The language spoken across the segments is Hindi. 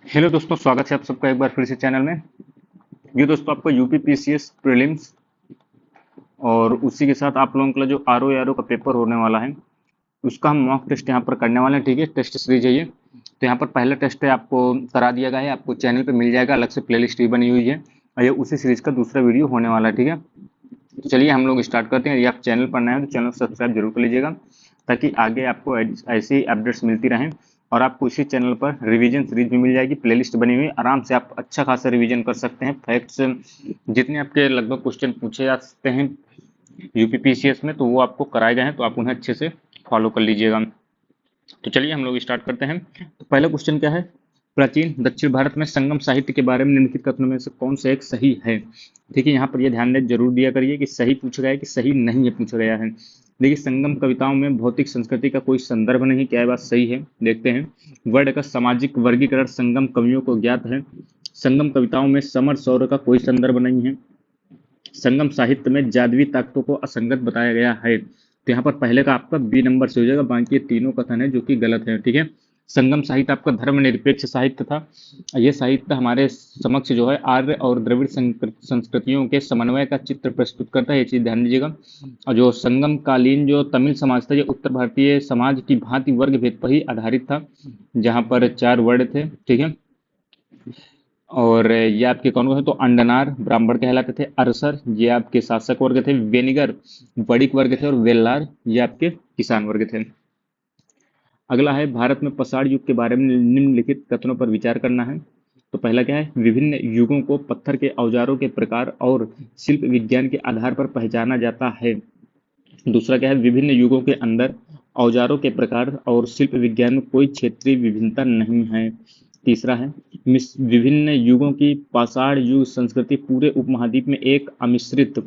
हेलो दोस्तों, स्वागत है आप सबका एक बार फिर से चैनल में। ये दोस्तों आपका यूपी पीसीएस प्रीलिम्स और उसी के साथ आप लोगों का जो आरओ आरओ का पेपर होने वाला है उसका हम मॉक टेस्ट यहाँ पर करने वाले हैं। ठीक है, टेस्ट सीरीज है ये। तो यहाँ पर पहला टेस्ट है, आपको करा दिया गया है, आपको चैनल पे मिल जाएगा, अलग से प्लेलिस्ट भी बनी हुई है और ये उसी सीरीज का दूसरा वीडियो होने वाला है। ठीक है, तो चलिए हम लोग स्टार्ट करते हैं। यदि आप चैनल पर नए हैं तो चैनल को सब्सक्राइब जरूर कर लीजिएगा ताकि आगे आपको ऐसी अपडेट्स मिलती रहें। और आपको इसी चैनल पर रिवीजन सीरीज भी मिल जाएगी, प्लेलिस्ट बनी हुई, आराम से आप अच्छा खासा रिवीजन कर सकते हैं। फैक्ट्स जितने आपके लगभग क्वेश्चन पूछे जा सकते हैं यूपीपीसीएस में, तो वो आपको कराए गए हैं, तो आप उन्हें अच्छे से फॉलो कर लीजिएगा। तो चलिए हम लोग स्टार्ट करते हैं। तो पहला क्वेश्चन क्या है, प्राचीन दक्षिण भारत में संगम साहित्य के बारे में निम्नलिखित कथनों में से कौन सा एक सही है। ठीक है, यहाँ पर यह ध्यान दे जरूर दिया करिए कि सही पूछा गया है कि सही नहीं है पूछा गया है। देखिए, संगम कविताओं में भौतिक संस्कृति का कोई संदर्भ नहीं, क्या यह बात सही है? देखते हैं। वर्ण का सामाजिक वर्गीकरण संगम कवियों को ज्ञात है। संगम कविताओं में समर सौर्य का कोई संदर्भ नहीं है। संगम साहित्य में जादवी ताकतों को असंगत बताया गया है। तो यहाँ पर पहले का आपका बी नंबर से हो जाएगा, बाकी ये तीनों कथन है जो कि गलत है। ठीक है, संगम साहित्य आपका धर्मनिरपेक्ष साहित्य था। ये साहित्य हमारे समक्ष जो है आर्य और द्रविड़ संस्कृतियों के समन्वय का चित्र प्रस्तुत करता है, ये चीज ध्यान दीजिएगा। और जो संगम कालीन जो तमिल समाज था, ये उत्तर भारतीय समाज की भांति वर्ग भेद पर ही आधारित था, जहाँ पर चार वर्ण थे। ठीक है, और ये आपके कौन कौन थे? तो अंडनार ब्राह्मण कहलाते थे, अरसर ये आपके शासक वर्ग थे, वेनिगर वणिक वर्ग थे और वेल्लार ये आपके किसान वर्ग थे। अगला है, भारत में पाषाण युग के बारे में निम्नलिखित कथनों पर विचार करना है। तो पहला क्या है, विभिन्न युगों को पत्थर के औजारों के प्रकार और शिल्प विज्ञान के आधार पर पहचाना जाता है। दूसरा क्या है, विभिन्न युगों के अंदर औजारों के प्रकार और शिल्प विज्ञान में कोई क्षेत्रीय विभिन्नता नहीं है। तीसरा है, विभिन्न युगों की पाषाण युग संस्कृति पूरे उपमहाद्वीप में एक अमिश्रित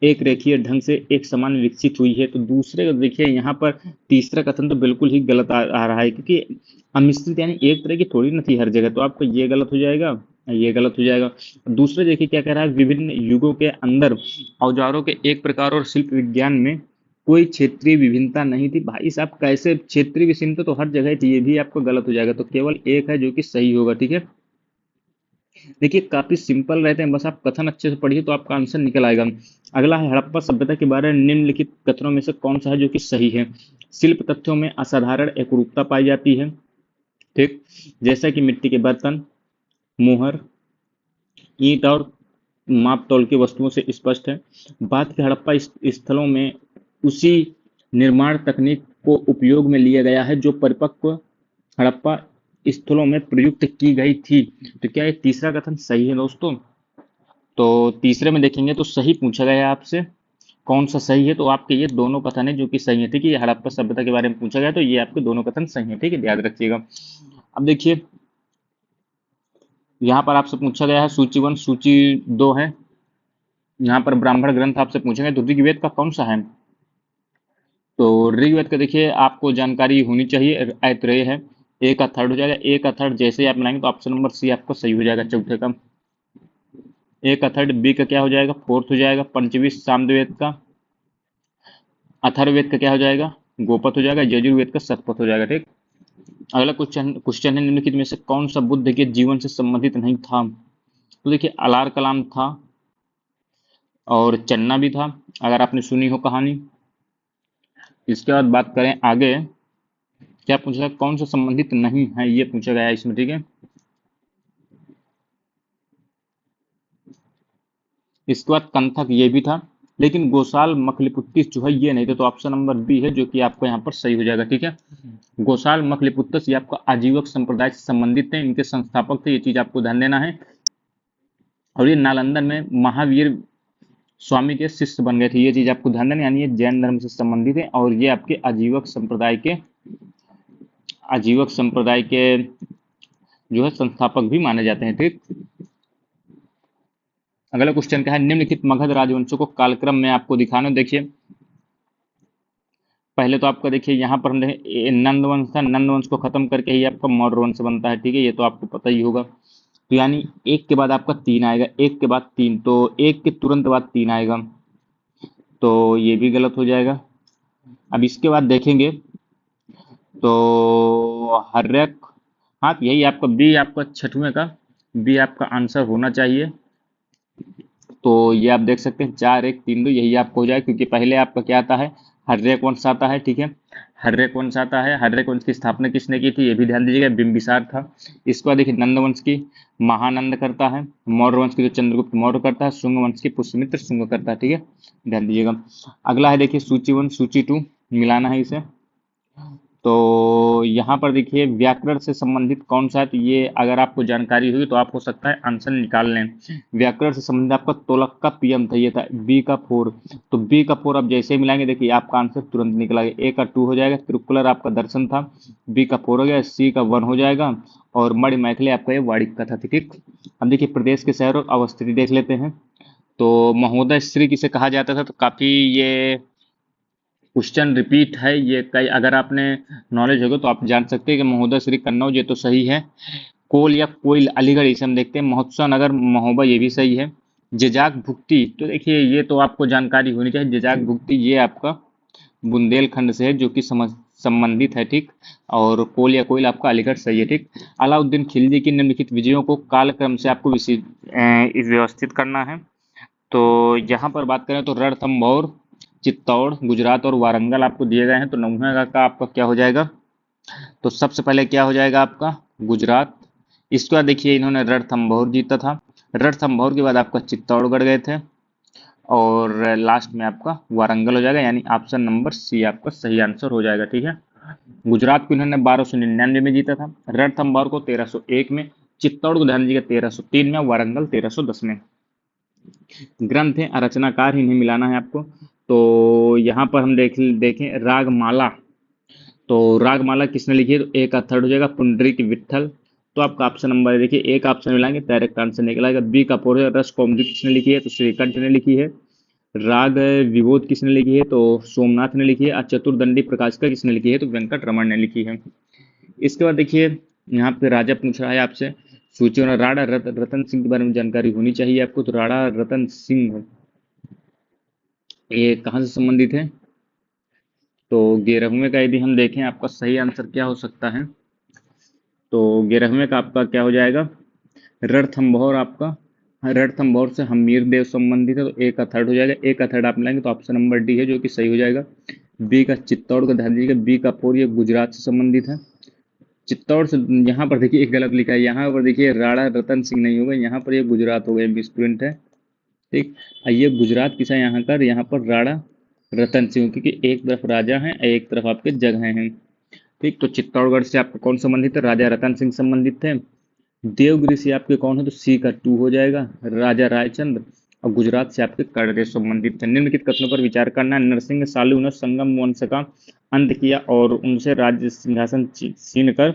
एक रेखीय ढंग से एक समान विकसित हुई है। तो दूसरे देखिए यहाँ पर तीसरा कथन तो बिल्कुल ही गलत आ रहा है, क्योंकि अमिश्रित यानी एक तरह की थोड़ी ना थी हर जगह, तो आपका ये गलत हो जाएगा, ये गलत हो जाएगा। दूसरे देखिए क्या कह रहा है, विभिन्न युगों के अंदर औजारों के एक प्रकार और शिल्प विज्ञान में कोई क्षेत्रीय विभिन्नता नहीं थी। भाई साहब, कैसे क्षेत्रीय विभिन्नता तो हर जगह थी, ये भी आपको गलत हो जाएगा। तो केवल एक है जो कि सही होगा। ठीक है, देखिए काफी सिंपल रहते हैं, बस आप कथन अच्छे से पढ़िए तो आपका आंसर निकल आएगा। अगला है, हड़प्पा सभ्यता के बारे में निम्नलिखित कथनों में से कौन सा है जो कि सही है। शिल्प तथ्यों में असाधारण एकरूपता पाई जाती है। ठीक, जैसा कि मिट्टी के बर्तन, मोहर, ईंट और माप तौल की वस्तुओं से स्पष्ट है। बाद के हड़प्पा स्थलों में उसी निर्माण तकनीक को उपयोग में लिया गया है जो परिपक्व हड़प्पा स्थलों में प्रयुक्त की गई थी। तो क्या ये तीसरा कथन सही है दोस्तों? तो तीसरे में देखेंगे तो सही पूछा गया है आपसे, कौन सा सही है? तो आपके ये दोनों कथन है जो कि सही है। ठीक है, ये हड़प्पा सभ्यता के बारे में पूछा गया तो ये आपके दोनों कथन सही है। ठीक है, याद रखिएगा। अब देखिए, यहाँ पर आपसे पूछा गया है सूची 1 सूची 2 है। यहाँ पर ब्राह्मण ग्रंथ आपसे पूछेंगे तो ऋग्वेद का कौन सा है? तो ऋग्वेद का देखिए आपको जानकारी होनी चाहिए, ऐतरेय है। ए का थर्ड हो जाएगा, ए का थर्ड जैसे ही आप बनाएंगे तो ऑप्शन नंबर सी आपका सही हो जाएगा, चौथे का। ए का थर्ड, बी का क्या हो जाएगा? फोर्थ हो जाएगा, पंचवी सामवेद का। अथर्ववेद का क्या हो जाएगा? गोपथ हो जाएगा। यजुर्वेद का शतपथ हो जाएगा। ठीक, अगला क्वेश्चन क्वेश्चन है, निम्नलिखित में से कौन सा बुद्ध के जीवन से संबंधित नहीं था? तो देखिए, अलार कलाम था और चन्ना भी था, अगर आपने सुनी हो कहानी। इसके बाद बात करें आगे, क्या पूछा है, कौन सा संबंधित नहीं है, ये पूछा गया है इसमें। ठीक है, इसके बाद कंथक ये भी था, लेकिन गोसाल मखलिपुत्तिस जो है ये नहीं था, तो ऑप्शन नंबर बी है जो कि आपको यहाँ पर सही हो जाएगा। ठीक है, गोसाल मखलिपुत्तिस ये आपका आजीवक संप्रदाय से संबंधित थे, इनके संस्थापक थे, ये चीज आपको ध्यान देना है। और ये नालंदन में महावीर स्वामी के शिष्य बन गए थे, ये चीज आपको ध्यान देना, यानी ये जैन धर्म से संबंधित है और ये आपके आजीवक संप्रदाय के जो है संस्थापक भी माने जाते हैं। ठीक, अगला क्वेश्चन क्या है, निम्नलिखित मगध राजवंशों को कालक्रम में आपको दिखाना। देखिए, पहले तो आपका देखिए यहाँ पर नंद वंश था, नंद वंश को खत्म करके ही आपका मौर्य वंश बनता है। ठीक है, ये तो आपको पता ही होगा। तो यानी एक के बाद आपका तीन आएगा, एक के बाद तीन, तो एक के तुरंत बाद तीन आएगा, तो ये भी गलत हो जाएगा। अब इसके बाद देखेंगे तो हर्यक, हाँ, तो यही आपका बी, आपका छठवें का बी आपका आंसर होना चाहिए। तो ये आप देख सकते हैं 4 1 3 2, यही आपको हो जाए, क्योंकि पहले आपका क्या आता है, हर्रेक वंश आता है। ठीक है, हर्रेक वंश आता है। हर्रेक वंश की स्थापना किसने की थी, ये भी ध्यान दीजिएगा, बिंबिसार था। इसके बाद देखिए नंद वंश की महानंद करता है। मौर्य वंश की जो चंद्रगुप्त मौर्य करता है। शुंग वंश की पुष्यमित्र शुंग करता है। ठीक है, ध्यान दीजिएगा। अगला है देखिए सूची 1 सूची 2, मिलाना है इसे। तो यहाँ पर देखिए व्याकरण से संबंधित कौन सा है, तो ये अगर आपको जानकारी हुई तो आप हो सकता है आंसर निकाल लें। व्याकरण से संबंधित आपका तोलक का पीएम था, ये था बी का 4। तो बी का 4 आप जैसे ही मिलाएंगे देखिए आपका आंसर तुरंत निकला। ए का 2 हो जाएगा, त्रिकुलर आपका दर्शन था, बी का 4 हो गया, सी का 1 हो जाएगा, और मणि मैथिली आपका ये वाणिक का था। ठीक, अब देखिए प्रदेश के शहर और अवस्थिति देख लेते हैं। तो महोदय श्री किसे कहा जाता था, तो काफी ये क्वेश्चन रिपीट है ये, कई अगर आपने नॉलेज होगा तो आप जान सकते हैं कि महोदय श्री कन्नौज, ये तो सही है। कोल या कोयल अलीगढ़, इसे हम देखते हैं महोत्सव नगर महोबा, ये भी सही है। जेजाक भुक्ति, तो देखिए ये तो आपको जानकारी होनी चाहिए। जेजाक भुक्ति ये आपका बुंदेलखंड से है, जो कि समझ संबंधित है। ठीक, और कोल या कोयल आपका अलीगढ़ सही है। ठीक, अलाउद्दीन खिलजी की निम्नलिखित विजयों को कालक्रम से आपको व्यवस्थित करना है। तो यहाँ पर बात करें तो रणथंभौर, चित्तौड़, गुजरात और वारंगल आपको दिए गए हैं। तो नौवें का आपका क्या हो जाएगा, तो सबसे पहले क्या हो जाएगा आपका गुजरात। इसके बाद देखिए इन्होंने रणथंभौर जीता था। रणथंभौर के बाद आपका चित्तौड़गढ़ गए थे, और लास्ट में आपका वारंगल हो जाएगा, यानी ऑप्शन नंबर सी आपका सही आंसर हो जाएगा। ठीक है, गुजरात को इन्होंने 1299 में जीता था, रणथंभौर को 1301 में, चित्तौड़ को ध्यान दीजिएगा 1303 में, वारंगल 1310 में। ग्रंथ है, रचनाकार इन्हें मिलाना है आपको। तो यहाँ पर हम देखें रागमाला। तो रागमाला किसने लिखी है, तो ए का थर्ड हो जाएगा पुंडरीक विट्ठल। तो आपका ऑप्शन नंबर देखिए एक ऑप्शन मिलाएंगे, डायरेक्ट आंसर निकलेगा। बी का फोर है रस कौमुदी किसने लिखी है, तो श्रीकंठ ने लिखी है। राग विबोध किसने लिखी है, तो सोमनाथ ने लिखी है। और चतुर्दंडी प्रकाशिका किसने लिखी है, तो वेंकट रमन ने लिखी है। इसके बाद देखिए यहाँ पे राजा पूछ रहा है आपसे सूची और राणा रतन सिंह के बारे में जानकारी होनी चाहिए आपको। तो राणा रतन सिंह ये कहाँ से संबंधित है, तो 11वें का यदि हम देखें आपका सही आंसर क्या हो सकता है, तो 11वें का आपका क्या हो जाएगा, रणथंभौर आपका। रणथंभौर से हमीर देव संबंधित है, तो ए का थर्ड हो जाएगा। ए का थर्ड आप लाएंगे तो ऑप्शन नंबर डी है, जो कि सही हो जाएगा। बी का चित्तौड़ का ध्यान दीजिएगा, बी का फोर ये गुजरात से संबंधित है। चित्तौड़ से यहाँ पर देखिए एक गलत लिखा है, यहाँ पर देखिए राणा रतन सिंह नहीं होगा, यहाँ पर ये गुजरात हो गया, मिसप्रिंट है। ठीक, ये गुजरात किसा है यहाँ का, यहाँ पर राणा रतन सिंह, क्योंकि एक तरफ राजा हैं एक तरफ आपके जगह हैं। ठीक, तो चित्तौड़गढ़ से आपका कौन संबंधित है, राजा रतन सिंह संबंधित थे। देवगिरी से आपके कौन है, तो सी का 2 हो जाएगा, राजा रायचंद्र। और गुजरात से आपके कर्णदेव संबंधित थे। निम्नलिखित कथनों पर विचार करना है। नरसिंह सालू ने संगम वंश का अंत किया और उनसे राज्य सिंहासन छीन कर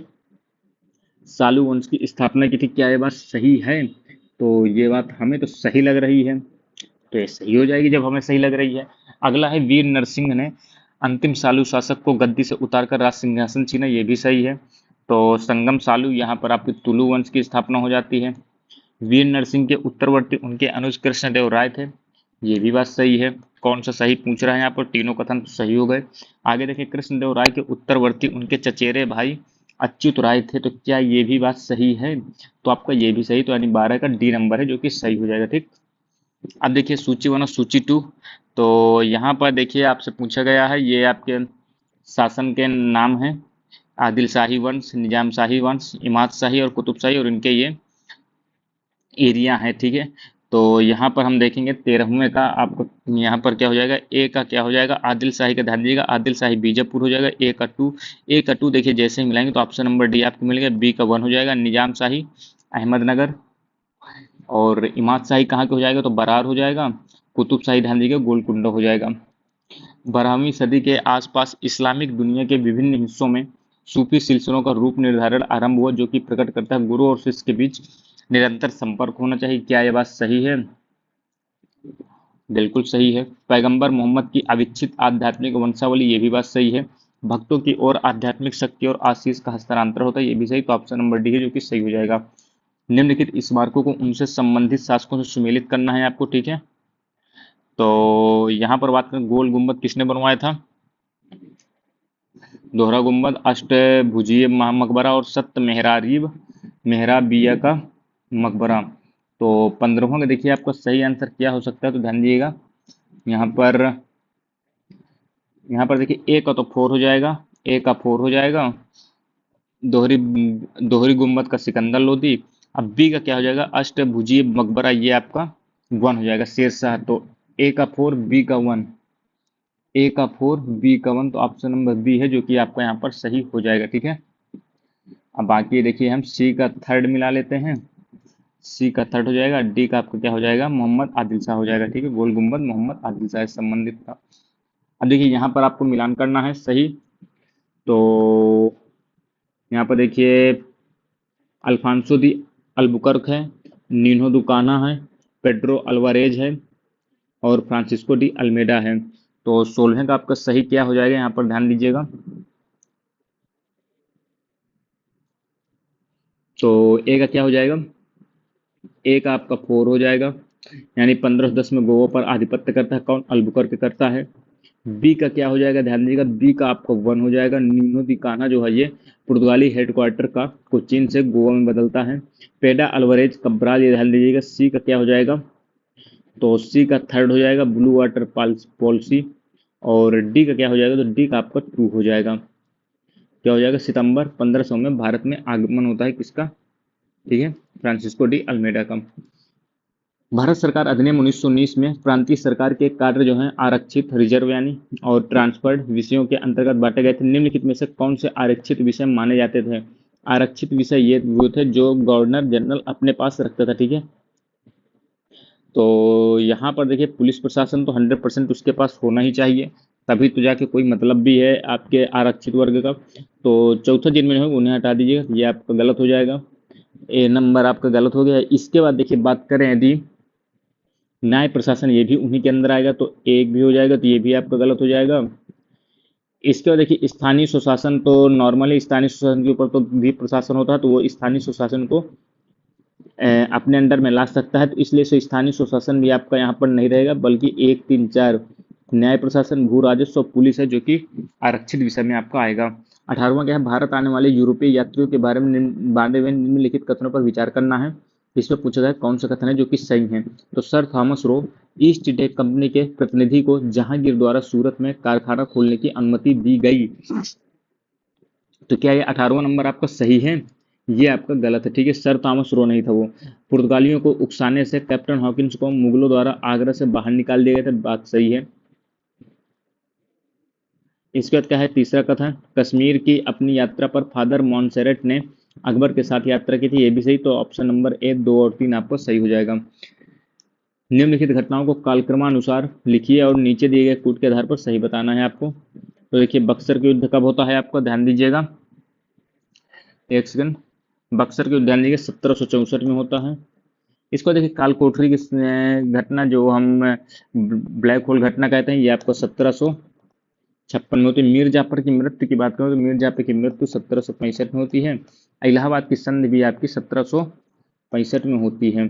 सालू वंश की स्थापना की थी, क्या ये बात सही है, तो ये बात हमें तो सही लग रही है, तो ये सही हो जाएगी जब हमें सही लग रही है। अगला है वीर नरसिंह ने अंतिम सालू शासक को गद्दी से उतारकर राज सिंहासन छीना, ये भी सही है। तो संगम सालू यहाँ पर आपके तुलु वंश की स्थापना हो जाती है। वीर नरसिंह के उत्तरवर्ती उनके अनुज कृष्णदेव राय थे, ये भी बात सही है। कौन सा सही पूछ रहा है यहाँ पर, तीनों कथन तो सही हो गए। आगे देखिए कृष्णदेव राय के उत्तरवर्ती उनके चचेरे भाई अच्युत राय थे, तो क्या ये भी बात सही है, तो आपका ये भी सही, तो यानी 12 का डी नंबर है, जो कि सही हो जाएगा। ठीक, अब देखिए सूची 1 और सूची 2। तो यहाँ पर देखिए आपसे पूछा गया है, ये आपके शासन के नाम हैं, आदिल शाही वंश, निजाम शाही वंश, इमाद शाही और कुतुब शाही, और इनके ये एरिया है। ठीक है, तो यहाँ पर हम देखेंगे 13वें का आपको यहाँ पर क्या हो जाएगा, ए का क्या हो जाएगा, आदिल शाही का ध्यान दीजिएगा, आदिल शाही बीजापुर हो जाएगा। ए का टू देखिए जैसे ही मिलाएंगे तो ऑप्शन नंबर डी आपको मिलेगा। बी का 1 हो जाएगा, निजाम शाही अहमदनगर। और इमाद शाही कहाँ के हो जाएगा, तो बरार हो जाएगा। कुतुब शाही ध्यान दीजिएगा गोलकुंडा हो जाएगा। 12वीं सदी के आसपास इस्लामिक दुनिया के विभिन्न हिस्सों में सूफी सिलसिलों का रूप निर्धारण आरंभ हुआ, जो कि प्रकट करता है गुरु और शिष्य के बीच निरंतर संपर्क होना चाहिए, क्या यह बात सही है, बिल्कुल सही है। पैगंबर मोहम्मद की अविच्छित आध्यात्मिक वंशावली, ये भी बात सही है। भक्तों की ओर आध्यात्मिक शक्ति और आशीष का हस्तांतरण होता है, ये भी सही, तो ऑप्शन नंबर डी है, जो कि सही हो जाएगा। निम्नलिखित स्मारकों को उनसे संबंधित शासकों से सुमेलित करना है आपको। ठीक है, तो यहाँ पर बात करें गोल गुम्बद किसने बनवाया था, दोहरा गुंबद, अष्टभुजीय मकबरा और सप्त मेहराबिया का मकबरा। तो 15वां का देखिए आपका सही आंसर क्या हो सकता है, तो ध्यान दीजिएगा। यहाँ पर देखिए ए का तो 4 हो जाएगा, ए का 4 हो जाएगा, दोहरी दोहरी गुंबद का सिकंदर लोदी। अब बी का क्या हो जाएगा, अष्टभुजीय मकबरा, ये आपका 1 हो जाएगा, शेरशाह। तो ए का 4, बी का 1, ए का 4, बी का 1, तो ऑप्शन नंबर बी है जो कि आपका यहाँ पर सही हो जाएगा। ठीक है, अब बाकी देखिए हम सी का थर्ड मिला लेते हैं। सी का थर्ड हो जाएगा, डी का आपका क्या हो जाएगा, मोहम्मद आदिल शाह हो जाएगा। ठीक है, गोल गुंबद मोहम्मद आदिल शाह से संबंधित था। अब देखिए यहाँ पर आपको मिलान करना है सही। तो यहाँ पर देखिए अल्फांसो दी अल्बुकर्क है, नीनो दुकाना है, पेड्रो अल्वारेज है और फ्रांसिस्को डी अल्मेडा है। तो 16 का आपका सही क्या हो जाएगा, यहाँ पर ध्यान दीजिएगा। तो ए का क्या हो जाएगा, ए का आपका 4 हो जाएगा, यानी 1510 में गोवा पर आधिपत्य करता है कौन, अल्बुकर्क करता है। बी का क्या हो जाएगा, ध्यान दीजिएगा, बी का आपका 1 हो जाएगा, नीनो दी कान्हा जो है ये पुर्तगाली हेडक्वार्टर का कोचीन से गोवा में बदलता है। पेडा अल्वारेज कब्राल, ये ध्यान दीजिएगा। सी का क्या हो जाएगा, तो सी का थर्ड हो जाएगा, ब्लू वाटर पॉलिसी। और डी का क्या हो जाएगा, तो डी का आपका 2 हो जाएगा। क्या हो जाएगा, सितंबर 1500 में भारत में आगमन होता है किसका, ठीक है, फ्रांसिस्को डी अल्मेडा का। भारत सरकार अधिनियम 1919 में प्रांतीय सरकार के कार्य जो हैं आरक्षित, रिजर्व यानी और ट्रांसफर्ड विषयों के अंतर्गत बांटे गए थे। निम्नलिखित में से कौन से आरक्षित विषय माने जाते थे। आरक्षित विषय ये वो थे जो गवर्नर जनरल अपने पास रखता था। ठीक है, तो यहाँ पर देखिए पुलिस प्रशासन तो 100% उसके पास होना ही चाहिए, तभी तो जाके कोई मतलब भी है आपके आरक्षित वर्ग का। तो चौथा जिनमें हो उन्हें हटा दीजिएगा, ये आपका गलत हो जाएगा, ए नंबर आपका गलत हो गया। इसके बाद देखिए बात करें यदि न्याय प्रशासन, ये भी उन्हीं के अंदर आएगा, तो एक भी हो जाएगा, तो ये भी आपका गलत हो जाएगा। इसके बाद देखिए स्थानीय स्वशासन, तो नॉर्मली स्थानीय स्वशासन के ऊपर तो भी प्रशासन होता है, तो वो स्थानीय स्वशासन को अपने अंडर में ला सकता है, तो इसलिए से स्थानीय स्वशासन भी आपका यहाँ पर नहीं रहेगा, बल्कि 1, 3, 4 न्याय प्रशासन, भू राजस्व, पुलिस है जो कि आरक्षित विषय में आपका आएगा। 18वां क्या है, भारत आने वाले यूरोपीय यात्रियों के बारे में बारे में निम्नलिखित कथनों पर विचार करना है। इसमें पूछा जाए कौन सा कथन है जो कि सही है। तो sir Thomas Roe east India company के प्रतिनिधि को जहांगीर द्वारा सूरत में कारखाना खोलने की अनुमति दी गई। तो क्या ये 18वां नंबर आपका सही है, ये आपका गलत है। ठीक है, सर थॉमस रो नहीं था वो। पुर्तगालियों को उकसाने से कैप्टन हॉकिंस को मुगलों द्वारा आगरा से बाहर निकाल दिए गए थे, बात सही है। इसके बाद क्या है, तीसरा कथन, कश्मीर की अपनी यात्रा पर फादर मॉन्सेरेट ने अकबर के साथ यात्रा की थी, ये भी सही। तो ऑप्शन नंबर 1, 2 और 3 आपको सही हो जाएगा। निम्नलिखित घटनाओं को कालक्रमानुसार लिखिए और नीचे दिए गए कूट के आधार पर सही बताना है आपको। तो देखिए बक्सर के युद्ध कब होता है आपका, ध्यान दीजिएगा, एक सेकंड। बक्सर के युद्ध ध्यान दीजिए 1764 में होता है। इसको देखिए कालकोठरी की घटना जो हम ब्लैक होल घटना कहते हैं, ये आपको 1756 में होती है। मीर जाफर की मृत्यु की बात करें तो मीर जाफर की मृत्यु 1765 में होती है। इलाहाबाद की संधि भी आपकी 1765 में होती है।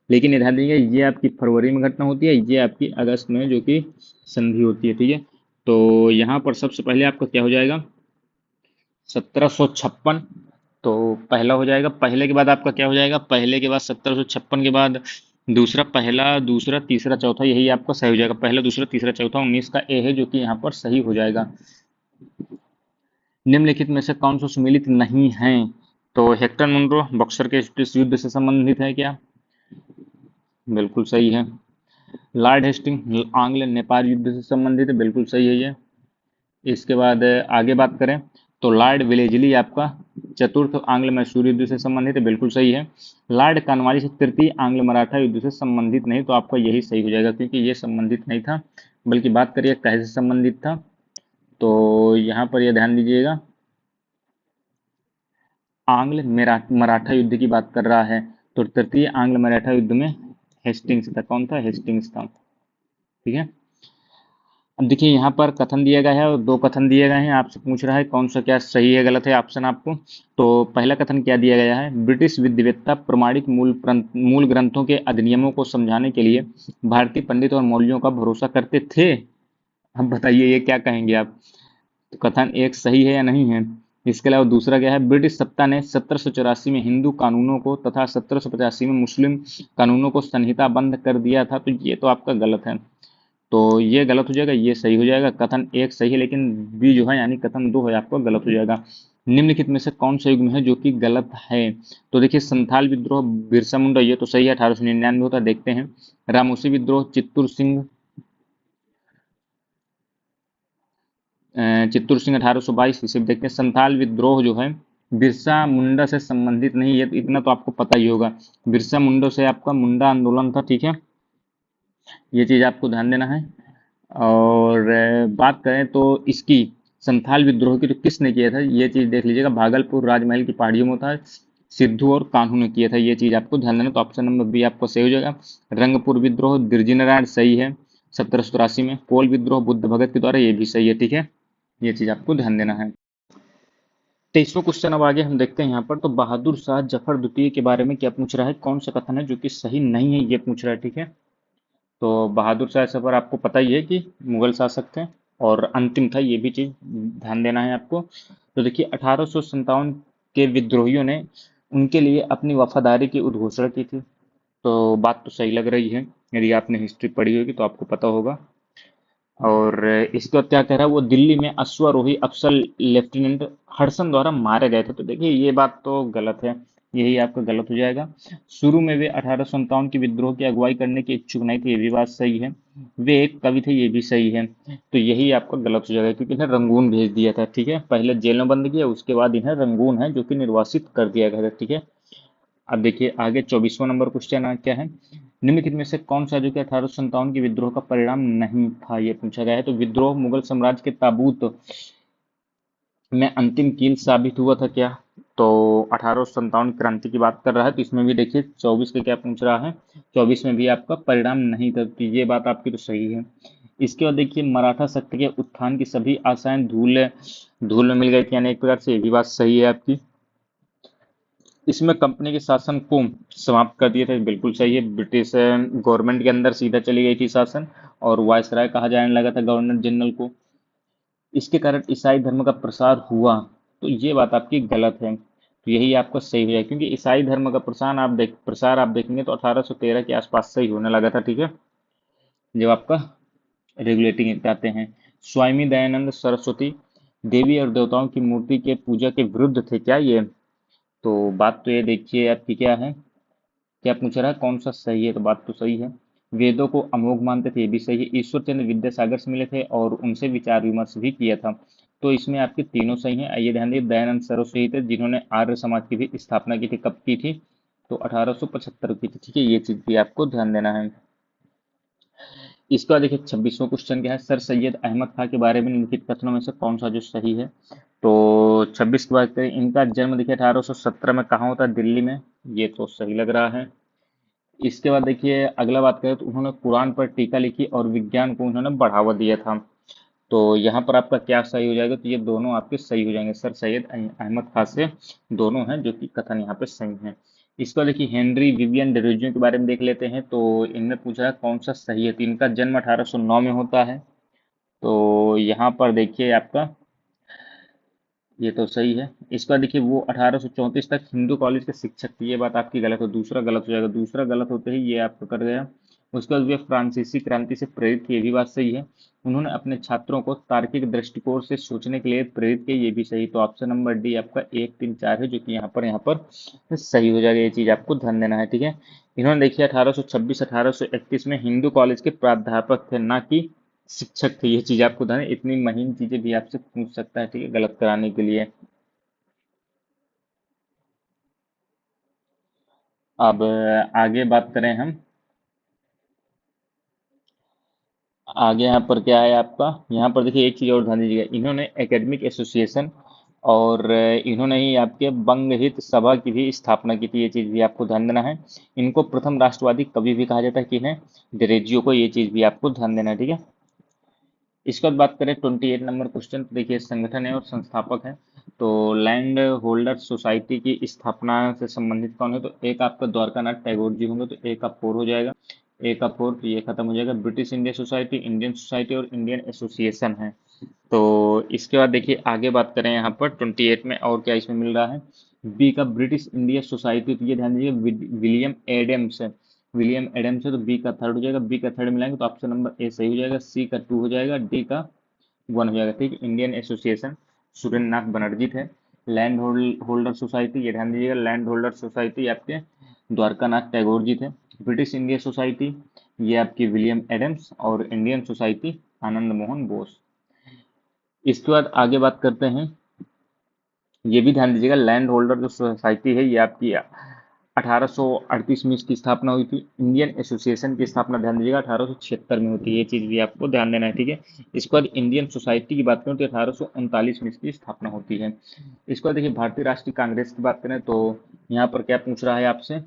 लेकिन ध्यान दीजिए ये आपकी फरवरी में घटना होती है, ये आपकी अगस्त में जो कि संधि होती है। ठीक है, तो यहाँ पर सबसे पहले आपका क्या हो जाएगा, 1756, तो पहला हो जाएगा। पहले के बाद आपका क्या हो जाएगा, पहले के बाद 1756 के बाद दूसरा, पहला दूसरा तीसरा चौथा, यही आपका सही हो जाएगा। पहला दूसरा तीसरा चौथा 19 का ए है जो कि यहाँ पर सही हो जाएगा। निम्नलिखित में से कौन सा सुमेलित नहीं है। तो हेक्टर मुनरो बक्सर के युद्ध से संबंधित है क्या, बिल्कुल सही है। लॉर्ड हेस्टिंग आंग्ल नेपाल युद्ध से संबंधित है, बिल्कुल सही है ये। इसके बाद आगे बात करें तो लॉर्ड वेलेजली आपका चतुर्थ आंग्ल मैसूर युद्ध से संबंधित है, बिल्कुल सही है। लॉर्ड कॉर्नवालिस तृतीय आंग्ल मराठा युद्ध से संबंधित नहीं, तो आपका यही सही हो जाएगा क्योंकि ये संबंधित नहीं था, बल्कि बात करिए कैसे संबंधित था। तो यहाँ पर यह ध्यान दीजिएगा, आंग्ल मराठा युद्ध की बात कर रहा है, तो तृतीय आंग्ल मराठा युद्ध में हेस्टिंग्स था। कौन था, हेस्टिंग्स था। ठीक है, अब देखिए यहाँ पर कथन दिया गया है और 2 कथन दिए गए हैं, आपसे पूछ रहा है कौन सा क्या सही है गलत है ऑप्शन आपको। तो पहला कथन क्या दिया गया है, ब्रिटिश विद्ववेत्ता प्रमाणिक मूल ग्रंथों के अधिनियमों को समझाने के लिए भारतीय पंडित और मौलवियों का भरोसा करते थे। अब बताइए ये क्या कहेंगे आप। तो कथन एक सही है या नहीं है। इसके अलावा दूसरा क्या है, ब्रिटिश सत्ता ने 1784 में हिंदू कानूनों को तथा 1785 में मुस्लिम कानूनों को संहिताबद्ध कर दिया था, तो ये तो आपका गलत है। तो ये गलत हो जाएगा, ये सही हो जाएगा। कथन एक सही है, लेकिन बी जो है यानी कथन दो है आपका गलत हो जाएगा। निम्नलिखित में से कौन सा युग्म है जो कि गलत है। तो देखिए, संथाल विद्रोह बिरसा मुंडा, ये तो सही है, 1899 होता, देखते हैं। रामोसी विद्रोह चित्तूर सिंह 1822, इसे भी देखते हैं। संथाल विद्रोह जो है बिरसा मुंडा से संबंधित नहीं है, इतना तो आपको पता ही होगा। बिरसा मुंडा से आपका मुंडा आंदोलन था, ठीक है, ये चीज आपको ध्यान देना है। और बात करें तो इसकी संथाल विद्रोह की तो किसने किया था, ये चीज देख लीजिएगा। भागलपुर राजमहल की पहाड़ियों में था, सिद्धू और कान्हू ने किया था, ये चीज आपको ध्यान देना। तो ऑप्शन नंबर बी आपको सही हो जाएगा। रंगपुर विद्रोह दिरजी नारायण, सही है, 1784 में। कोल विद्रोह बुद्ध भगत के द्वारा, ये भी सही है, ठीक है, ये चीज आपको ध्यान देना है। 23वां क्वेश्चन अब आगे हम देखते हैं यहाँ पर। तो बहादुर शाह जफर द्वितीय के बारे में क्या पूछ रहा है, कौन सा कथन है जो कि सही नहीं है, ये पूछ रहा है, ठीक है। तो बहादुर शाह सफर आपको पता ही है कि मुगल शासक थे और अंतिम था, ये भी चीज ध्यान देना है आपको। तो देखिए, 1857 के विद्रोहियों ने उनके लिए अपनी वफादारी की उद्घोषणा की थी। तो बात तो सही लग रही है, यदि आपने हिस्ट्री पढ़ी होगी तो आपको पता होगा। और इसके बाद क्या कह रहा है, वो दिल्ली में अश्वारोही अफसर लेफ्टिनेंट हडसन द्वारा मारे गए थे। तो देखिए, ये बात तो गलत है, यही आपका गलत हो जाएगा। शुरू में वे 1857 की विद्रोह की अगुवाई करने के इच्छुक नहीं थे, ये भी बात सही है। वे एक कवि थे, ये भी सही है। तो यही आपका गलत हो जाएगा, क्योंकि इन्हें रंगून भेज दिया था, ठीक है, पहले जेल में बंद किया, उसके बाद इन्हें रंगून है जो कि निर्वासित कर दिया गया था, ठीक है। अब देखिए आगे 24वां नंबर क्वेश्चन क्या है। निम्नलिखित में से कौन सा जो कि 1857 के विद्रोह का परिणाम नहीं था, ये पूछा गया है। तो विद्रोह मुगल साम्राज्य के ताबूत में अंतिम कील साबित हुआ था क्या। तो 1857 क्रांति की बात कर रहा है, तो इसमें भी देखिए 24 का क्या पूछ रहा है, 24 में भी आपका परिणाम नहीं था, तो ये बात आपकी तो सही है। इसके बाद देखिए, मराठा शक्ति के उत्थान की सभी आशाएं धूल धूल में मिल गई थी, यानी एक प्रकार से ये भी बात सही है आपकी। इसमें कंपनी के शासन को समाप्त कर दिया था, बिल्कुल सही है। ब्रिटिश गवर्नमेंट के अंदर सीधा चली गई थी शासन, और वायसराय कहा जाने लगा था गवर्नर जनरल को। इसके कारण ईसाई धर्म का प्रसार हुआ, तो ये बात आपकी गलत है, तो यही आपको सही है, क्योंकि ईसाई धर्म का प्रसार आप देखेंगे तो 1813 के आसपास से ही होने लगा था, ठीक है, जब आपका रेगुलेटिंग आते हैं। स्वामी दयानंद सरस्वती देवी और देवताओं की मूर्ति के पूजा के विरुद्ध थे क्या ये। तो बात तो ये देखिए आपकी क्या है, क्या पूछ रहा है कौन सा सही है, तो बात तो सही है। वेदों को अमोघ मानते थे, ये भी सही है। ईश्वर चंद्र विद्यासागर से मिले थे और उनसे विचार विमर्श भी किया था, तो इसमें आपके तीनों सही हैं। आइए ध्यान दिए, दयानंद सरस्वती थे जिन्होंने आर्य समाज की भी स्थापना की थी, कब की थी, तो 1875 की थी, ठीक है, ये चीज भी आपको ध्यान देना है। इसका देखिए 26वां क्वेश्चन क्या है, सर सैयद अहमद खां के बारे में निम्नलिखित कथनों में से कौन सा जो सही है। तो 26 की बात करें, इनका जन्म देखिए 1817 में कहाँ होता है, दिल्ली में, ये तो सही लग रहा है। इसके बाद देखिए अगला बात करें तो उन्होंने कुरान पर टीका लिखी और विज्ञान को उन्होंने बढ़ावा दिया था। तो यहाँ पर आपका क्या सही हो जाएगा, तो ये दोनों आपके सही हो जाएंगे, सर सैयद अहमद खान से दोनों हैं जो कि कथन यहाँ पे सही है। इसको देखिए, हेनरी विवियन डेरोजियो के बारे में देख लेते हैं। तो इनमें पूछा है कौन सा सही है, तो इनका जन्म 1809 में होता है। तो यहाँ पर देखिए आपका ये तो सही है। इसका देखिए, वो 1834 तक हिंदू कॉलेज के शिक्षक थे, ये बात आपकी गलत है, दूसरा गलत हो जाएगा, दूसरा गलत होते ही ये आपका कर गया। उसके बाद वे फ्रांसीसी क्रांति से प्रेरित थे, ये भी बात सही है। उन्होंने अपने छात्रों को तार्किक दृष्टिकोण से सोचने के लिए प्रेरित किया, ये भी सही। तो ऑप्शन नंबर डी आपका 1 3 4 है, जो कि यहाँ पर सही हो जाएगा, ये चीज आपको ध्यान देना है, ठीक है। इन्होंने देखिए 1826 1831 में हिंदू कॉलेज के प्राध्यापक थे, ना कि शिक्षक थे, ये चीज आपको ध्यान है। इतनी महीन चीजें भी आपसे पूछ सकता है, ठीक है, गलत कराने के लिए। अब आगे बात करें हम, आगे यहाँ पर क्या है आपका, यहाँ पर देखिए एक चीज और ध्यान दीजिएगा, इन्होंने एकेडमिक एसोसिएशन और इन्होंने ही आपके बंग हित सभा की भी स्थापना की थी, ये चीज भी आपको ध्यान देना है। इनको प्रथम राष्ट्रवादी कवि भी कहा जाता है, किन्हें, डरेजियो को, ये चीज भी आपको ध्यान देना है, ठीक है। इसके बाद बात करें 28 नंबर क्वेश्चन, तो देखिए संगठन है और संस्थापक है। तो लैंड होल्डर सोसाइटी की स्थापना से संबंधित कौन है, तो एक आपका द्वारकानाथ टैगोर जी होंगे, तो एक आप फोर हो जाएगा। ए का 4 तो ये खत्म हो जाएगा। British India society, Indian society और इंडियन एसोसिएशन है। तो इसके बाद देखिए आगे बात करें यहाँ पर 28 में और क्या इसमें मिल रहा है। बी का ब्रिटिश इंडिया सोसाइटी, तो ये ध्यान दीजिए विलियम एडम्स है। विलियम एडम्स है तो बी का थर्ड हो जाएगा। बी का थर्ड मिलाएंगे तो ऑप्शन नंबर ए सही हो जाएगा। सी का 2 हो जाएगा। डी का 1 हो जाएगा। ठीक, इंडियन एसोसिएशन सुरेंद्रनाथ बनर्जी थे। लैंड होल्डर सोसाइटी, ये ध्यान दीजिएगा, लैंड होल्डर सोसाइटी आपके द्वारकानाथ टैगोर जी थे। ब्रिटिश इंडिया सोसाइटी ये आपकी विलियम एडम्स, और इंडियन सोसाइटी आनंद मोहन बोस। इसके बाद आगे बात करते हैं, ये भी ध्यान दीजिएगा, लैंड होल्डर जो सोसाइटी है ये आपकी 1838 में इसकी स्थापना हुई थी। इंडियन एसोसिएशन की स्थापना ध्यान दीजिएगा 1876 में होती है, ये चीज भी आपको ध्यान देना है। ठीक है, इसके बाद इंडियन सोसाइटी की बात करें तो 1839 में इसकी स्थापना होती है। इसके बाद देखिए भारतीय राष्ट्रीय कांग्रेस की बात करें तो यहाँ पर क्या पूछ रहा है आपसे,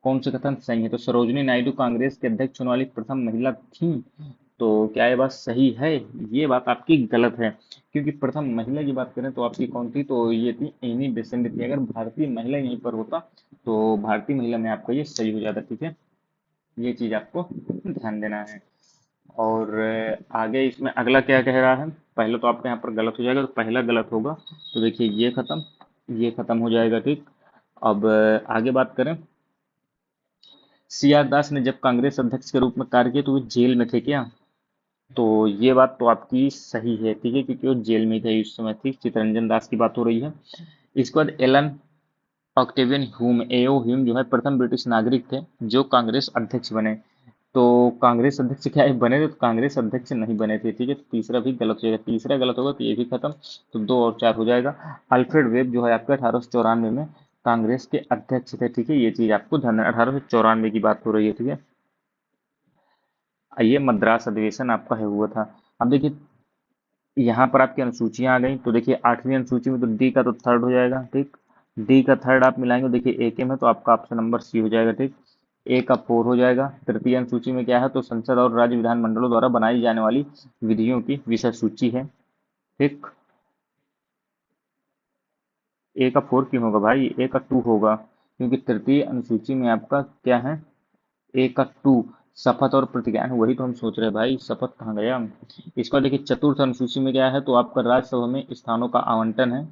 कौन से कथन सही है। तो सरोजिनी नायडू कांग्रेस के अध्यक्ष होने वाली प्रथम महिला थी। तो क्या ये बात सही है? ये बात आपकी गलत है, क्योंकि प्रथम महिला की बात करें तो आपकी कौन थी, तो ये थी एनी बेसेंट थी। अगर भारतीय महिला यहीं पर होता तो भारतीय महिला में आपका ये सही हो जाता। ठीक है, ये चीज आपको ध्यान देना है। और आगे इसमें अगला क्या कह रहा है, पहले तो आपका यहाँ पर गलत हो जाएगा, तो पहला गलत होगा। तो देखिए ये खत्म हो जाएगा। ठीक, अब आगे बात करें, सी आर दास ने जब कांग्रेस अध्यक्ष के रूप में कार्य किया तो वे जेल में थे क्या? तो ये बात तो आपकी सही है। ठीक है, क्योंकि वो जेल में थे उस समय। ठीक, चितरंजन दास की बात हो रही है। इसके बाद एलन ऑक्टेवियन ह्यूम, एओ ह्यूम जो है प्रथम ब्रिटिश नागरिक थे जो कांग्रेस अध्यक्ष बने। तो कांग्रेस अध्यक्ष क्या है बने थे, तो कांग्रेस अध्यक्ष नहीं बने थे। ठीक है, तो तीसरा भी गलत हो जाएगा। तीसरा गलत होगा तो ये भी खत्म, तो 2 और 4 हो जाएगा। अल्फ्रेड वेब जो है आपका 1894 में कांग्रेस के अध्यक्ष थे। ठीक है, ये चीज आपको ध्यान, 1894 की बात हो रही है। ठीक है, ये मद्रास अधिवेशन आपका है हुआ था। अब देखिए यहाँ पर आपकी अनुसूचियां आ गई, तो देखिए 8वीं अनुसूची में तो डी का तो थर्ड हो जाएगा। ठीक, डी का थर्ड आप मिलाएंगे, देखिए ए के में तो आपका ऑप्शन नंबर सी हो जाएगा। ठीक, ए का 4 हो जाएगा। तृतीय अनुसूची में क्या है, तो संसद और राज्य विधानमंडलों द्वारा बनाई जाने वाली विधियों की विषय सूची है। ठीक, ए का 4 क्यों होगा भाई, ए का 2 होगा, क्योंकि तृतीय अनुसूची में आपका क्या है, ए का 2 शपथ और प्रतिज्ञान, वही तो हम सोच रहे हैं भाई, शपथ कहाँ गया। इसका देखिए चतुर्थ अनुसूची में क्या है, तो आपका राज्यसभा में स्थानों का आवंटन है।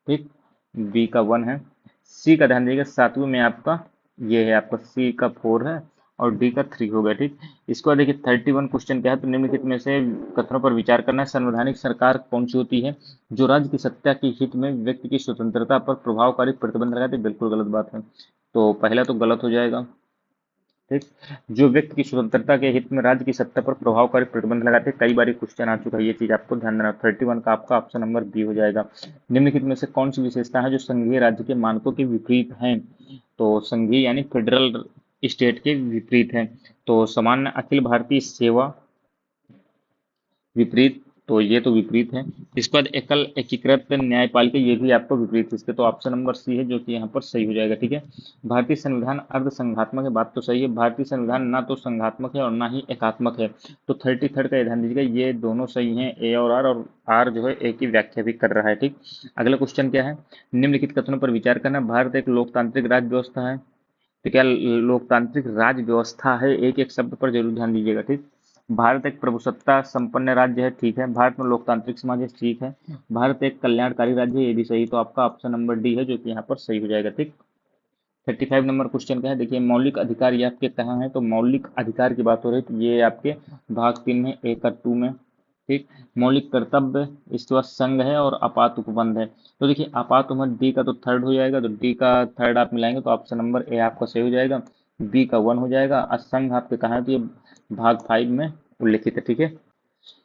ठीक, बी का 1 है। सी का ध्यान दीजिएगा 7वीं में आपका ये है, आपका सी का 4 है, और डी का 3 हो गया। ठीक, इसको देखिए 31 क्वेश्चन क्या है, तो निम्नलिखित में से कथनों पर विचार करना है। संवैधानिक सरकार कौन सी होती है जो राज्य की सत्ता के हित में व्यक्ति की स्वतंत्रता पर प्रभावकारी प्रतिबंध लगाती है? बिल्कुल गलत बात है, तो पहला तो गलत हो जाएगा। ठीक, जो व्यक्ति की स्वतंत्रता के हित में राज्य की सत्ता पर प्रभावकारी प्रतिबंध लगाते हैं, कई बार क्वेश्चन आ चुका है, ये चीज आपको ध्यान देना। 31 का आपका ऑप्शन नंबर बी हो जाएगा। निम्नलिखित में से कौन सी विशेषता है जो संघीय राज्य के मानकों के विपरीत है? तो संघीय यानी फेडरल स्टेट के विपरीत है। तो सामान्य अखिल भारतीय सेवा विपरीत, तो ये तो विपरीत है। इसके बाद एकल एकीकृत न्यायपालिका, ये भी आपको विपरीत है। इसके तो ऑप्शन नंबर सी है जो कि यहाँ पर सही हो जाएगा। ठीक है, भारतीय संविधान अर्ध संघात्मक है, बात तो सही है। भारतीय संविधान ना तो संघात्मक है और ना ही एकात्मक है, तो 33 का ध्यान दीजिएगा, ये दोनों सही हैं, ए और आर जो है ए की व्याख्या भी कर रहा है। ठीक, अगला क्वेश्चन क्या है, निम्नलिखित कथनों पर विचार करना। भारत एक लोकतांत्रिक राज्य व्यवस्था है, तो क्या लोकतांत्रिक राज व्यवस्था है? एक एक शब्द पर जरूर ध्यान दीजिएगा। ठीक, भारत एक प्रभुसत्ता संपन्न राज्य है, ठीक है। भारत में लोकतांत्रिक समाज है, ठीक है। भारत एक कल्याणकारी राज्य है, ये भी सही, तो आपका ऑप्शन नंबर डी है जो कि यहाँ पर सही हो जाएगा। ठीक, 35 नंबर क्वेश्चन का है, देखिए मौलिक अधिकार ये आपके कहाँ है, तो मौलिक अधिकार की बात हो रही है, तो ये आपके भाग 3 में, ए का 2 में। ठीक, मौलिक कर्तव्य, इसके बाद संघ है और आपात उपबंध है। तो देखिए आपात उपबंध डी का तो थर्ड हो जाएगा, तो डी का थर्ड आप मिलाएंगे तो ऑप्शन नंबर ए आपका सही हो जाएगा। बी का 1 हो जाएगा, और संघ आपके कहाँ है, तो ये भाग 5 में उल्लिखित है। ठीक है,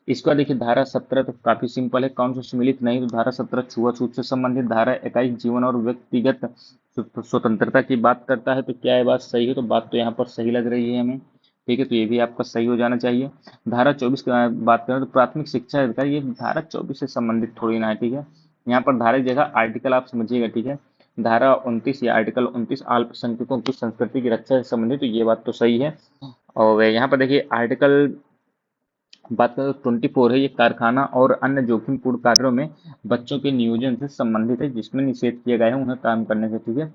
इसका देखिए धारा 17 तो काफी सिंपल है, कौन सा सम्मिलित नहीं, तो धारा 17 छुआछूत से संबंधित धारा, इकाई जीवन और व्यक्तिगत स्वतंत्रता की बात करता है। तो क्या ये बात सही है, तो बात तो यहाँ पर सही लग रही है हमें। ठीक है, तो ये भी आपका सही हो जाना चाहिए। धारा 24 की बात करें तो प्राथमिक शिक्षा अधिकार, ये धारा 24 से संबंधित थोड़ी ना है। ठीक है, यहाँ पर धारा की जगह आर्टिकल आप समझिएगा। ठीक है, धारा 29 या आर्टिकल 29 अल्पसंख्यकों की संस्कृति की रक्षा से संबंधित, तो ये बात तो सही है। और यहाँ पर देखिए आर्टिकल बात करें तो 24 है, ये कारखाना और अन्य जोखिमपूर्ण कार्यों में बच्चों के नियोजन से संबंधित है, जिसमें निषेध किया गया है उन्हें काम करने से। ठीक है,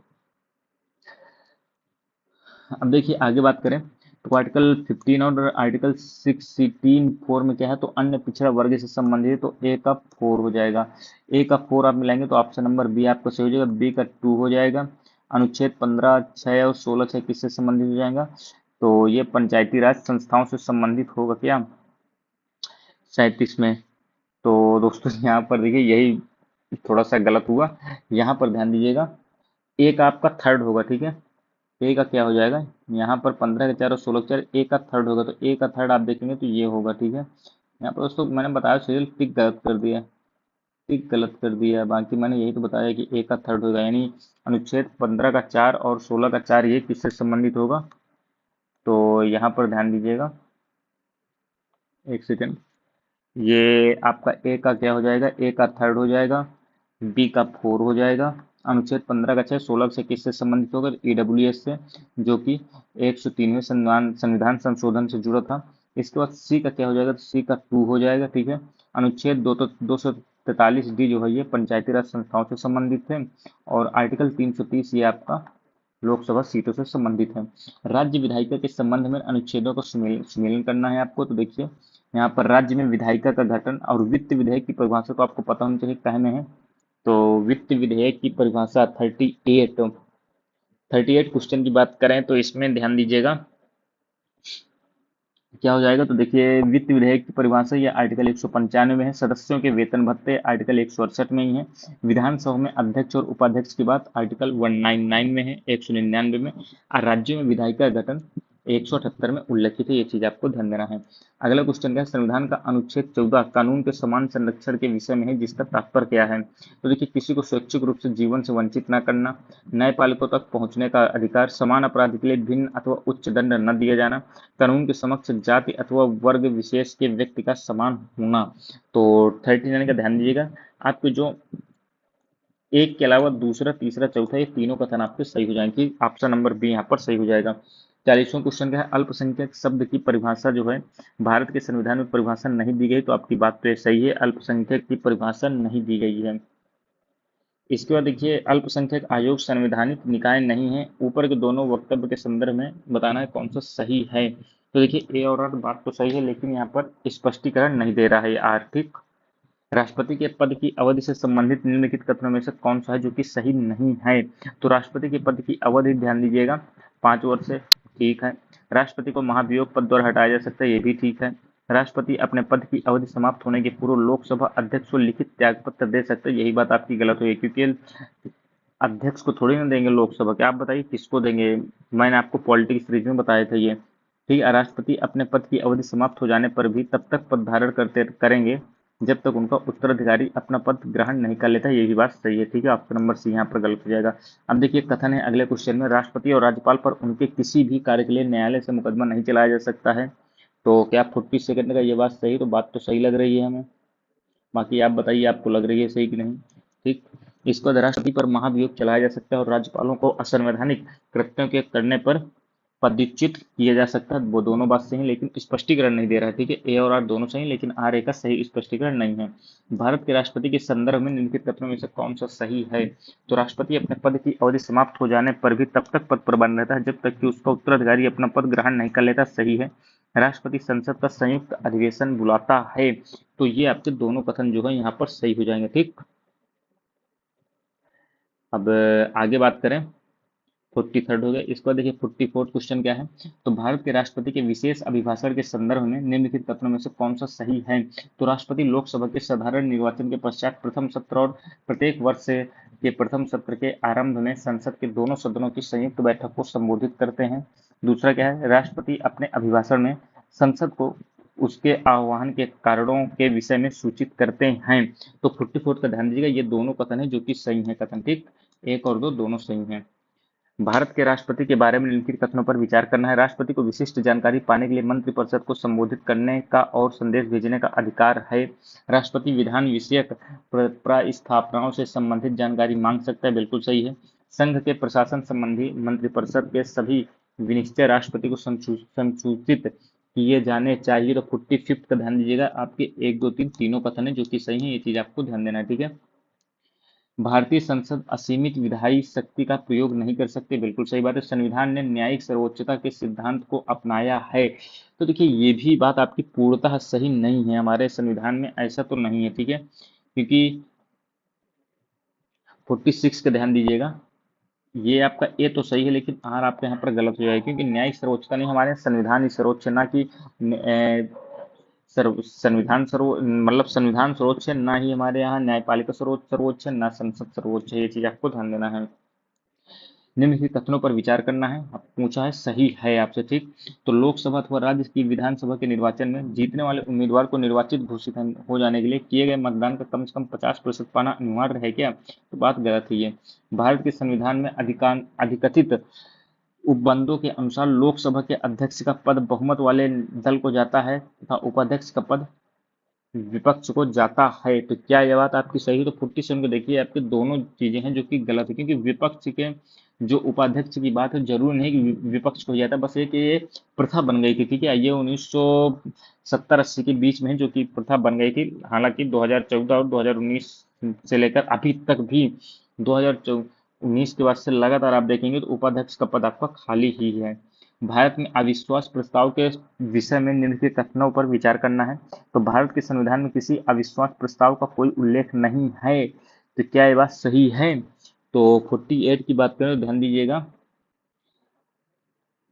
अब देखिए आगे बात करें तो आर्टिकल 15 और आर्टिकल 16(4) में क्या है, तो अन्य पिछड़ा वर्ग से संबंधित है, तो ए का 4 हो जाएगा। ए का 4 आप मिलाएंगे तो ऑप्शन नंबर बी आपका सही हो जाएगा, बी का 2 हो जाएगा। अनुच्छेद 15 6 और 16 6 किससे संबंधित हो जाएगा, तो ये पंचायती राज संस्थाओं से संबंधित होगा क्या, 37 में। तो दोस्तों यहाँ पर देखिए यही थोड़ा सा गलत हुआ, यहाँ पर ध्यान दीजिएगा, ए का आपका थर्ड होगा, ठीक है। ए का क्या हो जाएगा, यहाँ पर 15 के 4 और 16 के 4, ए का थर्ड होगा, तो ए का थर्ड आप देखेंगे तो ये होगा, ठीक है। यहाँ पर दोस्तों मैंने बताया सीरियल टिक गलत कर दिया, टिक गलत कर दिया, बाकी मैंने यही तो बताया कि ए का थर्ड होगा, यानी अनुच्छेद 15 का 4 और 16 का 4 ये किससे संबंधित होगा, तो यहाँ पर ध्यान दीजिएगा, एक सेकेंड, ये आपका ए का क्या हो जाएगा, ए का थर्ड हो जाएगा, बी का 4 हो जाएगा। अनुच्छेद 15 का 6 16 से किससे संबंधित होगा, ईडब्ल्यूएस से, जो कि 103वें संविधान संविधान संशोधन से जुड़ा था। इसके बाद सी का क्या हो जाएगा, तो सी का 2 हो जाएगा, ठीक है। अनुच्छेद 243 डी जो है ये पंचायती राज संस्थाओं से संबंधित है, और आर्टिकल 330 ये आपका लोकसभा सीटों से संबंधित है। राज्य विधायिका के संबंध में अनुच्छेदों का सुमेलन करना है आपको, तो देखिए यहाँ पर राज्य में विधायिका का गठन और वित्त विधेयक की परिभाषा तो आपको पता होनी चाहिए, कहने हैं। तो वित्त विधेयक की परिभाषा 38 क्वेश्चन की बात करें तो इसमें ध्यान दीजिएगा क्या हो जाएगा, तो देखिए वित्त विधेयक की परिभाषा ये आर्टिकल 195 में है, सदस्यों के वेतन भत्ते आर्टिकल 168 में ही है, विधानसभा में अध्यक्ष और उपाध्यक्ष की बात आर्टिकल 199 में है, 199 में, और राज्यों में विधायिका का गठन 178 में उल्लेखित है, ये चीज आपको ध्यान देना है। अगला क्वेश्चन क्या है, संविधान का अनुच्छेद 14 कानून के समान संरक्षण के विषय में है, जिसका तात्पर्य क्या है, तो देखिए किसी को स्वैच्छिक रूप से जीवन से वंचित न करना, न्यायपालिकों तक पहुंचने का अधिकार, समान अपराध के लिए भिन्न अथवा उच्च दंड न दिया जाना, कानून के समक्ष जाति अथवा वर्ग विशेष के व्यक्ति का समान होना। तो 39 का ध्यान दीजिएगा, आपके जो एक के अलावा दूसरा तीसरा चौथा ये तीनों कथन आपके सही हो जाएंगे, ऑप्शन नंबर बी यहाँ पर सही हो जाएगा। 40वां क्वेश्चन क्या है, अल्पसंख्यक शब्द की परिभाषा जो है भारत के संविधान में परिभाषा नहीं दी गई, तो आपकी बात तो सही है, अल्पसंख्यक की परिभाषा नहीं दी गई है। इसके बाद देखिए अल्पसंख्यक आयोग संवैधानिक निकाय नहीं है, ऊपर के दोनों वक्तव्य के संदर्भ में बताना है कौन सा सही है, तो देखिए ए और आर बात तो सही है, लेकिन यहाँ पर स्पष्टीकरण नहीं दे रहा है आर्थिक। राष्ट्रपति के पद की अवधि से संबंधित निम्नलिखित कथनों में से कौन सा है जो कि सही नहीं है, तो राष्ट्रपति के पद की अवधि ध्यान दीजिएगा 5 वर्ष है, ठीक है। राष्ट्रपति को महाभियोग पद द्वारा हटाया जा सकता है, ये भी ठीक है। राष्ट्रपति अपने पद की अवधि समाप्त होने के पूर्व लोकसभा अध्यक्ष को लिखित त्यागपत्र दे सकते हैं, यही बात आपकी गलत हुई, क्योंकि अध्यक्ष को थोड़ी ना देंगे लोकसभा के, आप बताइए किसको देंगे, मैंने आपको पॉलिटिक्स सीरीज में बताया था ये, ठीक है। राष्ट्रपति अपने पद की अवधि समाप्त हो जाने पर भी तब तक पद धारण करते करेंगे जब तक उनका उत्तराधिकारी अपना पद ग्रहण नहीं कर लेता, ये भी बात सही है, ठीक है। ऑप्शन नंबर सी यहाँ पर गलत हो जाएगा। अब देखिए कथन है अगले क्वेश्चन में, राष्ट्रपति और राज्यपाल पर उनके किसी भी कार्य के लिए न्यायालय से मुकदमा नहीं चलाया जा सकता है, तो क्या 40 सेकंड का ये बात सही, तो बात तो सही लग रही है हमें, बाकी आप बताइए आपको लग रही है सही कि नहीं, ठीक। इसको राष्ट्रपति पर महाभियोग चलाया जा सकता है और राज्यपालों को असंवैधानिक कृत्यों के करने पर पदच्युत किया जा सकता है, वो दोनों बात सही है, लेकिन स्पष्टीकरण नहीं दे रहा है, ठीक है। ए और आर दोनों सही, लेकिन आर ए का सही स्पष्टीकरण नहीं है। भारत के राष्ट्रपति के संदर्भ में निम्नलिखित कथनों में से कौन सा सही है, तो राष्ट्रपति अपने पद की अवधि समाप्त हो जाने पर भी तब तक पद पर बना रहता है जब तक कि उसका उत्तराधिकारी अपना पद ग्रहण नहीं कर लेता, सही है। राष्ट्रपति संसद का संयुक्त अधिवेशन बुलाता है, तो ये आपके दोनों कथन जो है यहाँ पर सही हो जाएंगे, ठीक। अब आगे बात करें, 43 हो गया। इसके बाद देखिए 44 क्वेश्चन क्या है, तो भारत के राष्ट्रपति के विशेष अभिभाषण के संदर्भ में निम्नलिखित कथनों में से कौन सा सही है, तो राष्ट्रपति लोकसभा के साधारण निर्वाचन के पश्चात प्रथम सत्र और प्रत्येक वर्ष के प्रथम सत्र के आरंभ में संसद के दोनों सदनों की संयुक्त बैठक को संबोधित करते हैं। दूसरा क्या है, राष्ट्रपति अपने अभिभाषण में संसद को उसके आह्वान के कारणों के विषय में सूचित करते हैं, तो 44 का ध्यान दीजिएगा, ये दोनों कथन है जो कि सही है कथन, ठीक। एक और दो दोनों सही हैं। भारत के राष्ट्रपति के बारे में निम्नलिखित कथनों पर विचार करना है, राष्ट्रपति को विशिष्ट जानकारी पाने के लिए मंत्रिपरिषद को संबोधित करने का और संदेश भेजने का अधिकार है। राष्ट्रपति विधान विषयक प्रस्तावनाओं से संबंधित जानकारी मांग सकता है, बिल्कुल सही है। संघ के प्रशासन संबंधी मंत्रिपरिषद के सभी विनिश्चय राष्ट्रपति को संसूचित किए जाने चाहिए, तो 45 का ध्यान दीजिएगा, आपके 1 2 3 तीनों कथन है जो कि सही है, ये चीज आपको ध्यान देना है, ठीक है। भारतीय संसद असीमित विधायी शक्ति का प्रयोग नहीं कर सकते, बिल्कुल सही बात है। संविधान ने न्यायिक सर्वोच्चता के सिद्धांत को अपनाया है। तो देखिए ये भी बात आपकी पूर्णतः सही नहीं है, हमारे संविधान में ऐसा तो नहीं है, ठीक है, क्योंकि 46 का ध्यान दीजिएगा, ये आपका ए तो सही है, लेकिन आर आपका यहाँ पर गलत हो जाएगा, क्योंकि न्यायिक सर्वोच्चता नहीं, हमारे यहाँ संविधान ही सर्वोच्च है, ना कि संविधान सर्वो मतलब संविधान सर्वोच्च है, ना ही हमारे यहाँ न्यायपालिका सर्वोच्च है, ना संसद सर्वोच्च है। ये चीज आपको ध्यान देना है। निम्नलिखित कथनों पर विचार करना है, आप पूछा है, सही है आपसे, ठीक। तो लोकसभा अथवा राज्य की विधानसभा के निर्वाचन में जीतने वाले उम्मीदवार को निर्वाचित घोषित हो जाने के लिए किए गए मतदान का कम से कम 50% पाना अनिवार्य है क्या? तो बात गलत है ये। भारत के संविधान में अधिकथित उपबंधों के अनुसार लोकसभा के अध्यक्ष का पद बहुमत वाले दल को जाता है तथा उपाध्यक्ष का पद विपक्ष को जाता है। तो क्या यह बात आपकी सही है? तो 47 को देखिए, आपके दोनों चीजें हैं जो कि गलत है, क्योंकि विपक्ष के जो उपाध्यक्ष की बात है, जरूर नहीं कि विपक्ष को जाता, बस ये कि ये प्रथा बन गई थी, ठीक है, ये 1970-80 के बीच में है जो कि प्रथा बन गई थी। हालांकि 2014 और 2019 से लेकर अभी तक भी 2019 के बाद से लगातार आप देखेंगे तो उपाध्यक्ष का पद आपका खाली ही है। भारत में अविश्वास प्रस्ताव के विषय में निम्नलिखित कथनों पर विचार करना है। तो भारत के संविधान में किसी अविश्वास प्रस्ताव का कोई उल्लेख नहीं है। तो क्या ये बात सही है? तो 48 की बात करें तो ध्यान दीजिएगा,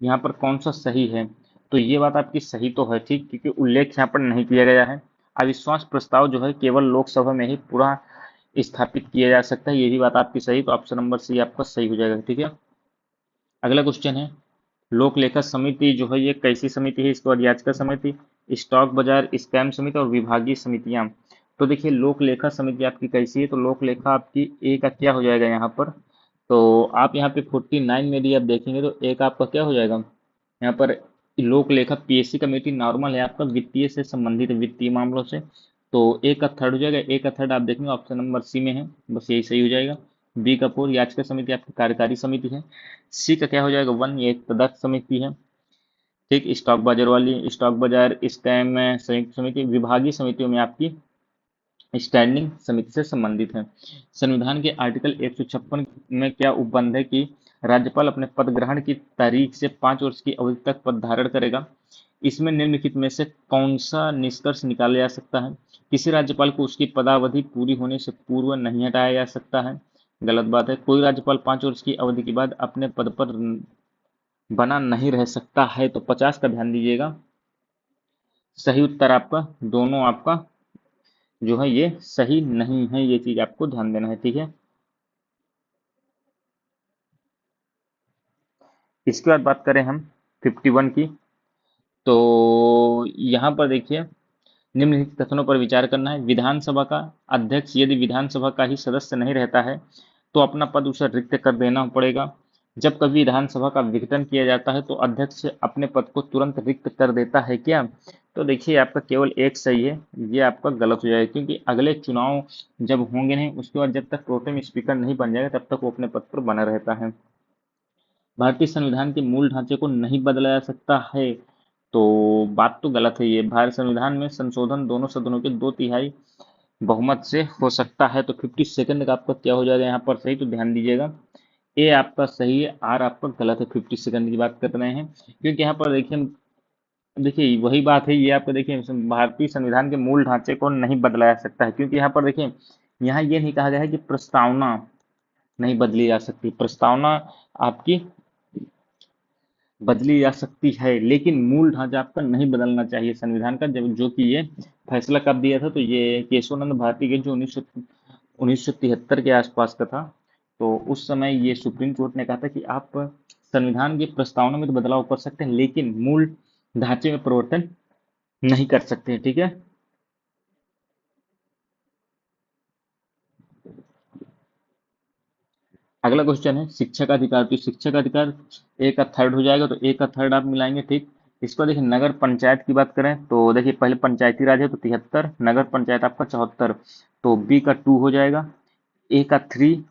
यहाँ पर कौन सा सही है? तो ये बात आपकी सही तो है, ठीक, क्योंकि उल्लेख यहाँ पर नहीं किया गया है। अविश्वास प्रस्ताव जो है केवल लोकसभा में ही पूरा स्थापित किया जा सकता है, ये भी बात आपकी सही। तो ऑप्शन नंबर सी आपका सही हो जाएगा, ठीक है। अगला क्वेश्चन है, लोक लेखा समिति जो है ये कैसी समिति है? इसके बाद याचिका समिति, स्टॉक बाजार स्कैम समिति और विभागीय समितियां। तो देखिए लोक लेखा समिति आपकी कैसी है? तो लोक लेखा आपकी ए का क्या हो जाएगा यहाँ पर? तो आप यहाँ पे 49 में भी आप देखेंगे तो एक आपका क्या हो जाएगा यहाँ पर? लोक लेखा पीएससी कमेटी नॉर्मल है आपका, वित्तीय से संबंधित है, वित्तीय मामलों से। तो ए का थर्ड हो जाएगा, ए का थर्ड आप देखेंगे ऑप्शन नंबर सी में है, बस यही सही हो जाएगा। बी का फोर याचिका समिति आपकी कार्यकारी समिति है। सी का क्या हो जाएगा? वन, ये एक तदर्थ समिति है, ठीक। स्टॉक बाजार वाली, स्टॉक बाजार स्कैम में संयुक्त समिति, विभागीय समितियों में आपकी स्टैंडिंग समिति से संबंधित है। संविधान के आर्टिकल 156 में क्या उपबंध है कि राज्यपाल अपने पद ग्रहण की तारीख से 5 वर्ष की अवधि तक पद धारण करेगा? इसमें निम्नलिखित में से कौन सा निष्कर्ष निकाला जा सकता है? किसी राज्यपाल को उसकी पदावधि पूरी होने से पूर्व नहीं हटाया जा सकता है, गलत बात है। कोई राज्यपाल 5 वर्ष की अवधि के बाद अपने पद पर बना नहीं रह सकता है। तो 50 का ध्यान दीजिएगा, सही उत्तर आपका दोनों आपका जो है ये सही नहीं है, ये चीज आपको ध्यान देना है, ठीक है। इसके बाद बात करें हम 51 की, तो यहाँ पर देखिए निम्नलिखित कथनों पर विचार करना है। विधानसभा का अध्यक्ष यदि विधानसभा का ही सदस्य नहीं रहता है तो अपना पद उसे रिक्त कर देना पड़ेगा। जब कभी विधानसभा का विघटन किया जाता है तो अध्यक्ष अपने पद को तुरंत रिक्त कर देता है क्या? तो देखिए आपका केवल एक सही है, ये आपका गलत हो जाएगा, क्योंकि अगले चुनाव जब होंगे नहीं उसके बाद जब तक प्रोटेम स्पीकर नहीं बन जाएगा तब तक वो अपने पद पर बना रहता है। भारतीय संविधान के मूल ढांचे को नहीं बदला जा सकता है, तो बात तो गलत है ये। भारत संविधान में संशोधन दोनों सदनों के 2/3 बहुमत से हो सकता है। तो 52 का आपका क्या हो जाएगा यहाँ पर सही? तो ध्यान दीजिएगा, ए आपका सही है, आर आपका गलत है। 52 की बात कर रहे हैं, क्योंकि यहाँ पर देखिए, देखिए वही बात है, ये आपको देखिए भारतीय संविधान के मूल ढांचे को नहीं बदला जा सकता है, क्योंकि यहाँ पर देखिए यहाँ ये नहीं कहा गया है कि प्रस्तावना नहीं बदली जा सकती। प्रस्तावना आपकी बदली जा सकती है, लेकिन मूल ढांचा आपका नहीं बदलना चाहिए संविधान का। जब जो कि ये फैसला कब दिया था? तो ये केशवानंद भारती के जो 1973 के आसपास का था। तो उस समय ये सुप्रीम कोर्ट ने कहा था कि आप संविधान की प्रस्तावना में तो बदलाव कर सकते हैं, लेकिन मूल ढांचे में परिवर्तन नहीं कर सकते, ठीक है। अगला क्वेश्चन है शिक्षा का अधिकार। तो शिक्षा का अधिकार ए का थर्ड हो जाएगा, तो ए का थर्ड आप मिलाएंगे, ठीक। इसको देखिए नगर पंचायत की बात करें तो देखिए पहले पंचायती राज है तो 73, नगर पंचायत आपका 74, तो बी का 2 हो जाएगा, ए का 3,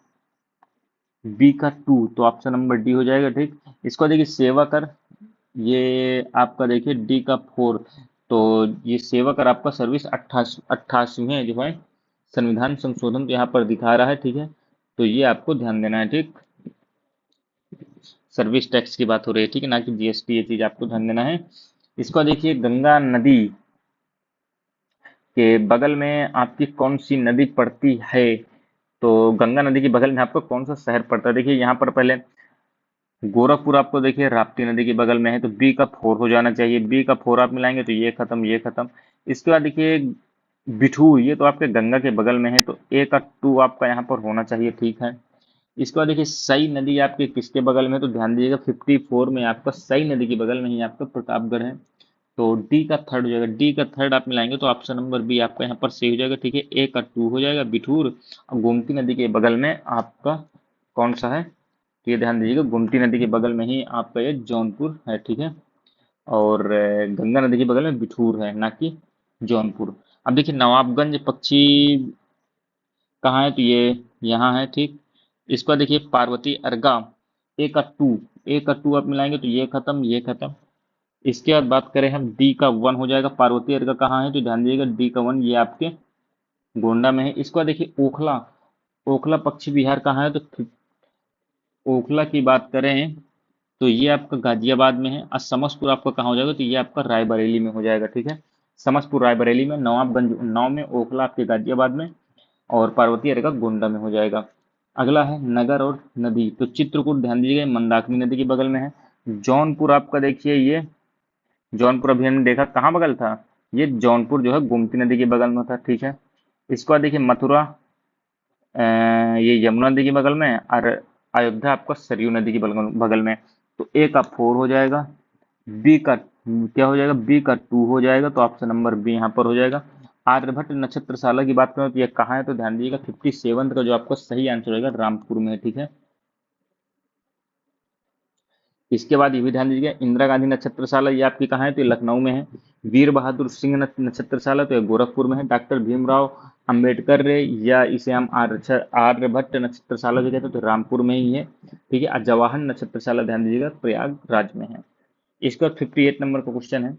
बी का 2, तो ऑप्शन नंबर डी हो जाएगा, ठीक। इसको देखिए सेवा कर, ये आपका देखिए डी का 4, तो ये सेवा कर आपका सर्विस 88 में जो है संविधान संशोधन तो यहाँ पर दिखा रहा है, ठीक है। तो ये आपको ध्यान देना है, ठीक। सर्विस टैक्स की बात हो रही है, ठीक है, ना कि जीएसटी, ये चीज आपको ध्यान देना है। इसको देखिए, गंगा नदी के बगल में आपकी कौन सी नदी पड़ती है? तो गंगा नदी के बगल में आपका कौन सा शहर पड़ता है? देखिए यहाँ पर पहले गोरखपुर आपको देखिए राप्ती नदी के बगल में है, तो बी का 4 हो जाना चाहिए। बी का 4 आप मिलाएंगे तो ये खत्म, ये खत्म। इसके बाद देखिए बिठूर, ये तो आपके गंगा के बगल में है, तो ए का 2 आपका यहाँ पर होना चाहिए, ठीक है। इसके बाद देखिए सई नदी आपके किसके बगल में है? तो ध्यान दीजिएगा 54 में आपका सई नदी के बगल में ही आपका प्रतापगढ़ है। तो डी का थर्ड हो जाएगा। डी का थर्ड आप मिलाएंगे तो ऑप्शन नंबर बी आपका यहाँ पर सही हो जाएगा, ठीक है। ए का 2 हो जाएगा बिठूर। और गोमती नदी के बगल में आपका कौन सा है? तो ये ध्यान दीजिएगा, गोमती नदी के बगल में ही आपका ये जौनपुर है, ठीक है। और गंगा नदी के बगल में बिठूर है, ना कि जौनपुर। अब देखिए नवाबगंज पक्षी कहाँ है? तो ये यहाँ है, ठीक। इसका देखिए पार्वती अर्गा, ए का 2, ए का 2 आप मिलाएंगे तो ये खत्म, ये खत्म। इसके बाद बात करें हम, डी का 1 हो जाएगा। पार्वती अर्गा कहाँ है? तो ध्यान दीजिएगा डी का 1 ये आपके गोंडा में है। इसके बाद देखिए ओखला, ओखला पक्षी विहार कहाँ है? तो ओखला की बात करें तो ये आपका गाजियाबाद में है। और समसपुर आपका कहाँ हो जाएगा? तो ये आपका रायबरेली में हो जाएगा, ठीक है। समसपुर रायबरेली में, नवाबगंज उन्नाव में, ओखला आपके गाजियाबाद में, और पार्वती अरेगा गोंडा में हो जाएगा। अगला है नगर और नदी, तो चित्रकूट ध्यान दीजिएगा मंदाकिनी नदी के बगल में है। जौनपुर आपका देखिए ये, जौनपुर अभी हमने देखा कहाँ बगल था? ये जौनपुर जो है गोमती नदी के बगल में था, ठीक है। इसके बाद देखिए मथुरा, ये यमुना नदी के बगल में है, और अयोध्या आपका सरयू नदी के बगल बगल में। तो ए का 4 हो जाएगा। बी का क्या हो जाएगा? बी का 2 हो जाएगा, तो ऑप्शन नंबर बी यहाँ पर हो जाएगा। आर्यभट्ट नक्षत्रशाला की बात करें तो ये कहाँ है? तो ध्यान दीजिएगा 57 का जो आपका सही आंसर होगा रामपुर में है, ठीक है। इसके बाद ये भी ध्यान दीजिएगा इंदिरा गांधी नक्षत्रशाला, ये आपकी कहाँ है? तो ये लखनऊ में है। वीर बहादुर सिंह नक्षत्रशाला तो ये गोरखपुर में है। डॉक्टर भीमराव अंबेडकर रे, या इसे हम आर्यभट्ट नक्षत्रशाला जो कहते हैं, तो रामपुर में ही है, ठीक है। और जवाहर नक्षत्रशाला ध्यान दीजिएगा प्रयागराज में है। इसका 58 नंबर का क्वेश्चन है।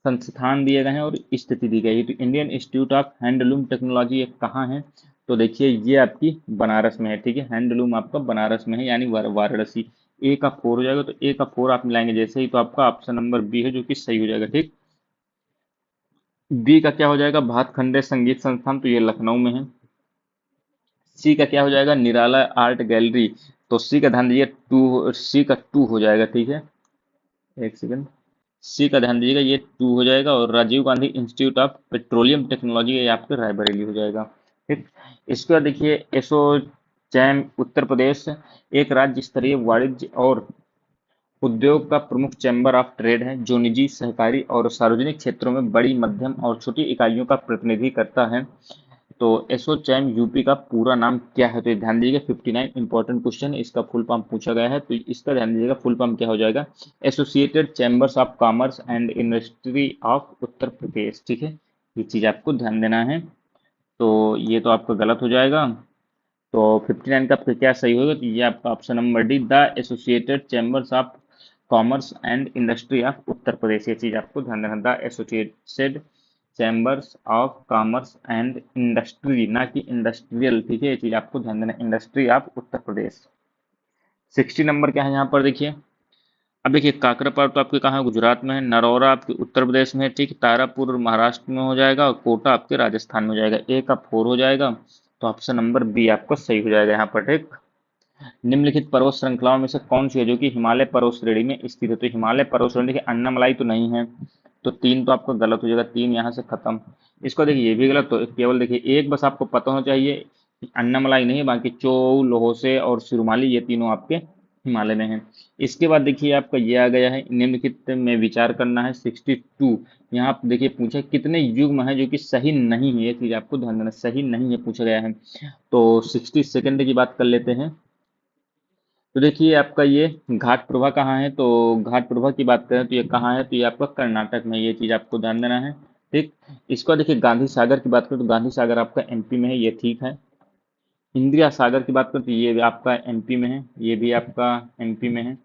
संस्थान दिए गए हैं और स्थिति दी गई है। तो Indian institute of handloom technology ये कहाँ है? तो देखिए ये आपकी बनारस में है, ठीक है। हैंडलूम आपका बनारस में है, यानी वाराणसी। ए का 4 हो जाएगा, तो ए का 4 आप मिलाएंगे जैसे ही, तो आपका ऑप्शन नंबर बी है जो कि सही हो जाएगा, ठीक। बी का क्या हो जाएगा? भातखंडे संगीत संस्थान, तो ये लखनऊ में है। सी का क्या हो जाएगा? निराला आर्ट गैलरी, तो सी का ध्यान दीजिए 2, सी का 2 हो जाएगा, ठीक है। एक सेकंड, सी का ध्यान दीजिएगा ये 2 हो जाएगा। और Rajiv Gandhi Institute of Petroleum Technology ये आपके रायबरेली हो जाएगा, ठीक। इसके बाद देखिए एसोचैम उत्तर प्रदेश एक राज्य स्तरीय वाणिज्य और उद्योग का प्रमुख चैम्बर ऑफ ट्रेड है, जो निजी, सहकारी और सार्वजनिक क्षेत्रों में बड़ी, मध्यम और छोटी इकाइयों का प्रतिनिधि करता है। तो एसोचैम यूपी का पूरा नाम क्या है? तो ये ध्यान दीजिएगा 59 इंपॉर्टेंट क्वेश्चन, इसका फुल फॉर्म पूछा गया है, तो इसका ध्यान दीजिएगा फुल फॉर्म क्या हो जाएगा? Associated chambers of commerce and industry of Uttar Pradesh, ठीक है। ये चीज आपको ध्यान देना है। तो ये तो आपका गलत हो जाएगा। तो 59 का आपका क्या सही होगा? तो ये आपका option number D, the associated chambers of commerce and industry of Uttar Pradesh, ये चीज आपको ध्यान देना। The associated chambers of commerce and industry, ना कि इंडस्ट्रियल, ठीक है। ये चीज आपको ध्यान देना, industry of Uttar Pradesh. 60 number क्या है यहाँ पर देखिए। अब देखिए काकरापार तो आपके कहाँ है? गुजरात में है। नरौरा आपके उत्तर प्रदेश में है, ठीक। तारापुर महाराष्ट्र में हो जाएगा, और कोटा आपके राजस्थान में हो जाएगा। ए का 4 हो जाएगा, तो ऑप्शन नंबर बी आपका सही हो जाएगा यहाँ पर, ठीक। निम्नलिखित पर्वत श्रृंखलाओं में से कौन सी है जो कि हिमालय पर्वत श्रेणी में स्थित है? तो हिमालय पर्वत श्रेणी, देखिए अन्नामलाई तो नहीं है, तो 3 तो आपका गलत हो जाएगा, 3 यहाँ से खत्म। इसको देखिए ये भी गलत, तो केवल देखिए एक बस आपको पता होना चाहिए कि अन्नामलाई नहीं है, बाकी चोऊ, लोहोसे और सिरुमाली ये तीनों आपके हिमालय में है। इसके बाद देखिए आपका ये आ गया है निम्नलिखित में विचार करना है 62। यहाँ आप देखिए पूछा है, कितने युग्म है जो कि सही नहीं है? ये चीज आपको ध्यान देना, सही नहीं है पूछा गया है। तो 62 की बात कर लेते हैं। तो देखिए आपका ये घाट प्रभा कहाँ है? तो घाट प्रभा की बात करें तो ये कहाँ है? तो ये आपका कर्नाटक में, ये चीज आपको ध्यान देना है, ठीक। इसको देखिए गांधी सागर की बात करें तो गांधी सागर आपका एमपी में है, ये ठीक है। इंदिरा सागर की बात करें तो ये भी आपका एमपी में है, ये भी आपका एमपी में है।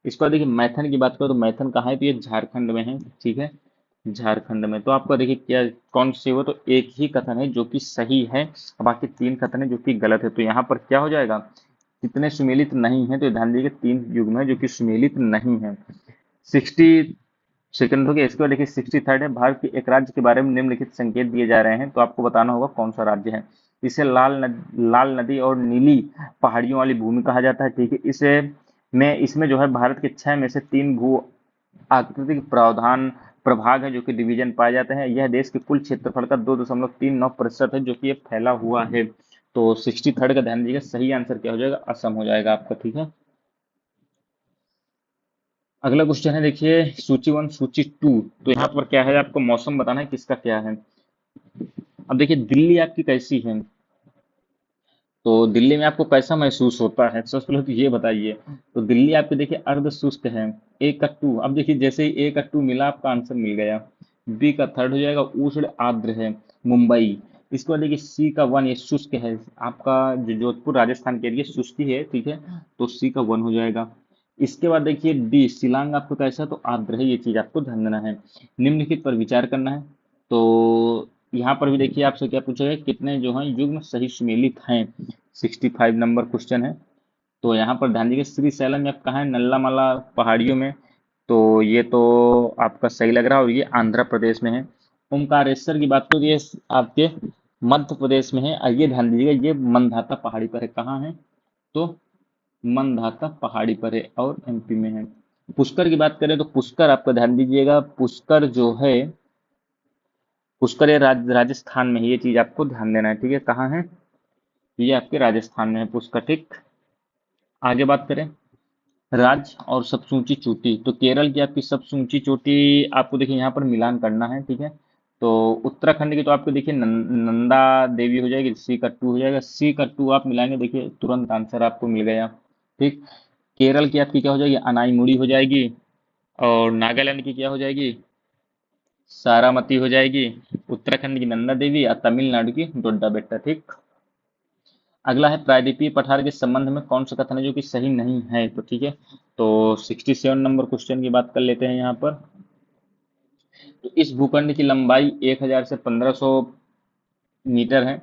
इसको देखिए मैथन की बात करें तो मैथन कहाँ है? तो ये झारखंड में है, ठीक है। झारखंड में। तो आपका देखिए क्या कौन सी हो, तो एक ही कथन है जो कि सही है, बाकी 3 कथन है जो कि गलत है। तो यहाँ पर क्या हो जाएगा, कितने सुमेलित नहीं है, तो ध्यान दीजिए 3 युग्म है जो कि सुमेलित नहीं है। 62 हो गया। इसके बाद देखिए 63 है, भारत के एक राज्य के बारे में निम्नलिखित संकेत दिए जा रहे हैं, तो आपको बताना होगा कौन सा राज्य है। इसे लाल नदी और नीली पहाड़ियों वाली भूमि कहा जाता है, ठीक है। इसमें जो है भारत के 6 में से 3 भू आकृतिक प्रावधान प्रभाग है जो कि डिवीजन पाए जाते हैं। यह देश के कुल क्षेत्रफल का 2.39% है जो कि ये फैला हुआ है। तो 63 का ध्यान दीजिएगा, सही आंसर क्या हो जाएगा, असम हो जाएगा आपका, ठीक है। अगला क्वेश्चन है देखिए, सूची 1 सूची 2। तो यहाँ पर क्या है, आपको मौसम बताना है किसका क्या है। अब देखिए दिल्ली आपकी कैसी है, तो दिल्ली में आपको कैसा महसूस होता है, सबसे पहले तो ये बताइए। तो दिल्ली आपके देखिए अर्ध शुष्क है। ए का 2, अब देखिए जैसे ही ए का 2 मिला आपका आंसर मिल गया। बी का 3 हो जाएगा, उष्ण आर्द्र है मुंबई। इसके बाद देखिए सी का 1, ये शुष्क है आपका, जो जोधपुर राजस्थान के एरिया शुष्क ही है, ठीक है। तो सी का 1 हो जाएगा। इसके बाद देखिए डी शिलांग आपको कैसा है, तो आर्द्र है, ये चीज आपको ध्यान देना है। निम्नलिखित पर विचार करना है। तो यहाँ पर भी देखिए आपसे क्या पूछा है, कितने जो हैं युग्म सही सुमेलित हैं। 65 नंबर क्वेश्चन है। तो यहाँ पर ध्यान दीजिए, श्री सैलम या कहाँ है, नल्लामला पहाड़ियों में। तो ये तो आपका सही लग रहा है, और ये आंध्र प्रदेश में है। ओमकारेश्वर की बात तो ये आपके मध्य प्रदेश में है, और ये ध्यान दीजिएगा ये मंदाता पहाड़ी पर है। कहाँ है, तो मंदाता पहाड़ी पर है और एमपी में है। पुष्कर की बात करें तो पुष्कर आपका ध्यान दीजिएगा, पुष्कर जो है, पुष्कर ये राजस्थान में है, ये चीज आपको ध्यान देना है, ठीक है। कहाँ है, ये आपके राजस्थान में है पुष्कर, ठीक। आगे बात करें, राज्य और सबसे ऊंची चोटी, तो केरल की आपकी सबसे ऊंची चोटी आपको देखिए यहाँ पर मिलान करना है, ठीक है। तो उत्तराखंड की तो आपको देखिए नंदा देवी हो जाएगी, सी का 2 हो जाएगा। सी का 2 आप मिलाएंगे, देखिए तुरंत आंसर आपको मिल गया, ठीक। केरल की आपकी क्या हो जाएगी, अनाईमुड़ी हो जाएगी। और नागालैंड की क्या हो जाएगी, सारामती हो जाएगी। उत्तराखंड की नंदा देवी, और तमिलनाडु की डोडा बेट्टा, ठीक। अगला है, प्रायद्वीपीय पठार के संबंध में कौन सा कथन है जो कि सही नहीं है, तो ठीक है। तो 67 नंबर क्वेश्चन की बात कर लेते हैं यहाँ पर। तो इस भूखंड की लंबाई 1000 से 1500 मीटर है।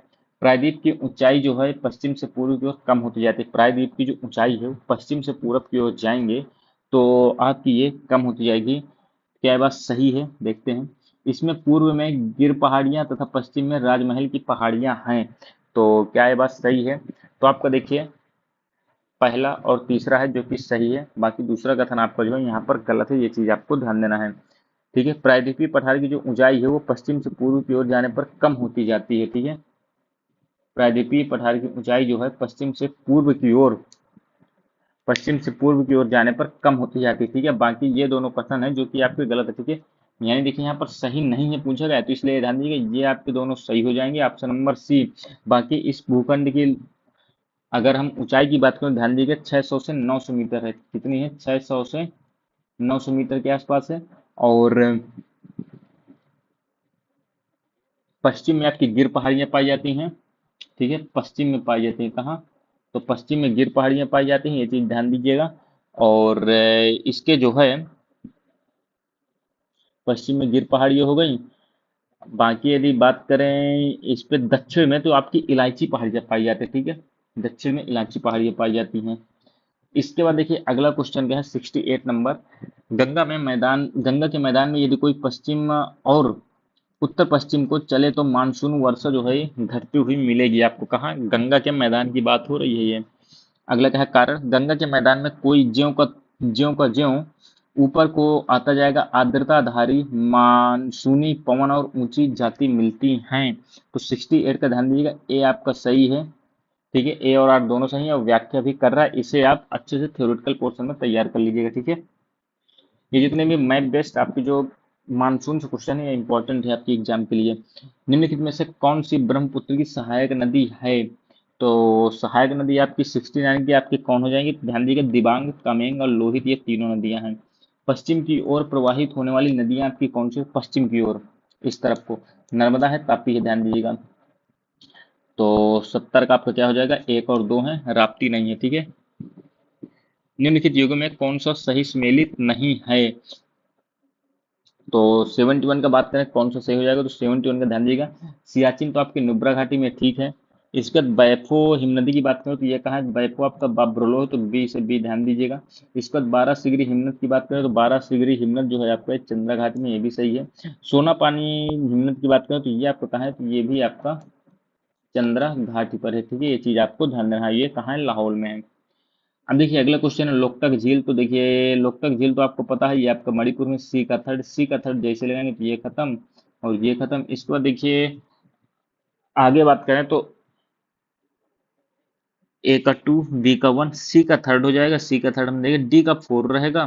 प्रायद्वीप की ऊंचाई जो है पश्चिम से पूर्व की ओर कम होती जाती है। प्रायद्वीप की जो ऊंचाई है वो पश्चिम से पूर्व की ओर जाएंगे तो आपकी ये कम होती जाएगी। क्या ये बात सही है, देखते हैं। इसमें पूर्व में गिर पहाड़ियां तथा पश्चिम में राजमहल की पहाड़ियां हैं। तो क्या ये बात सही है, तो आपका देखिए पहला और तीसरा है जो कि सही है, बाकी दूसरा कथन आपका जो है यहाँ पर गलत है, ये चीज आपको ध्यान देना है, ठीक है। प्रायद्वीपीय पठार की जो ऊंचाई है वो पश्चिम से पूर्व की ओर जाने पर कम होती जाती है, ठीक है। प्रायद्वीपीय पठार की ऊंचाई जो है पश्चिम से पूर्व की ओर जाने पर कम होती जाती है, ठीक है। बाकी ये दोनों कथन है जो कि आपके गलत है, ठीक है। यानी देखिए यहाँ पर सही नहीं है पूछा गया, तो इसलिए ध्यान दीजिए ये आपके दोनों सही हो जाएंगे, ऑप्शन नंबर सी। बाकी इस भूखंड की अगर हम ऊंचाई की बात करें, ध्यान दीजिए 600 से 900 मीटर है। कितनी है, 600 से 900 मीटर के आसपास है। और पश्चिम में आपकी गिर पहाड़ियां पाई जाती हैं, ठीक है। पश्चिम में पाई जाती हैं, कहाँ, तो पश्चिम में गिर पहाड़ियां पाई जाती हैं, ये चीज ध्यान दीजिएगा। और इसके जो है पश्चिम में गिर पहाड़ियां हो गई। बाकी यदि बात करें इस पे दक्षिण में, तो आपकी इलायची पहाड़ियां पाई जाती है, ठीक है। दक्षिण में इलायची पहाड़ियां पाई जाती हैं। इसके बाद देखिए अगला क्वेश्चन क्या है, 68 नंबर। गंगा के मैदान में यदि कोई पश्चिम और उत्तर पश्चिम को चले तो मानसून वर्षा जो है घटती हुई मिलेगी आपको। कहाँ, गंगा के मैदान की बात हो रही है ये। अगला क्या है, कारण गंगा के मैदान में कोई ज्यों ऊपर को आता जाएगा आर्द्रताधारी मानसूनी पवन और ऊंची जाति मिलती हैं। तो 68 का ध्यान दीजिएगा, ए आपका सही है, ठीक है। ए और आर दोनों सही है, और व्याख्या भी कर रहा है, इसे आप अच्छे से थ्योरेटिकल पोर्शन में तैयार कर लीजिएगा, ठीक है। ये जितने भी मैप बेस्ड आपके जो मानसून से क्वेश्चन है, इंपॉर्टेंट है आपकी एग्जाम के लिए। निम्नलिखित में से कौन सी ब्रह्मपुत्र की सहायक नदी है, तो सहायक नदी आपकी 69 की आपकी कौन हो जाएंगी, ध्यान दीजिएगा दिबांग, कामेंग और लोहित, ये तीनों नदियां हैं। पश्चिम की ओर प्रवाहित होने वाली नदियां आपकी कौन सी, पश्चिम की ओर इस तरफ को नर्मदा है, तापी है, ध्यान दीजिएगा। तो 70 का आपका क्या हो जाएगा, 1 और 2 है, राप्ती नहीं है, ठीक है। निम्नलिखित युगों में कौन सा सही सम्मिलित नहीं है, तो 71 का बात करें कौन सा सही हो जाएगा, तो 71 का ध्यान दीजिएगा। सियाचिन तो आपकी नुब्रा घाटी में, ठीक है। इसके बाद बैफो हिमनदी की बात करें तो ये कहाँ है, बैफो आपका बाब्रोलो है, तो बी से बी ध्यान दीजिएगा। इसके बाद 12 सिगरी हिमनद की बात करें तो 12 सिगरी हिमनद जो है आपका चंद्रा घाटी में, ये भी सही है। सोना पानी हिमनद की बात करें तो ये आपका कहाँ है, तो ये भी आपका चंद्रा घाटी पर है, ठीक है। ये चीज आपको ध्यान देना है, ये कहाँ है, लाहौल में है। अब देखिए अगला क्वेश्चन है लोकटक झील। तो देखिए लोकटक झील तो आपको पता है, ये आपका मणिपुर में, सी का थर्ड जैसे लगाएंगे तो ये खत्म और ये खत्म। इसके बाद देखिए आगे बात करें तो ए का टू, बी का वन, सी का थर्ड हो जाएगा, सी का थर्ड हम देंगे, डी का फोर रहेगा,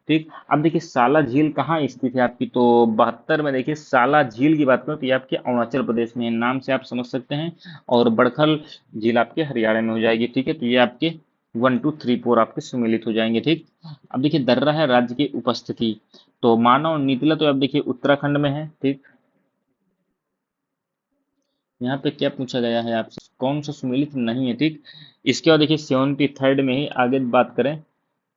ठीक। अब देखिए साला झील कहाँ स्थित है आपकी, तो 72 में। देखिए साला झील की बात करें तो ये आपके अरुणाचल प्रदेश में है, नाम से आप समझ सकते हैं। और बड़खल झील आपके हरियाणा में हो जाएगी, ठीक है। तो ये आपके 1 2 3 4 आपके सम्मिलित हो जाएंगे, ठीक। अब देखिए दर्रा है राज्य की उपस्थिति। तो मानव और नीतिला तो आप देखिए उत्तराखंड में है, ठीक। यहाँ पे क्या पूछा गया है आपसे, कौन सा सुमेलित नहीं है, ठीक। इसके बाद देखिए 73 में ही आगे बात करें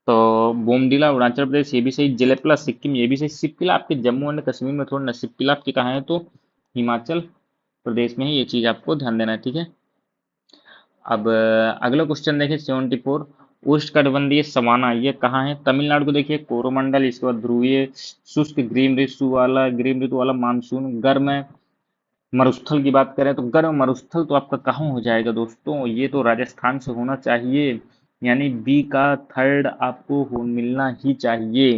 तो बोमडिला अरुणाचल प्रदेश, ये भी सही। जलेपला सिक्किम, ये भी सही। सिप्पिला आपके जम्मू एंड कश्मीर में थोड़ा ना, सिप्पिला आपके कहाँ है, तो हिमाचल प्रदेश में ही, ये चीज आपको ध्यान देना है, ठीक है। अब अगला क्वेश्चन देखिए 74, उष्णकटिबंधीय सवाना ये कहाँ है, तमिलनाडु को देखिए कोरोमंडल। इसके बाद ध्रुवीय शुष्क ग्रीष्म ऋतु वाला मानसून, गर्म है। मरुस्थल की बात करें तो गर्म मरुस्थल तो आपका कहाँ हो जाएगा दोस्तों, ये तो राजस्थान से होना चाहिए, यानी बी का थर्ड आपको मिलना ही चाहिए।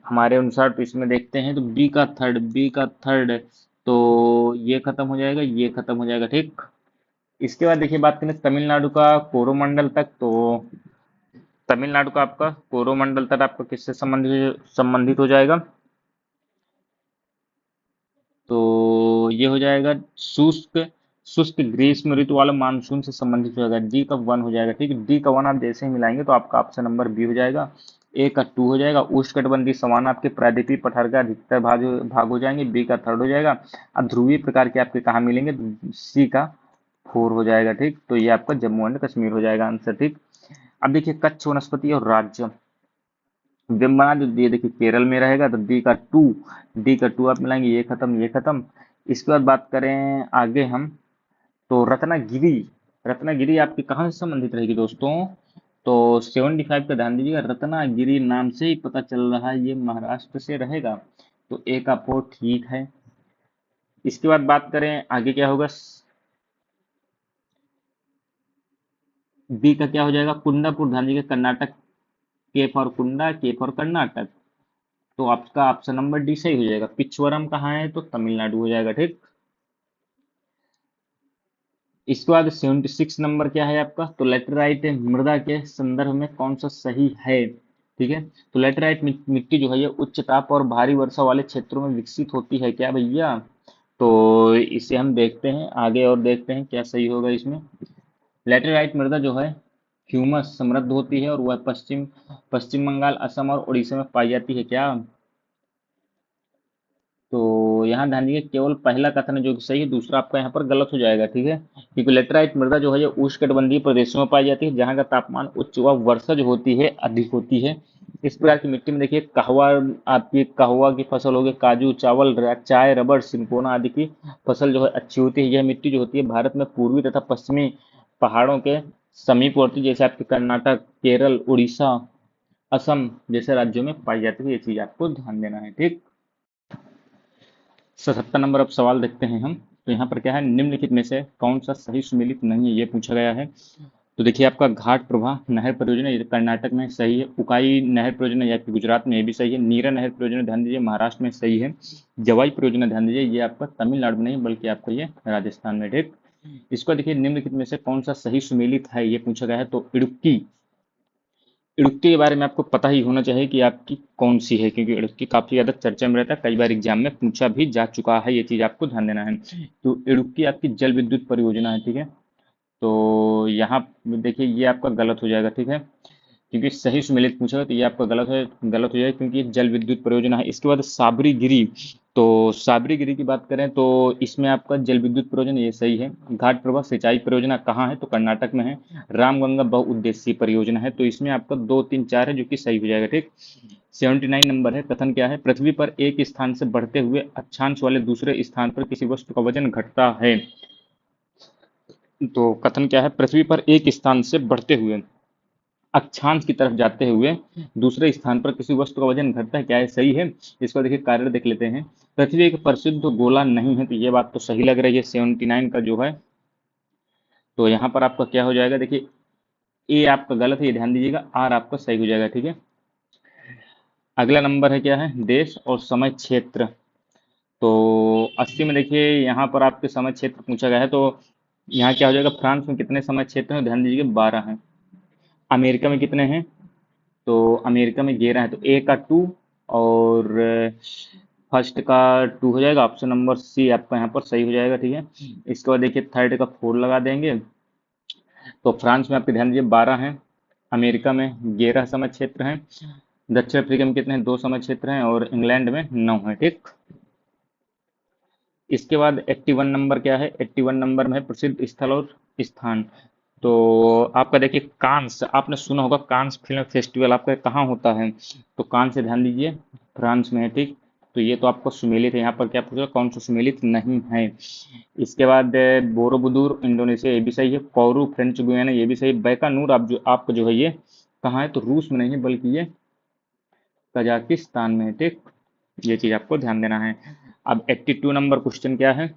हमारे अनुसार तो इसमें देखते हैं तो बी का थर्ड, तो ये खत्म हो जाएगा, ये खत्म हो जाएगा, ठीक। इसके बाद देखिए बात करें तमिलनाडु का कोरोमंडल तक, तो तमिलनाडु का आपका कोरोमंडल तक आपका किससे संबंधित हो जाएगा, तो ये हो जाएगा शुष्क शुष्क ग्रीष्म ऋतु वाला मानसून से संबंधित हो जाएगा, डी का वन हो जाएगा, ठीक है। डी का वन आप जैसे ही मिलाएंगे तो आपका ऑप्शन नंबर बी हो जाएगा। ए का टू हो जाएगा, उष्णकटिबंधीय सवाना आपके प्रायद्वीपीय पठार का अधिकतर भाग हो जाएंगे, बी का थर्ड हो जाएगा। अब ध्रुवीय प्रकार के आपके कहाँ मिलेंगे, सी का फोर हो जाएगा, ठीक। तो ये आपका जम्मू एंड कश्मीर हो जाएगा आंसर, ठीक। अब देखिए कच्छ वनस्पति और राज्य विम्बना जो ये देखिए केरल में रहेगा, तो डी का टू आप मिलाएंगे, ये खत्म, ये खत्म। इसके बाद बात करें आगे हम, तो रत्नागिरी, रत्नागिरी आपकी कहाँ से संबंधित रहेगी दोस्तों, तो 75 का ध्यान दीजिएगा, रत्नागिरी नाम से ही पता चल रहा है ये महाराष्ट्र से रहेगा, तो ए का फोर ठीक है। इसके बाद बात करें आगे क्या होगा, बी का क्या हो जाएगा, कुंदापुर, ध्यान दीजिएगा कर्नाटक, के फॉर कुंडा, के फॉर कर्नाटक, तो आपका ऑप्शन नंबर डी सही हो जाएगा। पिछवरम कहाँ है, तो तमिलनाडु हो जाएगा, ठीक। इसके बाद 76 नंबर क्या है आपका, तो लेटराइट मृदा के संदर्भ में कौन सा सही है, ठीक है। तो लेटराइट मिट्टी जो है ये उच्च ताप और भारी वर्षा वाले क्षेत्रों में विकसित होती है क्या भैया, तो इसे हम देखते हैं आगे और देखते हैं क्या सही होगा इसमें। लेटराइट मृदा जो है ह्यूमस समृद्ध होती है और वह पश्चिम पश्चिम बंगाल, असम और उड़ीसा में पाई जाती है क्या, तो यहाँ ध्यान दीजिए केवल पहला कथन है जो कि सही है, दूसरा आपका यहाँ पर गलत हो जाएगा, ठीक है। क्योंकि लेटराइट मृदा जो है ये उष्णकटिबंधीय प्रदेशों में पाई जाती है जहाँ का तापमान उच्च व वर्षा जो होती है अधिक होती है। इस प्रकार की मिट्टी में देखिए कहवा, आपकी कहवा की फसल होगी, काजू, चावल, चाय, रबड़, सिंकोना आदि की फसल जो है अच्छी होती है। यह मिट्टी जो होती है भारत में पूर्वी तथा पश्चिमी पहाड़ों के समीपवर्ती, जैसे आपके कर्नाटक, केरल, उड़ीसा, असम जैसे राज्यों में पाई जाती है, ये चीज आपको ध्यान देना है, ठीक। 77 नंबर अब सवाल देखते हैं हम। तो यहाँ पर क्या है, निम्नलिखित में से कौन सा सही सुमेलित नहीं है, ये पूछा गया है। तो देखिए आपका घाट प्रभा नहर परियोजना ये कर्नाटक में सही है। उकाई नहर परियोजना ये आपकी गुजरात में, ये भी सही है। नीरा नहर परियोजना ध्यान दीजिए महाराष्ट्र में सही है। जवाई परियोजना ध्यान दीजिए ये आपका तमिलनाडु में नहीं बल्कि आपका ये राजस्थान में, ठीक। इसको देखिए निम्नलिखित में से कौन सा सही सुमेलित है, ये पूछा गया है। तो इडुक्की, इडुक्की के बारे में आपको पता ही होना चाहिए कि आपकी कौन सी है, क्योंकि इडुक्की काफी ज्यादा चर्चा में रहता है, कई बार एग्जाम में पूछा भी जा चुका है, ये चीज आपको ध्यान देना है। तो इडुक्की आपकी जल विद्युत परियोजना है, ठीक है। तो यहाँ देखिए ये आपका गलत हो जाएगा, ठीक है, क्योंकि सही सुमेलित पूछा है तो ये आपका गलत हो जाएगा, क्योंकि ये जल विद्युत परियोजना है। इसके बाद साबरी गिरी, तो साबरीगिरी की बात करें तो इसमें आपका जल विद्युत परियोजना ये सही है। घाट प्रभा सिंचाई परियोजना कहाँ है, तो कर्नाटक में है। रामगंगा बहुउद्देशीय परियोजना है, तो इसमें आपका 2 3 4 है जो कि सही हो जाएगा। ठीक। 79 नंबर है, कथन क्या है, पृथ्वी पर एक स्थान से बढ़ते हुए अक्षांश वाले दूसरे स्थान पर किसी वस्तु का वजन घटता है। तो कथन क्या है, पृथ्वी पर एक स्थान से बढ़ते हुए अक्षांश की तरफ जाते हुए दूसरे स्थान पर किसी वस्तु का वजन घटता है, क्या है, सही है। इसको देखिए कार्य देख लेते हैं। पृथ्वी एक प्रसिद्ध गोला नहीं है, तो ये बात तो सही लग रही है 79 का जो है। तो यहाँ पर आपका क्या हो जाएगा, देखिए ए आपका गलत है, ये ध्यान दीजिएगा, आर आपका सही हो जाएगा। ठीक है। अगला नंबर है क्या है, देश और समय क्षेत्र। तो 80 में देखिए यहाँ पर आपके समय क्षेत्र पूछा गया है, तो यहाँ क्या हो जाएगा, फ्रांस में कितने समय क्षेत्र हैं, ध्यान दीजिए 12 हैं। अमेरिका में कितने हैं, तो अमेरिका में 11 है, तो ए का 2 और फर्स्ट का 2 हो जाएगा। ऑप्शन नंबर सी आपका यहाँ पर सही हो जाएगा। ठीक है। इसके बाद देखिए थर्ड का 4 लगा देंगे। तो फ्रांस में आपके ध्यान दीजिए 12 हैं, अमेरिका में 11 समय क्षेत्र हैं, दक्षिण अफ्रीका में कितने हैं, 2 समय क्षेत्र हैं, और इंग्लैंड में 9 है। ठीक। इसके बाद 81 नंबर क्या है, 81 नंबर में है प्रसिद्ध स्थल और स्थान। तो आपका देखिए कांस, आपने सुना होगा कांस फिल्म फेस्टिवल आपका कहाँ होता है, तो कांस से ध्यान दीजिए फ्रांस में है। ठीक। तो ये तो आपको सुमेलित है, यहाँ पर क्या पूछा, कौन सा सुमेलित नहीं है। इसके बाद बोरोबुदुर इंडोनेशिया, ये भी सही है। कोरू फ्रेंच गुयाना, ये भी सही। बैकानूर आप जो आपका जो है ये कहाँ है, तो रूस में नहीं है बल्कि ये कजाकिस्तान में है। ठीक। ये चीज आपको ध्यान देना है। अब 82 नंबर क्वेश्चन क्या है,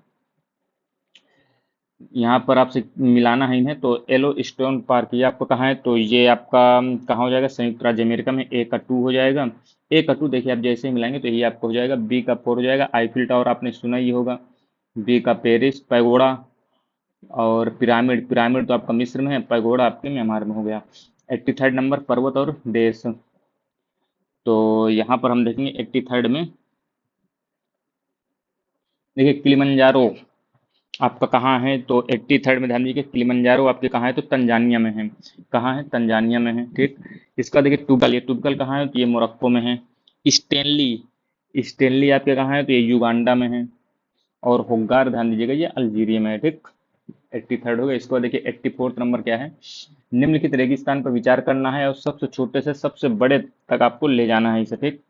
यहाँ पर आपसे मिलाना है इन्हें। तो येलो स्टोन पार्क ये आपका कहाँ है, तो ये आपका कहाँ हो जाएगा, संयुक्त राज्य अमेरिका में। ए का 2 हो जाएगा। ए का 2 देखिए आप जैसे ही मिलाएंगे तो ये आपको हो जाएगा। बी का 4 हो जाएगा, आईफिल टावर आपने सुना ही होगा। बी का पेरिस पैगोडा, और पिरामिड, पिरामिड तो आपका मिस्र में है, पैगोडा आपके म्यांमार में हो गया। 83 नंबर पर्वत और देश। तो यहाँ पर हम देखेंगे 83 में, देखिए किलिमंजारो आपका कहाँ है, तो 83 में ध्यान दीजिए किलिमंजारो आपके कहाँ है, तो तंजानिया में है। कहाँ है, तंजानिया में है। ठीक। इसका देखिए टुबल, ये टुबल कहाँ है, तो ये मोरक्को में है। स्टेनली, स्टेनली आपके कहाँ है, तो ये युगांडा में है। और होगार ध्यान दीजिएगा ये अल्जीरिया में है। ठीक। 83 हो गया। इसको देखिए 84 नंबर क्या है, निम्नलिखित रेगिस्तान पर विचार करना है और सबसे छोटे से सबसे बड़े तक आपको ले जाना है इसे। ठीक।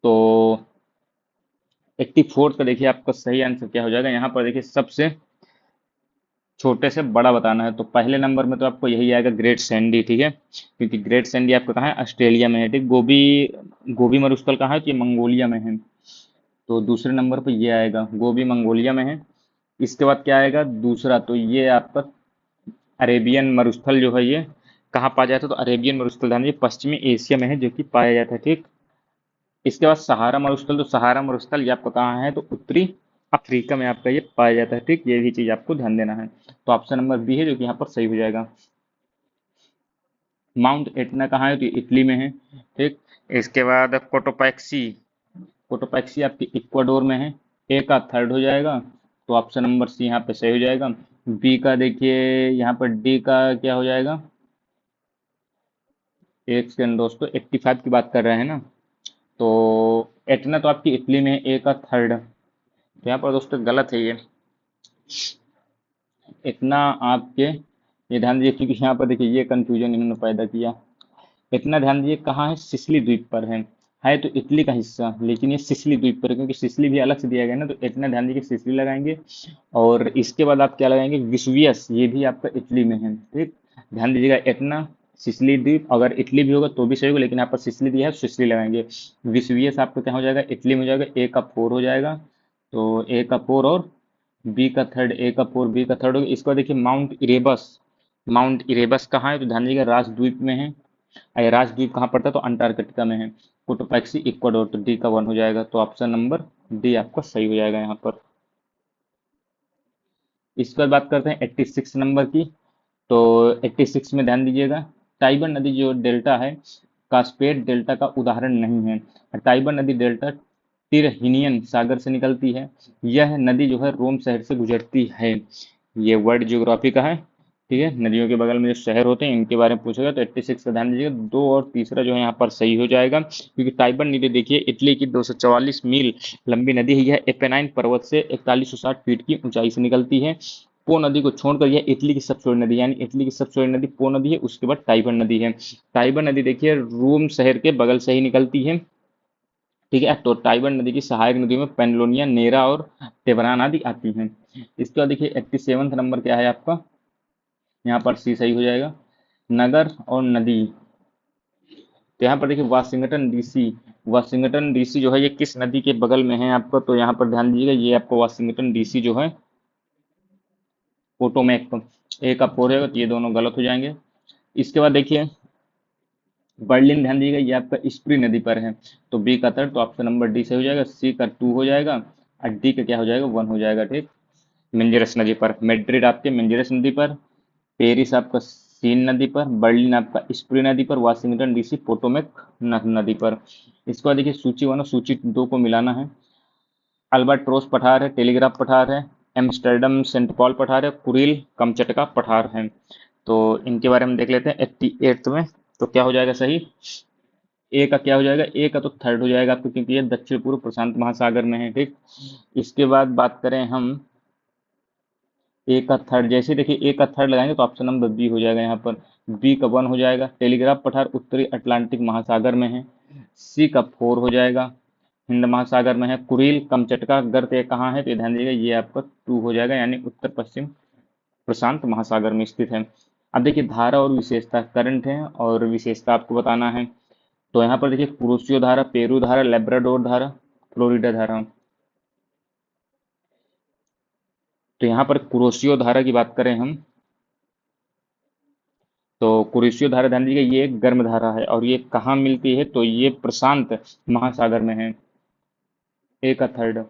तो 84 का देखिए आपका सही आंसर क्या हो जाएगा, यहाँ पर देखिए सबसे छोटे से बड़ा बताना है, तो पहले नंबर में तो आपको यही आएगा ग्रेट सैंडी। ठीक है। क्योंकि ग्रेट सैंडी आपका कहाँ है, ऑस्ट्रेलिया में है। ठीक। गोबी, गोबी मरुस्थल कहाँ है, तो ये मंगोलिया में है। तो दूसरे नंबर पर ये आएगा, गोबी मंगोलिया में है। इसके बाद क्या आएगा दूसरा, तो ये आपका अरेबियन मरुस्थल जो है ये कहाँ पाया जाता है, तो अरेबियन मरुस्थल ध्यान दीजिए पश्चिमी एशिया में है जो कि पाया जाता है। ठीक। इसके बाद सहारा मरुस्थल, तो सहारा मरुस्थल ये आपका कहाँ है, तो उत्तरी अफ्रीका में आपका ये पाया जाता है। ठीक। ये भी चीज आपको ध्यान देना है। तो ऑप्शन नंबर बी है जो कि यहाँ पर सही हो जाएगा। माउंट एटना कहाँ है, तो ये इटली में है। ठीक। इसके बाद कोटोपैक्सी, कोटोपैक्सी आपके इक्वाडोर में है। ए का 3 हो जाएगा, तो ऑप्शन नंबर सी यहाँ पे सही हो जाएगा। बी का देखिए यहाँ पर डी का क्या हो जाएगा, एक सेकंड दोस्तों, 85 की बात कर रहे हैं ना, तो एटना तो आपकी इटली में है, ए का 3। तो यहाँ पर दोस्तों गलत है ये, इतना आपके, ये ध्यान दीजिए क्योंकि यहाँ पर देखिए ये कंफ्यूजन इन्होंने पैदा किया। इतना ध्यान दीजिए कहाँ है, सिसिली द्वीप पर है तो इटली का हिस्सा, लेकिन ये सिसिली द्वीप पर है, क्योंकि सिसिली भी अलग से दिया गया है ना, तो इतना ध्यान दीजिए सिसिली लगाएंगे। और इसके बाद आप क्या लगाएंगे, विसुवियस, ये भी आपका इटली में है। ठीक। ध्यान दीजिएगा इतना सिसिली द्वीप, अगर इटली भी होगा तो भी सही होगा, लेकिन यहाँ पर सिसिली दिया है, सिसिली लगाएंगे। विसुवियस आपका क्या हो जाएगा, इटली में हो जाएगा। ए का 4 हो जाएगा, तो ए का 4 और बी का 3, ए का 4 बी का 3 हो गया। इसको देखिए माउंट इरेबस, माउंट इरेबस कहाँ है, तो ध्यान दीजिएगा राजद्वीप में है। राजद्वीप कहाँ पड़ता है, तो अंटार्कटिका में है। कोटोपैक्सी इक्वाडोर, तो डी का 1 हो जाएगा। तो ऑप्शन नंबर डी आपका सही हो जाएगा यहाँ पर। इस पर बात करते हैं 86 नंबर की। तो 86 में ध्यान दीजिएगा, टाइबर नदी जो डेल्टा है, कास्पेड डेल्टा का उदाहरण नहीं है। टाइबर नदी डेल्टा तिरहिनियन सागर से निकलती है। यह नदी जो है रोम शहर से गुजरती है। ये वर्ल्ड ज्योग्राफी का है। ठीक है, नदियों के बगल में जो शहर होते हैं इनके बारे में पूछेगा तो 86 का ध्यान दीजिएगा। 2 और तीसरा जो है यहाँ पर सही हो जाएगा, क्योंकि टाइबर नदी देखिए इटली की 244 मील लंबी नदी है। यह एपेनाइन पर्वत से 4160 फीट की ऊंचाई से निकलती है। पो नदी को छोड़कर यह इटली की सबसे बड़ी नदी, यानी इटली की सबसे बड़ी नदी पो नदी है, उसके बाद टाइबर नदी है। टाइबर नदी देखिए रोम शहर के बगल से ही निकलती है। ठीक है, तो टाइबर नदी की सहायक नदियों में पेनलोनिया, नेरा और टेबरान आदि आती हैं। इसके बाद देखिए 87वां नंबर क्या है आपका, यहाँ पर सी सही हो जाएगा। नगर और नदी, तो यहाँ पर देखिए वाशिंगटन डीसी, वाशिंगटन डीसी जो है ये किस नदी के बगल में है आपका, तो यहाँ पर ध्यान दीजिएगा ये आपको वाशिंगटन डीसी जो है पोटोमैक, ए का फोर है तो ये दोनों गलत हो जाएंगे। इसके बाद देखिए बर्लिन, ध्यान दीजिएगा ये आपका स्प्री नदी पर है, तो बी का थर्ड, तो ऑप्शन नंबर डी सही हो जाएगा। सी का 2 हो जाएगा और डी का क्या हो जाएगा 1 हो जाएगा। ठीक, मिंजरस नदी पर, मैड्रिड आपके मिंजरस नदी पर, पेरिस आपका सीन नदी पर, बर्लिन आपका स्प्री नदी पर, वाशिंगटन डीसी पोटोमैक नदी पर। इसके बाद देखिए सूची 1 और सूची 2 को मिलाना है। अल्बाट्रोस पठार है, टेलीग्राफ पठार है, एम्स्टर्डम सेंट पॉल पठार है, कुरिल कमचटका पठार है। तो इनके बारे में देख लेते हैं 88 में, तो क्या हो जाएगा सही, ए का क्या हो जाएगा, ए का तो थर्ड हो जाएगा आपको, क्योंकि ये दक्षिण पूर्व प्रशांत महासागर में है। ठीक, इसके बाद बात करें हम ए का थर्ड, जैसे देखिए ए का थर्ड लगाएंगे तो ऑप्शन नंबर बी हो जाएगा। यहाँ पर बी का 1 हो जाएगा, टेलीग्राफ पठार उत्तरी अटलांटिक महासागर में है। सी का 4 हो जाएगा, हिंद महासागर में है। कुरिल कमचटका गर्त ये कहाँ है, तो ये ध्यान दीजिएगा ये आपका 2 हो जाएगा, यानी उत्तर पश्चिम प्रशांत महासागर में स्थित है। अब देखिए धारा और विशेषता, करंट है और विशेषता आपको बताना है। तो यहाँ पर देखिए कुरोशियो धारा, पेरू धारा, लेब्राडोर धारा, फ्लोरिडा धारा। तो यहाँ पर कुरोशियो धारा की बात करें हम, तो कुरोशियो धारा ध्यान दीजिएगा ये एक गर्म धारा है और ये कहाँ मिलती है, तो ये प्रशांत महासागर में है। ए का थर्ड,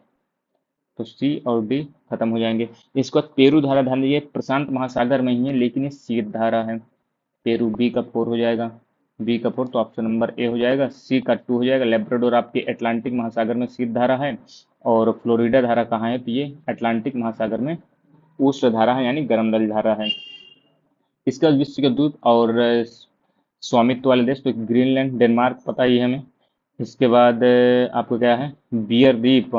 तो सी और डी खत्म हो जाएंगे। इसके बाद पेरू धारा ध्यान दीजिए प्रशांत महासागर में ही है, लेकिन ये शीत धारा है। पेरू बी का 4 हो जाएगा, बी का 4, तो ऑप्शन नंबर ए हो जाएगा। सी का 2 हो जाएगा, लेब्राडोर आपके अटलांटिक महासागर में शीत धारा है, और फ्लोरिडा धारा कहाँ है, तो ये अटलांटिक महासागर में उष्ण धारा है, यानी गर्म दल धारा है। इसका विश्व के दूत और स्वामित्व वाले देश, तो ग्रीनलैंड, डेनमार्क पता ही है हमें। इसके बाद आपको क्या है, बियर द्वीप,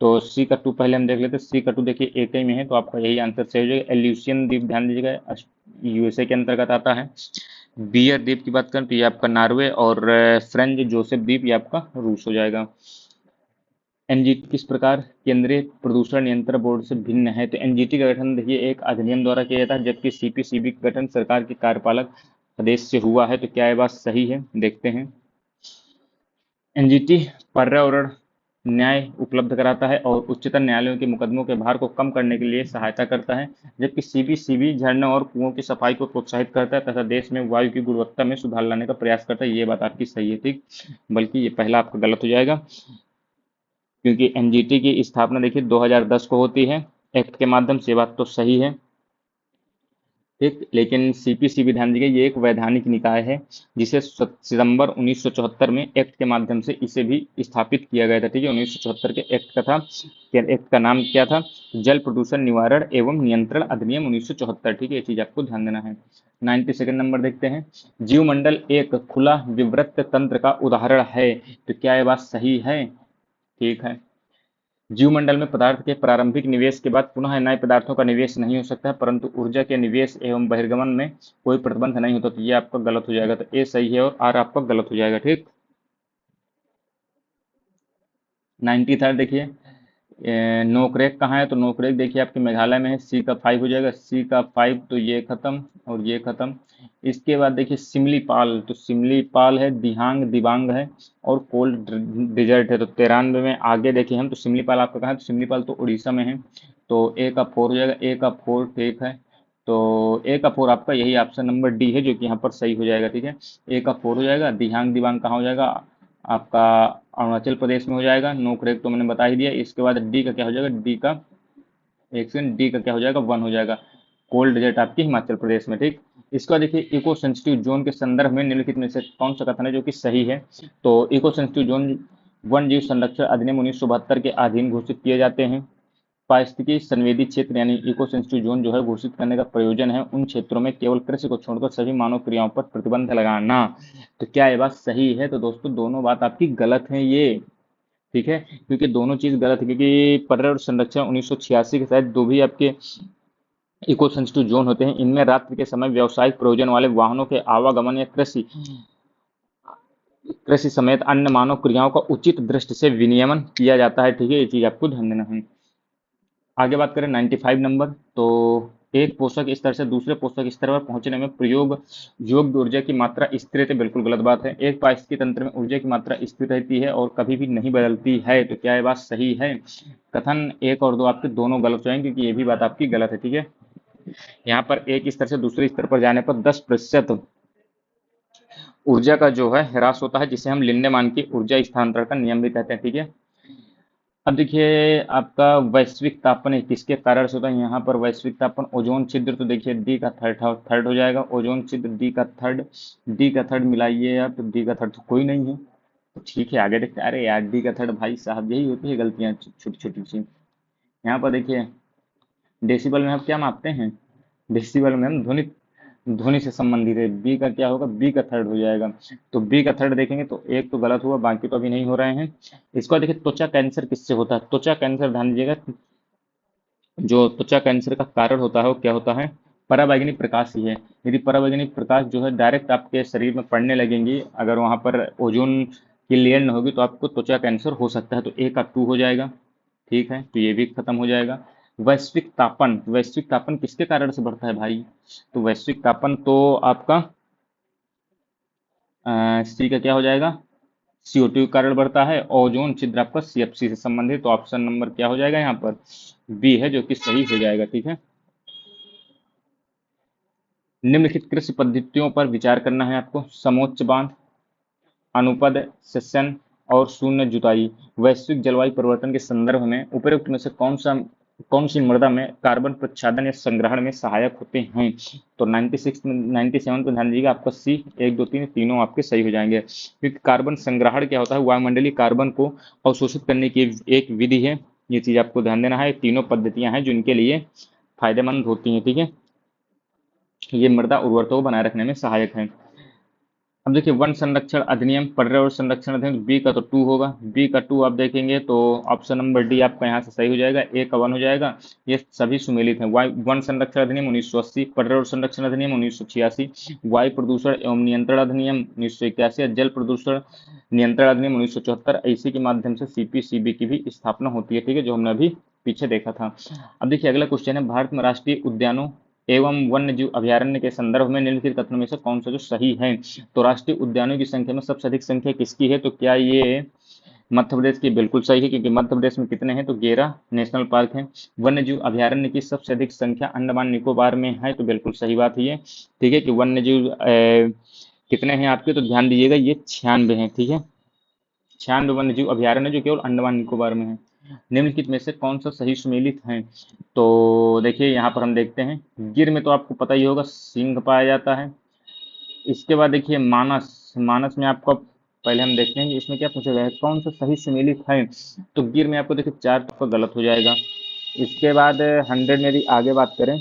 तो सी का 2 पहले हम देख लेते हैं। सी का 2 देखिए एक ही में है, तो आपका यही आंसर सही हो जाएगा। एल्यूसियन द्वीप ध्यान दीजिएगा यूएसए के अंतर्गत आता है। बियर द्वीप की बात करें तो ये आपका नॉर्वे, और फ्रेंच जोसेफ द्वीप ये आपका रूस हो जाएगा। एनजीटी किस प्रकार केंद्रीय प्रदूषण नियंत्रण बोर्ड से भिन्न है, तो एनजीटी का गठन देखिए एक अधिनियम द्वारा किया जाता है, जबकि सीपीसीबी का गठन सरकार के कार्यपालक आदेश से हुआ है। तो क्या ये बात सही है, देखते हैं। एनजीटी पर्यावरण न्याय उपलब्ध कराता है और उच्चतम न्यायालयों के मुकदमों के भार को कम करने के लिए सहायता करता है, जबकि सीपीसीबी झरनों और कुओं की सफाई को प्रोत्साहित करता है तथा देश में वायु की गुणवत्ता में सुधार लाने का प्रयास करता है। ये बात आपकी सही है, ठीक, बल्कि ये पहला आपका गलत हो जाएगा, क्योंकि एनजीटी की स्थापना देखिए 2010 को होती है एक्ट के माध्यम से, बात तो सही है। ठीक, लेकिन सीपीसीबी ध्यान दीजिए ये एक वैधानिक निकाय है, जिसे सितंबर 1974 में एक्ट के माध्यम से इसे भी स्थापित किया गया था। ठीक है, 1974 के एक्ट का था, एक्ट का नाम क्या था, जल प्रदूषण निवारण एवं नियंत्रण अधिनियम 1974। ठीक है, ये चीज आपको ध्यान देना है। 92 नंबर देखते हैं। जीवमंडल एक खुला विवृत तंत्र का उदाहरण है, तो क्या ये बात सही है, ठीक है। जीवमंडल में पदार्थ के प्रारंभिक निवेश के बाद पुनः नए पदार्थों का निवेश नहीं हो सकता है, परंतु ऊर्जा के निवेश एवं बहिर्गमन में कोई प्रतिबंध नहीं होता, तो ये आपका गलत हो जाएगा। तो ए सही है और आर आपका गलत हो जाएगा। ठीक, 93 देखिए नोकरेक कहाँ है, तो नोकरेक देखिए आपके मेघालय में है। सी का 5 हो जाएगा, सी का 5, तो ये खत्म और ये खत्म। इसके बाद देखिए सिमलीपाल, तो सिमलीपाल है, दिहांग दिबांग है और कोल्ड डिजर्ट है। तो 93 में आगे देखिए हम, तो सिमलीपाल आपका कहाँ है, तो सिमलीपाल तो उड़ीसा में है, तो ए का 4 हो जाएगा, ए का 4 ठीक है। तो ए का 4 आपका यही ऑप्शन नंबर डी है, जो कि यहाँ पर सही हो जाएगा। ठीक है, ए का 4 हो जाएगा। दिहांग दिबांग कहाँ हो जाएगा आपका, अरुणाचल प्रदेश में हो जाएगा। नो करेक्ट तो मैंने बता ही दिया। इसके बाद डी का क्या हो जाएगा, डी का एक सेकंड, डी का क्या हो जाएगा 1 हो जाएगा। कोल्ड डेजर्ट आपकी हिमाचल प्रदेश में। ठीक, इसका देखिए इको सेंसिटिव जोन के संदर्भ में निम्नलिखित में से कौन सा कथन है जो कि सही है, तो इको सेंसिटिव जोन वन जीव संरक्षण अधिनियम 1972 के अधीन घोषित किए जाते हैं। पारिस्थितिकी संवेदी क्षेत्र यानी इको सेंसिटिव जोन जो है घोषित करने का प्रयोजन है उन क्षेत्रों में केवल कृषि को छोड़कर सभी मानव क्रियाओं पर प्रतिबंध लगाना। तो क्या ये बात सही है? तो दोस्तों दोनों बात आपकी गलत है ये। ठीक है, क्योंकि दोनों चीज गलत है, क्योंकि पर्यावरण संरक्षण 1986 के तहत जो भी आपके इको सेंसिटिव जोन होते हैं इनमें रात्रि के समय व्यावसायिक प्रयोजन वाले वाहनों के आवागमन या कृषि कृषि समेत अन्य मानव क्रियाओं का उचित दृष्टि से विनियमन किया जाता है। ठीक है, ये चीज आपको ध्यान देना है। आगे बात करें 95 नंबर, तो एक पोषक स्तर से दूसरे पोषक स्तर पर पहुंचने में प्रयोग योग्य ऊर्जा की मात्रा स्थिर रहती है। बिल्कुल गलत बात है। एक पारिस्थितिकी तंत्र में ऊर्जा की मात्रा स्थिर रहती है और कभी भी नहीं बदलती है। तो क्या ये बात सही है? कथन एक और दो आपके दोनों गलत हो जाएंगे, क्योंकि ये भी बात आपकी गलत है। ठीक है, यहाँ पर एक स्तर से दूसरे स्तर पर जाने पर 10% ऊर्जा का जो है ह्रास होता है, जिसे हम लिंडेमान की ऊर्जा स्थानांतरण का नियम भी कहते हैं। ठीक है, अब देखिए आपका वैश्विक तापन किसके कारण से होता है? यहाँ पर वैश्विक तापन ओजोन छिद्र, तो देखिए डी का थर्ड हो जाएगा। ओजोन छिद्र डी का थर्ड मिलाइए आप, तो डी का थर्ड तो कोई नहीं है। तो ठीक है, आगे देखते हैं। अरे यार, डी का थर्ड भाई साहब, यही होती है गलतियां छोटी छोटी सी। यहाँ पर देखिए डेसिबल में हम क्या मापते हैं? डेसिबल में हम ध्वनि ध्वनि से संबंधित है। बी का क्या होगा? बी का थर्ड हो जाएगा। तो बी का थर्ड देखेंगे तो एक तो गलत हुआ, बाकी तो अभी नहीं हो रहे हैं। इसको देखिए, त्वचा कैंसर किससे होता है? त्वचा कैंसर ध्यान दीजिएगा, जो त्वचा कैंसर का कारण होता है वो क्या होता है? पराबैंगनी प्रकाश ही है। यदि पराबैंगनी प्रकाश जो है डायरेक्ट आपके शरीर में पड़ने लगेंगी, अगर वहां पर ओजोन की लेयर न होगी, तो आपको त्वचा कैंसर हो सकता है। तो ए का 2 हो जाएगा। ठीक है, तो ये भी खत्म हो जाएगा। वैश्विक तापन किसके कारण से बढ़ता है भाई? तो वैश्विक तापन तो आपका सी का क्या हो जाएगा? CO2 के कारण बढ़ता है। ओजोन छिद्र आपका CFC से संबंधित, तो ऑप्शन नंबर क्या हो जाएगा यहाँ पर? बी है, जो कि सही हो जाएगा। ठीक है, निम्नलिखित कृषि पद्धतियों पर विचार करना है आपको। समोच्च बांध, अनुपद सेशन और शून्य जुताई वैश्विक जलवायु परिवर्तन के संदर्भ में उपयुक्त में से कौन सी मृदा में कार्बन प्रच्छादन या संग्रहण में सहायक होते हैं? तो 96 में 97 पे ध्यान दीजिएगा, आपका सी 1 2 3 तीनों आपके सही हो जाएंगे। क्योंकि कार्बन संग्रहण क्या होता है? वायुमंडलीय कार्बन को अवशोषित करने की एक विधि है। ये चीज आपको ध्यान देना है। तीनों पद्धतियां हैं जो इनके लिए फायदेमंद होती हैं। ठीक है, ये मृदा उर्वरता को बनाए रखने में सहायक है। अब देखिए वन संरक्षण अधिनियम, पर्यावरण संरक्षण अधिनियम, बी का तो 2 होगा। बी का 2 आप देखेंगे तो ऑप्शन नंबर डी आपका यहाँ से सही हो जाएगा। ए का 1 हो जाएगा। ये सभी सुमेलित हैं। वन संरक्षण अधिनियम 1980, पर्यावरण संरक्षण अधिनियम 1986, वायु प्रदूषण एवं नियंत्रण अधिनियम 1981, जल प्रदूषण नियंत्रण अधिनियम 1974। इसी के माध्यम से CPCB की भी स्थापना होती है। ठीक है, जो हमने अभी पीछे देखा था। अब देखिए अगला क्वेश्चन है, भारत में राष्ट्रीय उद्यानों एवं वन्य जीव अभयारण्य के संदर्भ में निम्नलिखित कथनों में से कौन सा जो सही है? तो राष्ट्रीय उद्यानों की संख्या में सबसे अधिक संख्या किसकी है? तो क्या ये मध्य प्रदेश की? बिल्कुल सही है, क्योंकि मध्य प्रदेश में कितने हैं? तो 11 नेशनल पार्क हैं। वन्य जीव अभयारण्य की सबसे अधिक संख्या अंडमान निकोबार में है। तो बिल्कुल सही बात है ये। ठीक है, कि वन्य जीव कितने हैं आपके? तो ध्यान दीजिएगा, ये 96 हैं। ठीक है, 96 वन्य जीव अभयारण्य जो केवल अंडमान निकोबार में है। निम्नलिखित में से कौन सा सही सुमेलित है? तो देखिए यहाँ पर हम देखते हैं, गिर में तो आपको पता ही होगा सिंह पाया जाता है। इसके बाद देखिए मानस, मानस में आपको पहले हम देखते हैं कि इसमें क्या पूछा गया है, कौन सा सही सुमेलित है? तो गिर में आपको देखिए 4 तो आपका गलत हो जाएगा। इसके बाद 100 में यदि आगे बात करें,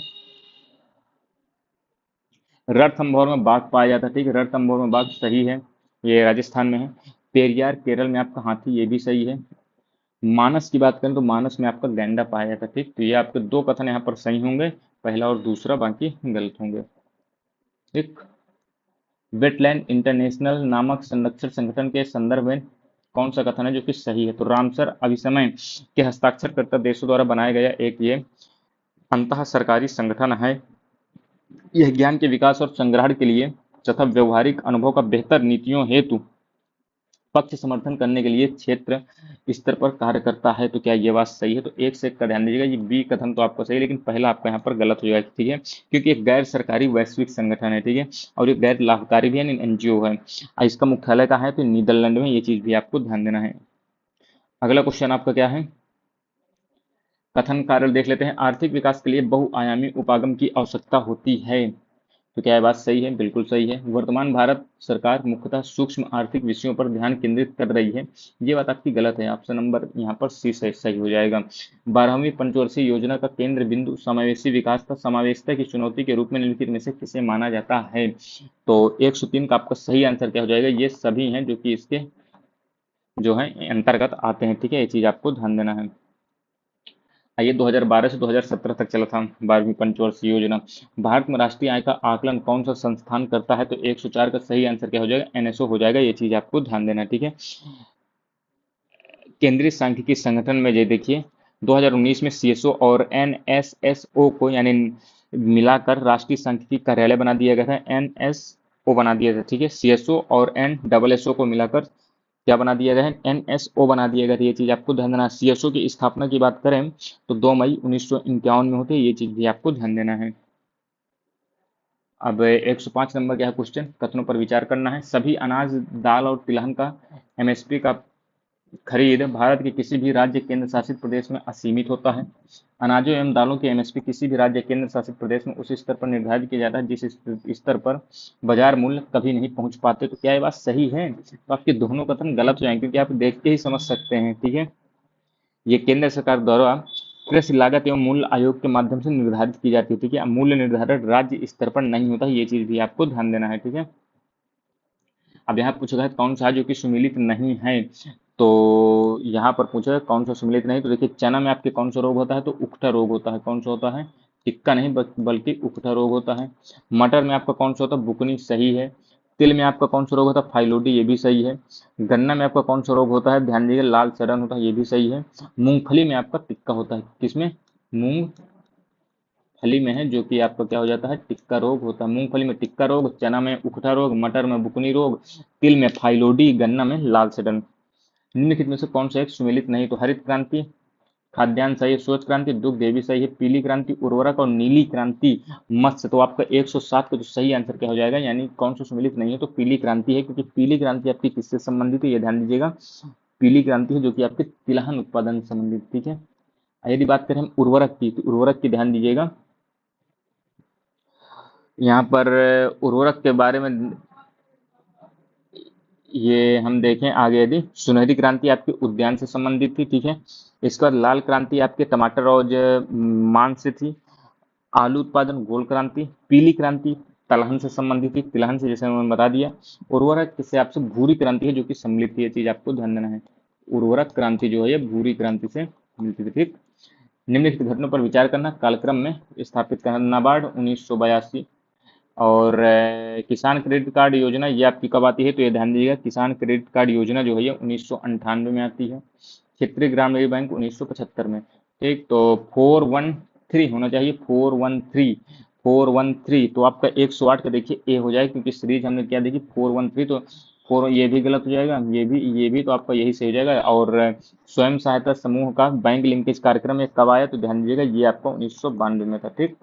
रणथंभौर में बाघ पाया जाता है। ठीक है, रणथंभौर में बाघ सही है, ये राजस्थान में है। पेरियार केरल में आपका हाथी, ये भी सही है। मानस की बात करें तो मानस में आपका गैंडा पाया जाता है। ठीक, तो ये आपके 2 कथन यहाँ पर सही होंगे, पहला और दूसरा, बाकी गलत होंगे। ठीक, वेटलैंड इंटरनेशनल नामक संरक्षण संगठन के संदर्भ में कौन सा कथन है जो कि सही है? तो रामसर अभिसमय के हस्ताक्षरकर्ता देशों द्वारा बनाया गया एक ये अंतः सरकारी संगठन है। यह ज्ञान के विकास और संग्रहण के लिए तथा व्यवहारिक अनुभव का बेहतर नीतियों हेतु पक्ष समर्थन करने के लिए क्षेत्र स्तर पर कार्य करता है। तो क्या ये बात सही है? तो एक से एक का ध्यान दीजिएगा, ये बी कथन तो आपका सही है, लेकिन पहला आपका यहाँ पर गलत हो जाएगा। ठीक है, क्योंकि एक गैर सरकारी वैश्विक संगठन है। ठीक है, और ये गैर लाभकारी भी है, NGO है। इसका मुख्यालय कहाँ है? तो नीदरलैंड में। ये चीज भी आपको ध्यान देना है। अगला क्वेश्चन आपका क्या है? कथन कार्य देख लेते हैं। आर्थिक विकास के लिए बहुआयामी उपागम की आवश्यकता होती है। तो क्या ये बात सही है? बिल्कुल सही है। वर्तमान भारत सरकार मुख्यतः सूक्ष्म आर्थिक विषयों पर ध्यान केंद्रित कर रही है। ये बात आपकी गलत है। ऑप्शन नंबर यहाँ पर सी सही हो जाएगा। 12वीं पंचवर्षीय योजना का केंद्र बिंदु समावेशी विकास का समावेशिता की चुनौती के रूप में निम्नलिखित में से किसे माना जाता है? तो 103 का आपका सही आंसर क्या हो जाएगा? ये सभी हैं जो कि इसके जो है अंतर्गत आते हैं। ठीक है, ये चीज आपको ध्यान देना है। ये 2012 से 2017 तक चला था 12वीं पंचवर्षीय योजना। भारत में राष्ट्रीय आय का आकलन कौन सा संस्थान करता है? तो 104 का सही आंसर क्या हो जाएगा? एनएसओ हो जाएगा। ये चीज आपको ध्यान देना है। ठीक है, केंद्रीय सांख्यिकी संगठन में ये देखिए 2019 में सीएसओ और एनएसएसओ को यानी मिलाकर राष्ट्रीय सांख्यिकी कार्यालय बना दिया गया था। एनएसओ बना दिया था। ठीक है, सीएसओ और एनडबलएसओ को मिलाकर क्या बना दिया गया है? एनएसओ बना दिया गया था। ये चीज आपको ध्यान देना है। सीएसओ की स्थापना की बात करें तो 2 मई 1951 में होती है। ये चीज भी आपको ध्यान देना है। अब 105 नंबर क्या है क्वेश्चन? कथनों पर विचार करना है। सभी अनाज, दाल और तिलहन का एमएसपी का खरीद भारत के किसी भी राज्य केंद्र शासित प्रदेश में असीमित होता है। अनाजों एवं दालों की एमएसपी किसी भी राज्य केंद्र शासित प्रदेश में उस स्तर पर निर्धारित किया जाता है जिस स्तर पर बाजार मूल्य कभी नहीं पहुंच पाते। तो क्या ये बात सही है? तो आपके दोनों कथन गलत हो जाएंगे क्योंकि आप देख के ही समझ सकते हैं। ठीक है, ये केंद्र सरकार द्वारा कृषि लागत एवं मूल्य आयोग के माध्यम से निर्धारित की जाती है। ठीक है, मूल्य निर्धारण राज्य स्तर पर नहीं होता। ये चीज भी आपको ध्यान देना है। ठीक है, अब यहाँ पूछा है कौन सा है जो कि सुमिलित नहीं है? तो यहाँ पर पूछा है कौन सा सुमिलित नहीं। तो देखिए चना में आपके कौन सा रोग होता है? तो उकठा रोग होता है। कौन सा होता है? टिक्का नहीं बल्कि उकठा रोग होता है। मटर में आपका कौन सा होता है? बुकनी, सही है। तिल में आपका कौन सा रोग होता है? फाइलोडी, ये भी सही है। गन्ना में आपका कौन सा रोग होता है? ध्यान दीजिए, लाल सड़न होता है, ये भी सही है। मूंगफली में आपका टिक्का होता है। किसमें? मूंगफली में है, जो कि आपका क्या हो जाता है? टिक्का रोग होता है। मूंगफली में टिक्का रोग, चना में उकठा रोग, मटर में बुकनी रोग, तिल में फाइलोडी, गन्ना में लाल सड़न। निम्नलिखित में से कौन सा एक सुमेलित नहीं? तो हरित क्रांति, खाद्यान्न सही है, श्वेत क्रांति, दुग्ध ये भी सही है, पीली क्रांति, उर्वरक और नीली क्रांति मत्स्य। तो आपका 107 का जो सही आंसर क्या हो जाएगा? यानी कौन सा सुमेलित नहीं है? तो पीली क्रांति है, क्योंकि पीली क्रांति आपकी किससे संबंधित है? ये ध्यान दीजिएगा, पीली क्रांति है जो कि आपके तिलहन उत्पादन से संबंधित। ठीक है, यदि बात करें हम उर्वरक की, तो उर्वरक की ध्यान दीजिएगा। यहाँ पर उर्वरक के बारे में ये हम देखें आगे, यदि सुनहरी क्रांति आपकी उद्यान से संबंधित थी। ठीक है, इसके बाद लाल क्रांति आपके टमाटर और मांस से थी। आलू उत्पादन, गोल क्रांति। पीली क्रांति तिलहन से संबंधित थी, तिलहन से, जैसे मैंने बता दिया। उर्वरक से आपसे भूरी क्रांति है जो कि सम्मिलित थी। ये चीज आपको ध्यान देना है। उर्वरक क्रांति जो है ये भूरी क्रांति से मिलती थी। ठीक, निम्नलिखित घटनाओं पर विचार करना। कालक्रम में स्थापित करना, नाबार्ड 1982। और किसान क्रेडिट कार्ड योजना ये आपकी कब आती है? तो ये ध्यान दीजिएगा, किसान क्रेडिट कार्ड योजना जो है ये 1998 में आती है। क्षेत्रीय ग्रामीण बैंक 1975 में। ठीक, तो 413 होना चाहिए, 413, 413। तो आपका 108 का देखिए ए हो जाएगा, क्योंकि सीरीज हमने क्या देखी 413, तो फोर ये भी गलत हो जाएगा, ये भी तो आपका यही सही हो जाएगा। और स्वयं सहायता समूह का बैंक लिंकेज कार्यक्रम ये कब आया? तो ध्यान दीजिएगा, ये आपका 1992 में था। ठीक,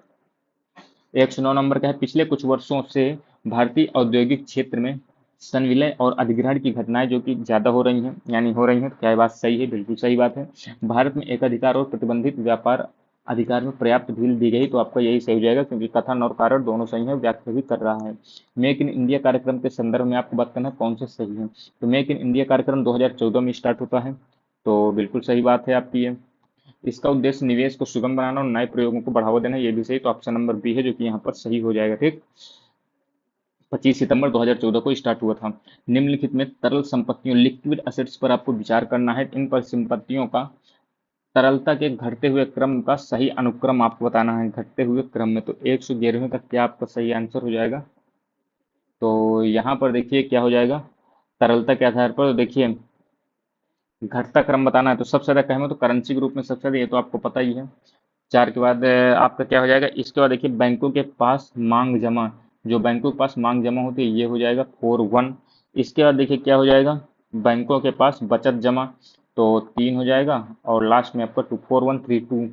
109 नंबर का है। पिछले कुछ वर्षों से भारतीय औद्योगिक क्षेत्र में संविलय और अधिग्रहण की घटनाएं जो कि ज्यादा हो रही हैं, यानी हो रही हैं। तो क्या ये बात सही है? बिल्कुल सही बात है। भारत में एकाधिकार और प्रतिबंधित व्यापार अधिकार में पर्याप्त ढील दी गई। तो आपका यही सही हो जाएगा, क्योंकि कथन और कारण दोनों सही है, व्याख्या भी कर रहा है। मेक इन इंडिया कार्यक्रम के संदर्भ में आपको बात करना कौन से सही है? तो मेक इन इंडिया कार्यक्रम 2014 में स्टार्ट होता है। तो बिल्कुल सही बात है आपकी ये। इसका उद्देश्य निवेश को सुगम बनाना और नए प्रयोगों को बढ़ावा देना, ये भी सही। तो ऑप्शन नंबर बी है जो कि यहाँ पर सही हो जाएगा। ठीक, 25 सितंबर 2014 को स्टार्ट हुआ था। निम्नलिखित में तरल संपत्तियों, लिक्विड असेट्स पर आपको विचार करना है। इन पर संपत्तियों का तरलता के घटते हुए क्रम का सही अनुक्रम आपको बताना है, घटते हुए क्रम में। तो 111वें का क्या आपका सही आंसर हो जाएगा? तो यहाँ पर देखिए क्या हो जाएगा, तरलता के आधार पर। तो देखिए घटता क्रम बताना है, तो सबसे ज्यादा कहें तो करेंसी के रूप में सबसे ज्यादा, ये तो आपको पता ही है। 4 के बाद आपका क्या हो जाएगा? इसके बाद देखिए बैंकों के पास मांग जमा, जो बैंकों के पास मांग जमा होती है ये हो जाएगा 41। इसके बाद देखिए क्या हो जाएगा? बैंकों के पास बचत जमा, तो 3 हो जाएगा। और लास्ट में आपका 4132,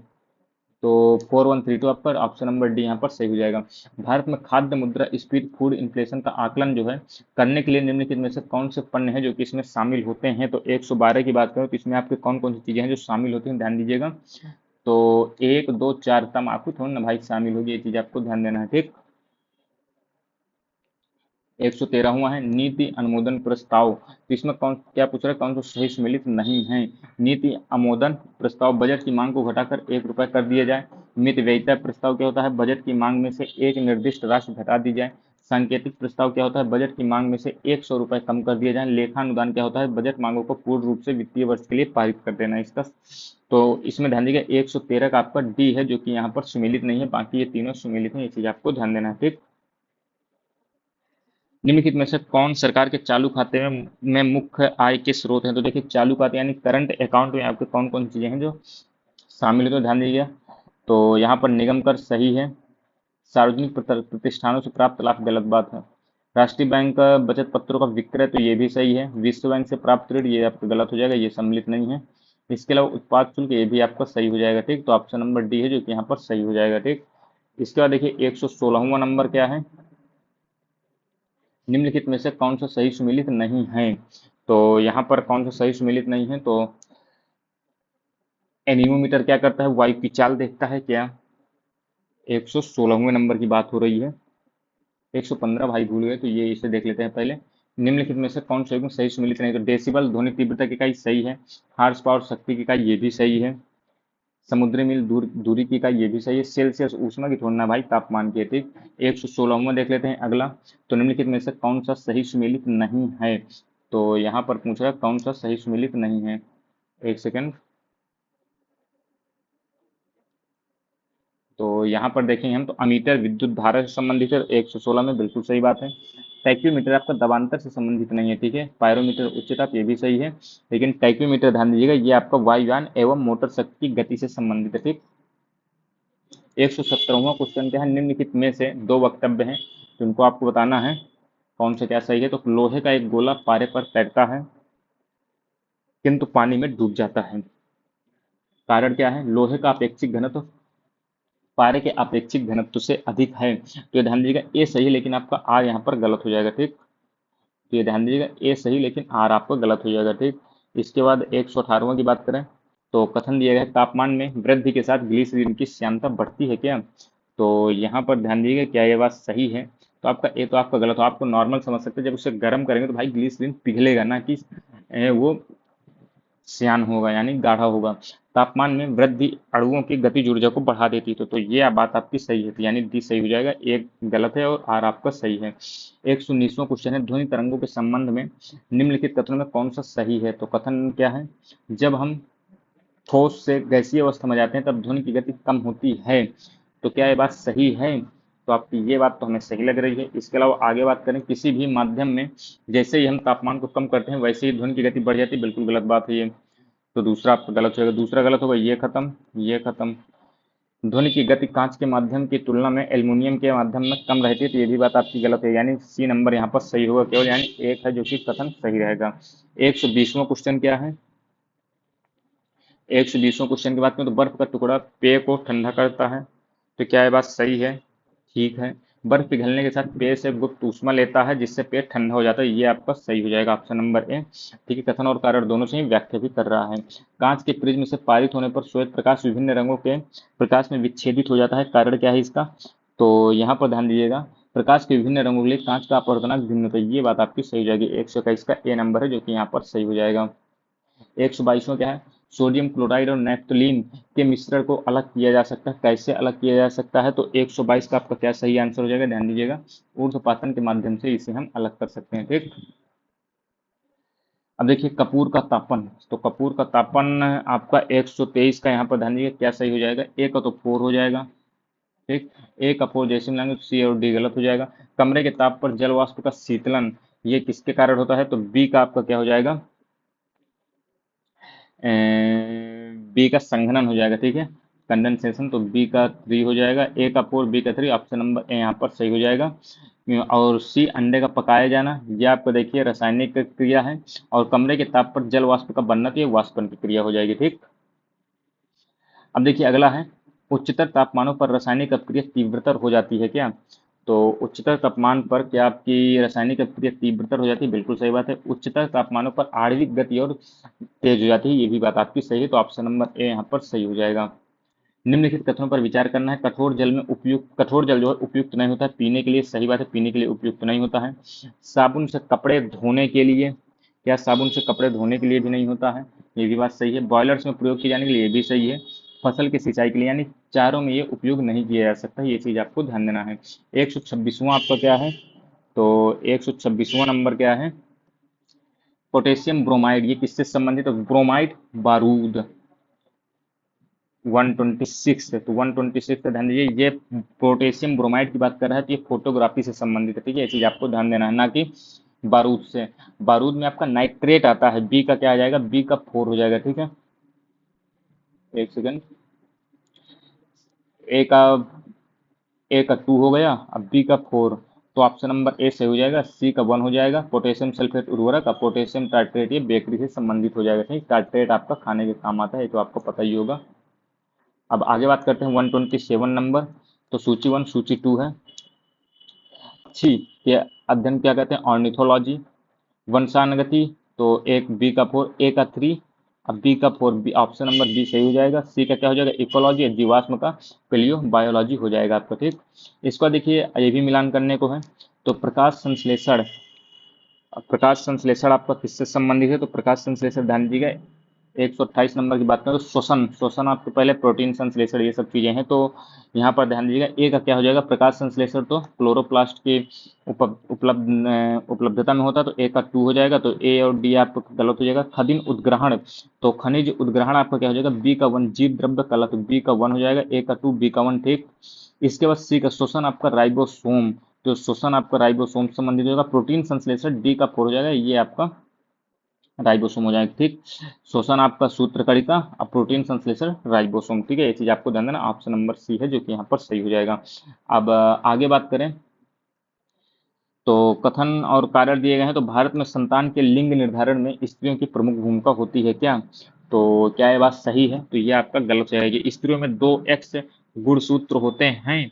तो 4132 आपका ऑप्शन नंबर डी यहाँ पर सही हो जाएगा। भारत में खाद्य मुद्रा स्फीति फूड इन्फ्लेशन का आकलन जो है करने के लिए निम्नलिखित में से कौन से पन्ने हैं जो कि इसमें शामिल होते हैं? तो 112 की बात करें तो इसमें आपके कौन कौन सी चीजें हैं जो शामिल होती हैं, ध्यान दीजिएगा। तो 1 2 4 तमाकू थोड़ी ना भाई शामिल होगी, ये चीज आपको ध्यान देना है। ठीक, 113वां है नीति अनुमोदन प्रस्ताव। तो इसमें कौन क्या पूछ रहा है, कौन सा सही सम्मिलित नहीं है। नीति अनुमोदन प्रस्ताव, बजट की मांग को घटाकर 1 रुपये कर दिया जाए। मित व्ययिता प्रस्ताव क्या होता है, बजट की मांग में से एक निर्दिष्ट राशि घटा दी जाए। सांकेतिक प्रस्ताव क्या होता है, बजट की मांग में से 100 रुपये कम कर दिया जाए। लेखानुदान क्या होता है, बजट मांगों को पूर्ण रूप से वित्तीय वर्ष के लिए पारित कर देना इसका। तो इसमें ध्यान दीजिएगा 113 का आपका डी है जो कि यहाँ पर सुमेलित नहीं है, बाकी ये तीनों सुमेलित है, ये चीज आपको ध्यान देना है। ठीक, निम्नलिखित में से कौन सरकार के चालू खाते में मुख्य आय के स्रोत हैं। तो देखिए चालू खाते यानी करंट अकाउंट में आपके कौन कौन चीजें हैं जो शामिल है, तो ध्यान दीजिएगा। तो यहाँ पर निगम कर सही है, सार्वजनिक प्रतिष्ठानों से प्राप्त लाभ गलत बात है, राष्ट्रीय बैंक का बचत पत्रों का विक्रय तो ये भी सही है, विश्व बैंक से प्राप्त ऋण ये आपका गलत हो जाएगा, ये सम्मिलित नहीं है। इसके अलावा उत्पाद शुल्क ये भी आपका सही हो जाएगा। ठीक, तो ऑप्शन नंबर डी है जो कि यहाँ पर सही हो जाएगा। ठीक, इसके बाद देखिए 116वां नंबर क्या है, निम्नलिखित में से कौन सा सही सुमेलित नहीं है। तो यहाँ पर कौन सा सही सुमेलित नहीं है, तो एनीमोमीटर क्या करता है, वायु की चाल देखता है क्या। 116वें नंबर की बात हो रही है, 115 भाई भूल गए, तो ये इसे देख लेते हैं पहले। निम्नलिखित में से कौन सा युग्म सही सुमेलित नहीं, तो डेसिबल ध्वनि तीव्रता की इकाई सही है, हार्स पावर शक्ति की इकाई ये भी सही है, समुद्री मील दूरी की इकाई ये भी सही है, सेल्सियस ऊष्मा की छोड़ना भाई तापमान की है। ठीक, 116वां देख लेते हैं अगला, तो निम्नलिखित में से कौन सा सही सुमेलित नहीं है। तो यहाँ पर पूछ रहा है कौन सा सही सुमेलित नहीं है, एक सेकंड। तो यहाँ पर देखेंगे हम तो अमीटर विद्युत धारा से संबंधित है, 116 में बिल्कुल सही बात है। टैक्योमीटर आपका दबांतर से संबंधित नहीं है, ठीक है। पायरोमीटर उच्च ताप ये भी सही है, लेकिन टैक्योमीटर ध्यान दीजिएगा ये आपका वायुयान एवं मोटर शक्ति की गति से संबंधित है। ठीक, 117वां क्वेश्चन क्या है, निम्नलिखित में से दो वक्तव्य हैं जिनको आपको बताना है कौन सा क्या सही है। तो लोहे का एक गोला पारे पर तैरता है किंतु पानी में डूब जाता है, कारण क्या है, लोहे का अपेक्षित घनत्व पारे के अपेक्षित घनत्व से अधिक है। तो ये ध्यान दीजिएगा ए सही, लेकिन आपका आर यहाँ पर गलत हो जाएगा। ठीक, तो ये ध्यान दीजिएगा ए सही लेकिन आर आपका गलत हो जाएगा। ठीक, इसके बाद 118वां की बात करें तो कथन दिया गया है तापमान में वृद्धि के साथ ग्लिसरीन की श्यानता बढ़ती है क्या। तो यहाँ पर ध्यान दीजिएगा क्या ये बात सही है, तो आपका ए तो आपका गलत हो। आपको नॉर्मल समझ सकते हैं, जब उसे गर्म करेंगे तो भाई ग्लिसरीन पिघलेगा ना कि वो श्यान होगा यानी गाढ़ा होगा। तापमान में वृद्धि अणुओं की गतिज ऊर्जा को बढ़ा देती है। तो ये बात आपकी सही है, तो यानी डी सही हो जाएगा, एक गलत है और आर आपका सही है। 119वां क्वेश्चन है ध्वनि तरंगों के संबंध में निम्नलिखित कथनों में कौन सा सही है। तो कथन क्या है, जब हम ठोस से गैसीय अवस्था में जाते हैं तब ध्वनि की गति कम होती है। तो क्या ये बात सही है, तो आपकी ये बात तो हमें सही लग रही है। इसके अलावा आगे बात करें, किसी भी माध्यम में जैसे ही हम तापमान को कम करते हैं वैसे ही ध्वनि की गति बढ़ जाती है, बिल्कुल गलत बात है ये। तो दूसरा आपका गलत होगा, दूसरा गलत होगा, ये खत्म ये खत्म। ध्वनि की गति कांच के माध्यम की तुलना में एल्युमिनियम के माध्यम में कम रहती है, तो ये भी बात आपकी गलत है, यानी सी नंबर यहाँ पर सही होगा केवल, यानी एक है जो कि कथन सही रहेगा। 120वां क्वेश्चन क्या है, 120वां क्वेश्चन की बात करें तो बर्फ का टुकड़ा पेय को ठंडा करता है। तो क्या ये बात सही है, ठीक है। बर्फ पिघलने के साथ पेय से गुप्त ऊष्मा लेता है जिससे पेय ठंडा हो जाता है, ये आपका सही हो जाएगा, ऑप्शन नंबर ए। ठीक है, कथन और कारण दोनों से ही व्याख्या भी कर रहा है। कांच के प्रिज्म से पारित होने पर श्वेत प्रकाश विभिन्न रंगों के प्रकाश में विच्छेदित हो जाता है, कारण क्या है इसका। तो यहाँ पर ध्यान दीजिएगा, प्रकाश के विभिन्न रंगों के लिए कांच का अपवर्तनांक भिन्न होता है, ये बात आपकी सही हो जाएगी। 121 का ए नंबर है जो कि यहाँ पर सही हो जाएगा। 122वां क्या है, सोडियम क्लोराइड और नैप्थलीन के मिश्रण को अलग किया जा सकता है, कैसे अलग किया जा सकता है। तो 122 का आपका क्या सही आंसर हो जाएगा, ध्यान दीजिएगा, ऊर्ध्वपातन के माध्यम से इसे हम अलग कर सकते हैं। ठीक, अब देखिए कपूर का तापन, तो कपूर का तापन आपका 123 का यहाँ पर ध्यान दीजिएगा क्या सही हो जाएगा, ए का तो 4 हो जाएगा। ठीक, ए का 4 जैसे मिलाएंगे तो सी और डी गलत हो जाएगा। कमरे के ताप पर जल वाष्प का शीतलन ये किसके कारण होता है, तो बी का आपका क्या हो जाएगा, बी का संघनन हो जाएगा। ठीक है, कंडेंसेशन, तो बी का 3 हो जाएगा, ए का 4 बी का 3, ऑप्शन नंबर ए यहाँ पर सही हो जाएगा। और सी अंडे का पकाया जाना, यह आपको देखिए रासायनिक क्रिया है, और कमरे के ताप पर जल वाष्प का बनना तो ये वाष्पन की क्रिया हो जाएगी। ठीक, अब देखिए अगला है, उच्चतर तापमानों पर रासायनिक अपक्रिया तीव्रतर हो जाती है क्या। तो उच्चतर तापमान पर क्या आपकी रासायनिक अपक्रिया तीव्रतर हो जाती है, बिल्कुल सही बात है। उच्चतर तापमानों पर आणविक गति और तेज हो जाती है, ये भी बात आपकी सही है, तो ऑप्शन नंबर ए यहाँ पर सही हो जाएगा। निम्नलिखित कथनों पर विचार करना है। कठोर जल जो है उपयुक्त नहीं होता है पीने के लिए। सही बात है, पीने के लिए उपयुक्त नहीं होता है। साबुन से कपड़े धोने के लिए, क्या साबुन से कपड़े धोने के लिए भी नहीं होता है, ये भी बात सही है। बॉयलर्स में प्रयोग किए जाने के लिए, ये भी सही है। फसल की सिंचाई के लिए, यानी चारों में ये उपयोग नहीं किया जा सकता, ये चीज आपको ध्यान देना है। 126वां आपका क्या है, तो 126वां नंबर क्या है, पोटेशियम ब्रोमाइड। ये किससे संबंधित है, ब्रोमाइड बारूद। 126 है, तो 126 का ध्यान दीजिए, ये पोटेशियम ब्रोमाइड की बात कर रहा है, तो ये फोटोग्राफी से संबंधित है। ठीक है, ये चीज आपको ध्यान देना है, ना कि बारूद से। बारूद में आपका नाइट्रेट आता है, बी का क्या आ जाएगा, बी का 4 हो जाएगा। ठीक है, एक सेकंड, ए का ए का 2 हो गया, अब बी का 4, तो ऑप्शन नंबर ए सही हो जाएगा। सी का 1 हो जाएगा। पोटेशियम सल्फेट उर्वरक, अब पोटेशियम टाइट्रेट ये बेकरी से संबंधित हो जाएगा। ठीक, टाइट्रेट आपका खाने के काम आता है, ये तो आपको पता ही होगा। अब आगे बात करते हैं 127 नंबर, तो सूची 1 सूची 2 है। पक्षी के अध्ययन क्या कहते हैं, ऑर्निथोलॉजी। वंशानुगति, तो एक बी का 4, ए का 3, अब बी का 4, बी ऑप्शन नंबर बी सही हो जाएगा। सी का क्या हो जाएगा, इकोलॉजी, जीवाश्म का पेलियो बायोलॉजी हो जाएगा आपका। ठीक, इसका देखिए ये भी मिलान करने को है। तो प्रकाश संश्लेषण, अब प्रकाश संश्लेषण आपका किससे संबंधित है, तो प्रकाश संश्लेषण ध्यान दीजिएगा 128 नंबर की बात करें तो श्वसन, श्वसन आपके पहले प्रोटीन संश्लेषण ये सब चीजें हैं, तो यहाँ पर ध्यान दीजिएगा ए का क्या हो जाएगा, प्रकाश संश्लेषण तो क्लोरोप्लास्ट के उपलब्धता में होता है, तो ए का 2 हो जाएगा। तो ए और डी आपका गलत हो जाएगा। खनिज उद्ग्रहण, तो खनिज उद्ग्रहण आपका क्या हो जाएगा, बी का 1, जीव द्रव्य कला, तो बी का 1 हो जाएगा, ए का 2, बी का 1। ठीक, इसके बाद सी का श्वसन आपका राइबोसोम, तो श्वसन आपका राइबोसोम से संबंधित होगा। प्रोटीन संश्लेषण डी का 4 हो जाएगा, ये आपका राइबोसोम हो जाएगा। ठीक, श्वसन आपका सूत्रकारिता, अब प्रोटीन संश्लेषण राइबोसोम। ठीक है, ये चीज आपको ध्यान देना, ऑप्शन नंबर सी है जो कि यहाँ पर सही हो जाएगा। अब आगे बात करें तो कथन और कारण दिए गए हैं। तो भारत में संतान के लिंग निर्धारण में स्त्रियों की प्रमुख भूमिका होती है क्या, तो क्या ये बात सही है, तो ये आपका गलत हो जाएगी। स्त्रियों में 2 एक्स गुणसूत्र होते हैं,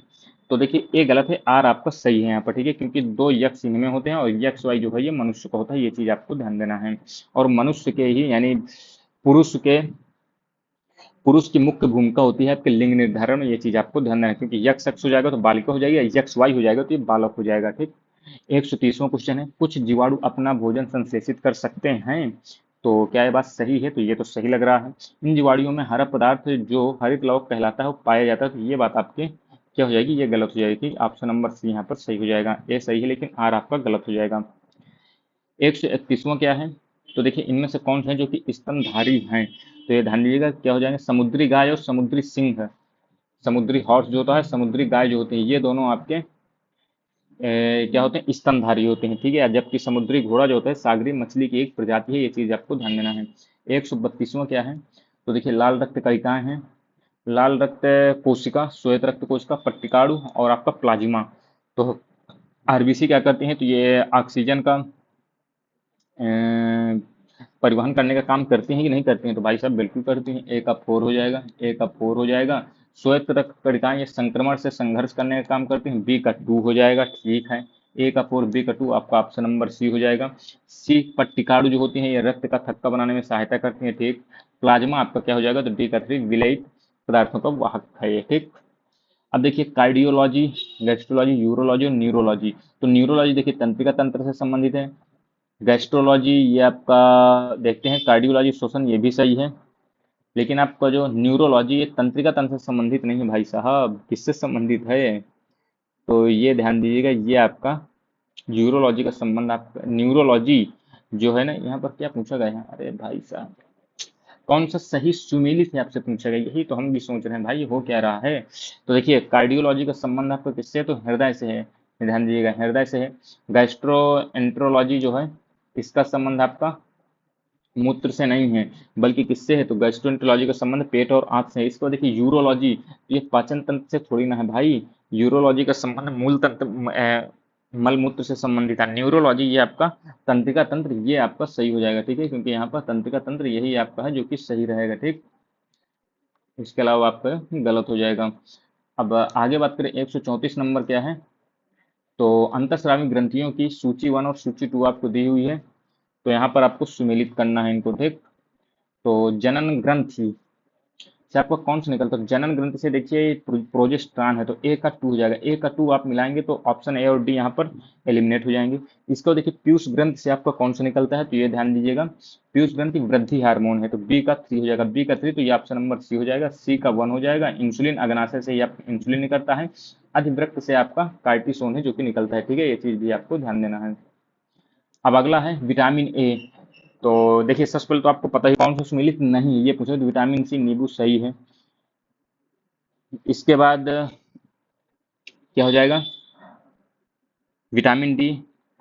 तो देखिए ए गलत है, आर आपका सही है यहाँ पर। ठीक है, क्योंकि 2 यक्ष इनमें होते हैं, और यक्ष वाई जो है ये मनुष्य का होता है, ये चीज आपको ध्यान देना है। और मनुष्य के ही यानी पुरुष के पुरुष की मुख्य भूमिका होती है आपके लिंग निर्धारण में, ये चीज आपको ध्यान देना है, क्योंकि यक्ष एक्स हो जाएगा तो बालिका हो जाएगी, यक्ष वाई हो जाएगा तो ये बालक हो जाएगा। ठीक, 130वां क्वेश्चन है, कुछ जीवाणु अपना भोजन संश्लेषित कर सकते हैं, तो क्या ये बात सही है, तो ये तो सही लग रहा है। इन जीवाणुओं में हरा पदार्थ जो हरित लवक कहलाता है वो पाया जाता है, तो ये बात आपके क्या हो जाएगी, ये गलत हो जाएगी। ऑप्शन नंबर सी यहाँ पर सही हो जाएगा। ए सही है लेकिन आर आपका गलत हो जाएगा। 131वां क्या है, तो देखिए इनमें से कौन से हैं जो कि स्तनधारी हैं, तो ये ध्यान दीजिएगा क्या हो जाएंगे, समुद्री गाय और समुद्री सिंह। समुद्री हॉर्स जो होता है, समुद्री गाय जो होती है, ये दोनों आपके क्या होते हैं, स्तनधारी होते हैं। ठीक है, जबकि समुद्री घोड़ा जो होता है सागरी मछली की एक प्रजाति है, ये चीज आपको ध्यान देना है। 132वां क्या है, तो देखिए लाल रक्त कणिकाएं हैं, लाल रक्त कोशिका, श्वेत रक्त कोशिका, पट्टिकाणु और आपका प्लाज्मा। तो आरबीसी क्या करती हैं, तो ये ऑक्सीजन का परिवहन करने का काम करती हैं कि नहीं करती हैं, तो भाई साहब बिल्कुल करती हैं। ए का 4 हो जाएगा, ए का 4 हो जाएगा। श्वेत रक्त कणिकाएं ये संक्रमण से संघर्ष करने का काम करती हैं, बी का 2 हो जाएगा। ठीक है, ए का 4, बी का 2, आपका ऑप्शन नंबर सी हो जाएगा। सी पट्टिकाणु जो होती हैं ये रक्त का थक्का बनाने में सहायता करती हैं। ठीक, प्लाज्मा आपका क्या हो जाएगा, तो डी का 3, विलेयित पदार्थों का वाहक है ये। ठीक, अब देखिए कार्डियोलॉजी, गैस्ट्रोलॉजी, यूरोलॉजी और न्यूरोलॉजी। तो न्यूरोलॉजी देखिए तंत्रिका तंत्र से संबंधित है। गैस्ट्रोलॉजी ये आपका देखते हैं, कार्डियोलॉजी श्वसन ये भी सही है, लेकिन आपका जो न्यूरोलॉजी ये तंत्रिका तंत्र से संबंधित नहीं है भाई साहब, किससे संबंधित है, तो ये ध्यान दीजिएगा, ये आपका यूरोलॉजी का संबंध, आपका न्यूरोलॉजी जो है ना, यहाँ पर क्या पूछा गया है, अरे भाई साहब कौन सा सही सुमेलित है आपसे पूछा गया, यही तो हम भी सोच रहे हैं भाई हो क्या रहा है। तो देखिए कार्डियोलॉजी का संबंध आपका किससे है, तो हृदय से है, ध्यान दीजिएगा हृदय से है। गैस्ट्रोएंट्रोलॉजी जो है इसका संबंध आपका मूत्र से नहीं है, बल्कि किससे है, तो गैस्ट्रोएंटरोलॉजी का संबंध पेट और आंत से है। इसको देखिए यूरोलॉजी, ये पाचन तंत्र से थोड़ी ना है भाई, यूरोलॉजी का संबंध मूल तंत्र मल मूत्र से संबंधित है। न्यूरोलॉजी ये आपका तंत्रिका तंत्र, ये आपका सही हो जाएगा। ठीक है, क्योंकि यहाँ पर तंत्रिका तंत्र यही आपका है जो कि सही रहेगा। ठीक, इसके अलावा आपका गलत हो जाएगा। अब आगे बात करें 134 नंबर क्या है, तो अंतःस्रावी ग्रंथियों की सूची 1 और सूची 2 आपको दी हुई है, तो यहाँ पर आपको सुमेलित करना है इनको। ठीक, तो जनन ग्रंथि से आपका कौन सा निकलता है? जनन ग्रंथि से देखिए प्रोजेस्टेरॉन है, तो ए का 2 हो जाएगा, ए का 2 आप मिलाएंगे तो ऑप्शन ए और डी यहाँ पर एलिमिनेट हो जाएंगे। इसको देखिए पीयूष ग्रंथ से आपका कौन सा निकलता है, तो ये ध्यान दीजिएगा, पीयूष ग्रंथि वृद्धि हार्मोन है, तो बी का 3 हो जाएगा, बी का 3 तो ये ऑप्शन नंबर सी हो जाएगा, सी का 1 हो जाएगा। इंसुलिन अग्नाशय से ये आपका इंसुलिन निकलता है, अधिवृक्क से आपका कार्टिसोन है जो कि निकलता है, ठीक है, ये चीज भी आपको ध्यान देना है। अब अगला है विटामिन ए। तो देखिए सबसे पहले तो आपको पता ही कौन सा सुमेलित नहीं है, ये पूछे तो विटामिन सी नींबू सही है। इसके बाद क्या हो जाएगा, विटामिन डी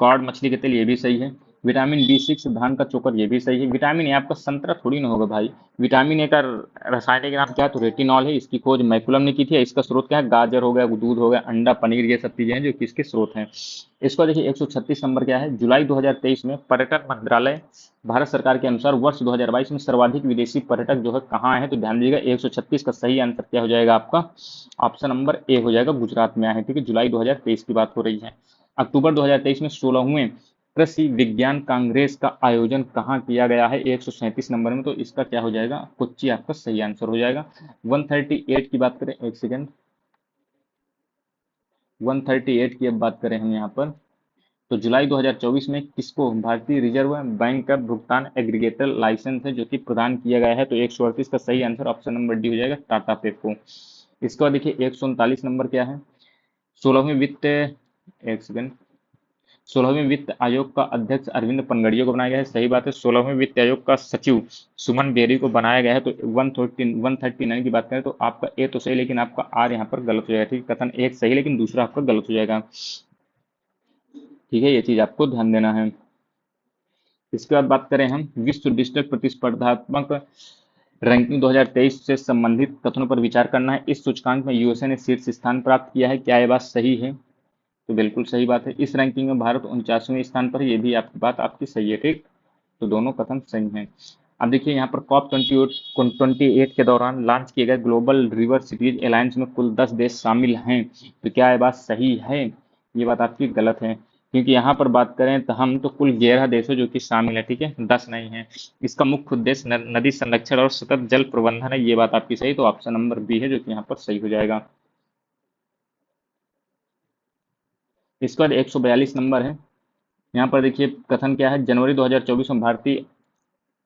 कॉड मछली के तेल, ये भी सही है। विटामिन बी 6 धान का चोकर, ये भी सही है। विटामिन ए आपका संतरा थोड़ी ना होगा भाई, विटामिन ए का रासायनिक नाम क्या है, तो रेटिनॉल है। इसकी खोज मैकुलम ने की थी। इसका स्रोत क्या है, गाजर हो गया, दूध हो गया, अंडा, पनीर, ये सब चीजें हैं जो किसके स्रोत हैं। इसका देखिए 136 नंबर क्या है, जुलाई 2023 में पर्यटन मंत्रालय भारत सरकार के अनुसार वर्ष 2022 में सर्वाधिक विदेशी पर्यटक जो है कहाँ है, तो ध्यान दीजिएगा 136 का सही आंसर क्या हो जाएगा आपका, ऑप्शन नंबर ए हो जाएगा, गुजरात में आए हैं, ठीक है, जुलाई 2023 की बात हो रही है। अक्टूबर 2023 में 16वें कृषि विज्ञान कांग्रेस का आयोजन कहाँ किया गया है, 137 नंबर में, तो इसका क्या हो जाएगा, कोच्चि आपका सही आंसर हो जाएगा। 138 की बात करें, एक सेकेंड, 138 की अब बात करें हम यहाँ पर, तो जुलाई 2024 में किसको भारतीय रिजर्व बैंक का भुगतान एग्रीगेटर लाइसेंस है जो कि प्रदान किया गया है, तो 138 का सही आंसर ऑप्शन नंबर डी हो जाएगा, टाटा पेप्को। इसका देखिए 139 नंबर क्या है, 16वें वित्त, एक सेकेंड, 16वें वित्त आयोग का अध्यक्ष अरविंद पनगड़िया को बनाया गया है, सही बात है। 16वें वित्त आयोग का सचिव सुमन बेरी को बनाया गया है, तो 139 की बात करें तो आपका ए तो सही, लेकिन आपका आर यहाँ पर गलत हो जाएगा, ठीक है, कथन एक सही लेकिन दूसरा आपका गलत हो जाएगा, ठीक है, ये चीज आपको ध्यान देना है। इसके बाद बात करें हम विश्व डिजिटल प्रतिस्पर्धात्मक रैंकिंग 2023 से संबंधित कथनों पर विचार करना है। इस सूचकांक में यूएसए ने शीर्ष स्थान प्राप्त किया है, क्या यह बात सही है, तो बिल्कुल सही बात है। इस रैंकिंग में भारत 49वें स्थान पर है, ये भी आपकी बात आपकी सही है, ठीक, तो दोनों कथन सही हैं। अब देखिए यहाँ पर कॉप 28 के दौरान लॉन्च किए गए ग्लोबल रिवर सिटीज अलायंस में कुल 10 देश शामिल हैं, तो क्या यह बात सही है, ये बात आपकी गलत है, क्योंकि यहाँ पर बात करें तो हम तो कुल 11 देश है जो कि शामिल है, ठीक है, 10 नहीं है। इसका मुख्य उद्देश्य नदी संरक्षण और सतत जल प्रबंधन है, ये बात आपकी सही, तो ऑप्शन नंबर बी है जो कि यहाँ पर सही हो जाएगा। इसके बाद 142 नंबर है, यहाँ पर देखिए कथन क्या है, जनवरी 2024 में भारतीय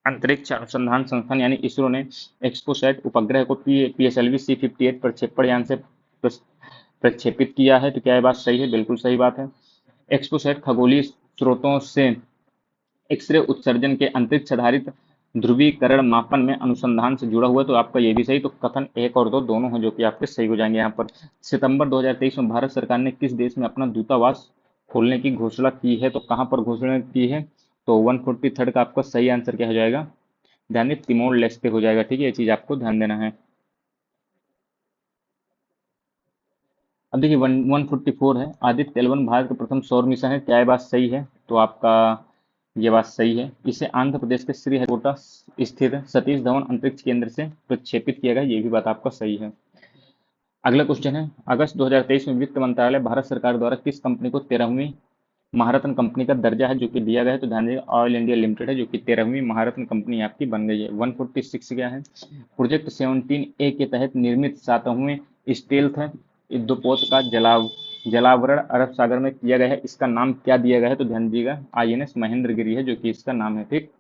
अंतरिक्ष अनुसंधान संस्थान यानी इसरो ने एक्सपोसैट उपग्रह को PSLV C58 प्रक्षेपण यान से प्रक्षेपित किया है, तो क्या यह बात सही है, बिल्कुल सही बात है। एक्सपोसैट खगोलीय स्रोतों से एक्सरे उत्सर्जन के अंतरिक्ष आधारित ध्रुवीकरण मापन में अनुसंधान से जुड़ा हुआ है, तो आपका ये भी सही, तो कथन एक और दो दोनों हैं जो कि आपके सही हो जाएंगे। यहाँ पर सितंबर 2023 में भारत सरकार ने किस देश में अपना दूतावास खोलने की घोषणा की है, तो कहाँ पर घोषणा की है, तो 143 का आपका सही आंसर क्या हो जाएगा, ध्यान दें, तिमोर लेस्ते हो जाएगा, ठीक है, ये चीज आपको ध्यान देना है। अब देखिए 144 है, आदित्य L1 भारत का प्रथम सौर मिशन है, क्या ये बात सही है, तो आपका ये बात सही है। इसे आंध्र प्रदेश के श्रीहरिकोटा स्थित सतीश धवन अंतरिक्ष केंद्र से प्रक्षेपित किया गया, ये भी बात आपका सही है। अगला क्वेश्चन है, अगस्त 2023 में वित्त मंत्रालय भारत सरकार द्वारा किस कंपनी को 13वीं महारत्न कंपनी का दर्जा है जो कि दिया गया है, तो ध्यान दीजिए ऑयल इंडिया लिमिटेड है जो कि 13वीं महारत्न कंपनी आपकी बन गई है। 146 क्या है, प्रोजेक्ट 17A के तहत निर्मित 7वें स्टेल्थ युद्धपोत का जलावरण अरब सागर में किया गया है, इसका नाम क्या दिया गया है, तो ध्यान दीजिएगा INS महेंद्रगिरी है जो कि इसका नाम है, ठीक।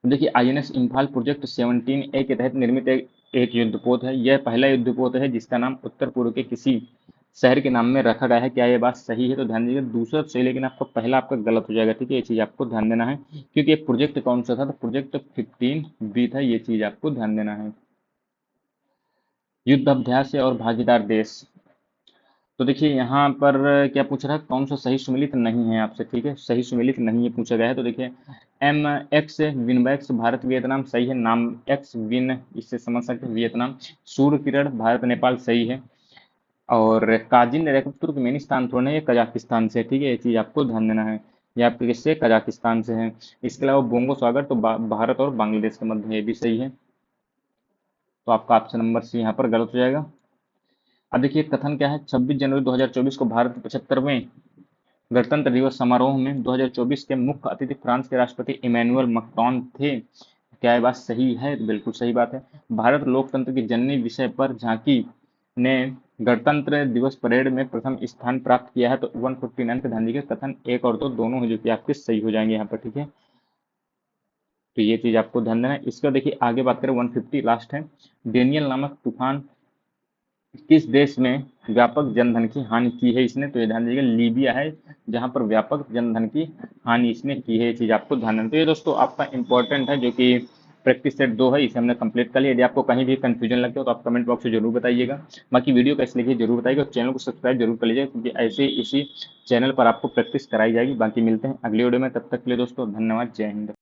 देखिए INS इम्फाल प्रोजेक्ट 17A के तहत निर्मित एक युद्धपोत है, यह पहला युद्धपोत है जिसका नाम उत्तर पूर्व के किसी शहर के नाम में रखा गया है, क्या ये बात सही है, तो ध्यान दीजिएगा दूसरा सही, लेकिन आपका पहला आपका गलत हो जाएगा, ठीक है, ये चीज आपको ध्यान देना है, क्योंकि ये प्रोजेक्ट कौन सा था, तो प्रोजेक्ट 15B था, ये चीज आपको ध्यान देना है। युद्ध अभ्यास और भागीदार देश, तो देखिए यहाँ पर क्या पूछ रहा है, कौन सा सही सुमेलित नहीं है आपसे, ठीक है, सही सुमेलित नहीं है पूछा गया है, तो देखिए MX विनबैक्स भारत वियतनाम सही है, नाम एक्स विन इससे समझ सकते हैं वियतनाम। सूर्य किरण भारत नेपाल सही है, और काजिन तुर्कमेनिस्तान थोड़ा ना, ये कजाकिस्तान से, ठीक है, ये चीज आपको ध्यान देना है, ये आपके किससे, कजाकिस्तान से है। इसके अलावा बोंगो सागर तो भारत और बांग्लादेश के मध्य है, ये भी सही है, तो आपका ऑप्शन नंबर सी यहाँ पर गलत हो जाएगा। अब देखिए कथन क्या है, 26 जनवरी 2024 को भारत के 75वें गणतंत्र दिवस समारोह में 2024 के मुख्य अतिथि फ्रांस के राष्ट्रपति इमैनुअल मैक्रोन थे, क्या ये बात सही है? तो बिल्कुल सही बात है। भारत लोकतंत्र की जननी विषय पर झांकी ने गणतंत्र दिवस परेड में प्रथम स्थान प्राप्त किया है। तो 149 पे ध्यान दीजिए, कथन एक और दो दोनों ही जो कि आपके सही हो जाएंगे यहाँ पर, ठीक है। तो ये चीज आपको ध्यान देना है। इसका देखिए आगे बात करें, 150 लास्ट है। डेनियल नामक तूफान किस देश में व्यापक जनधन की हानि की है इसने? तो ये ध्यान दीजिएगा, लीबिया है जहां पर व्यापक जनधन की हानि इसने की है। ये चीज आपको ध्यान देना। तो ये दोस्तों आपका इंपॉर्टेंट है, जो कि प्रैक्टिस सेट 2 है, इसे हमने कंप्लीट कर लिया। यदि आपको कहीं भी कंफ्यूजन लगता हो तो आप कमेंट बॉक्स में जरूर बताइएगा। बाकी वीडियो कैसे लगी जरूर बताइएगा, और चैनल को सब्सक्राइब जरूर कर लीजिएगा, क्योंकि ऐसे इसी चैनल पर आपको प्रैक्टिस कराई जाएगी। बाकी मिलते हैं अगले वीडियो में, तब तक के लिए दोस्तों धन्यवाद, जय हिंद।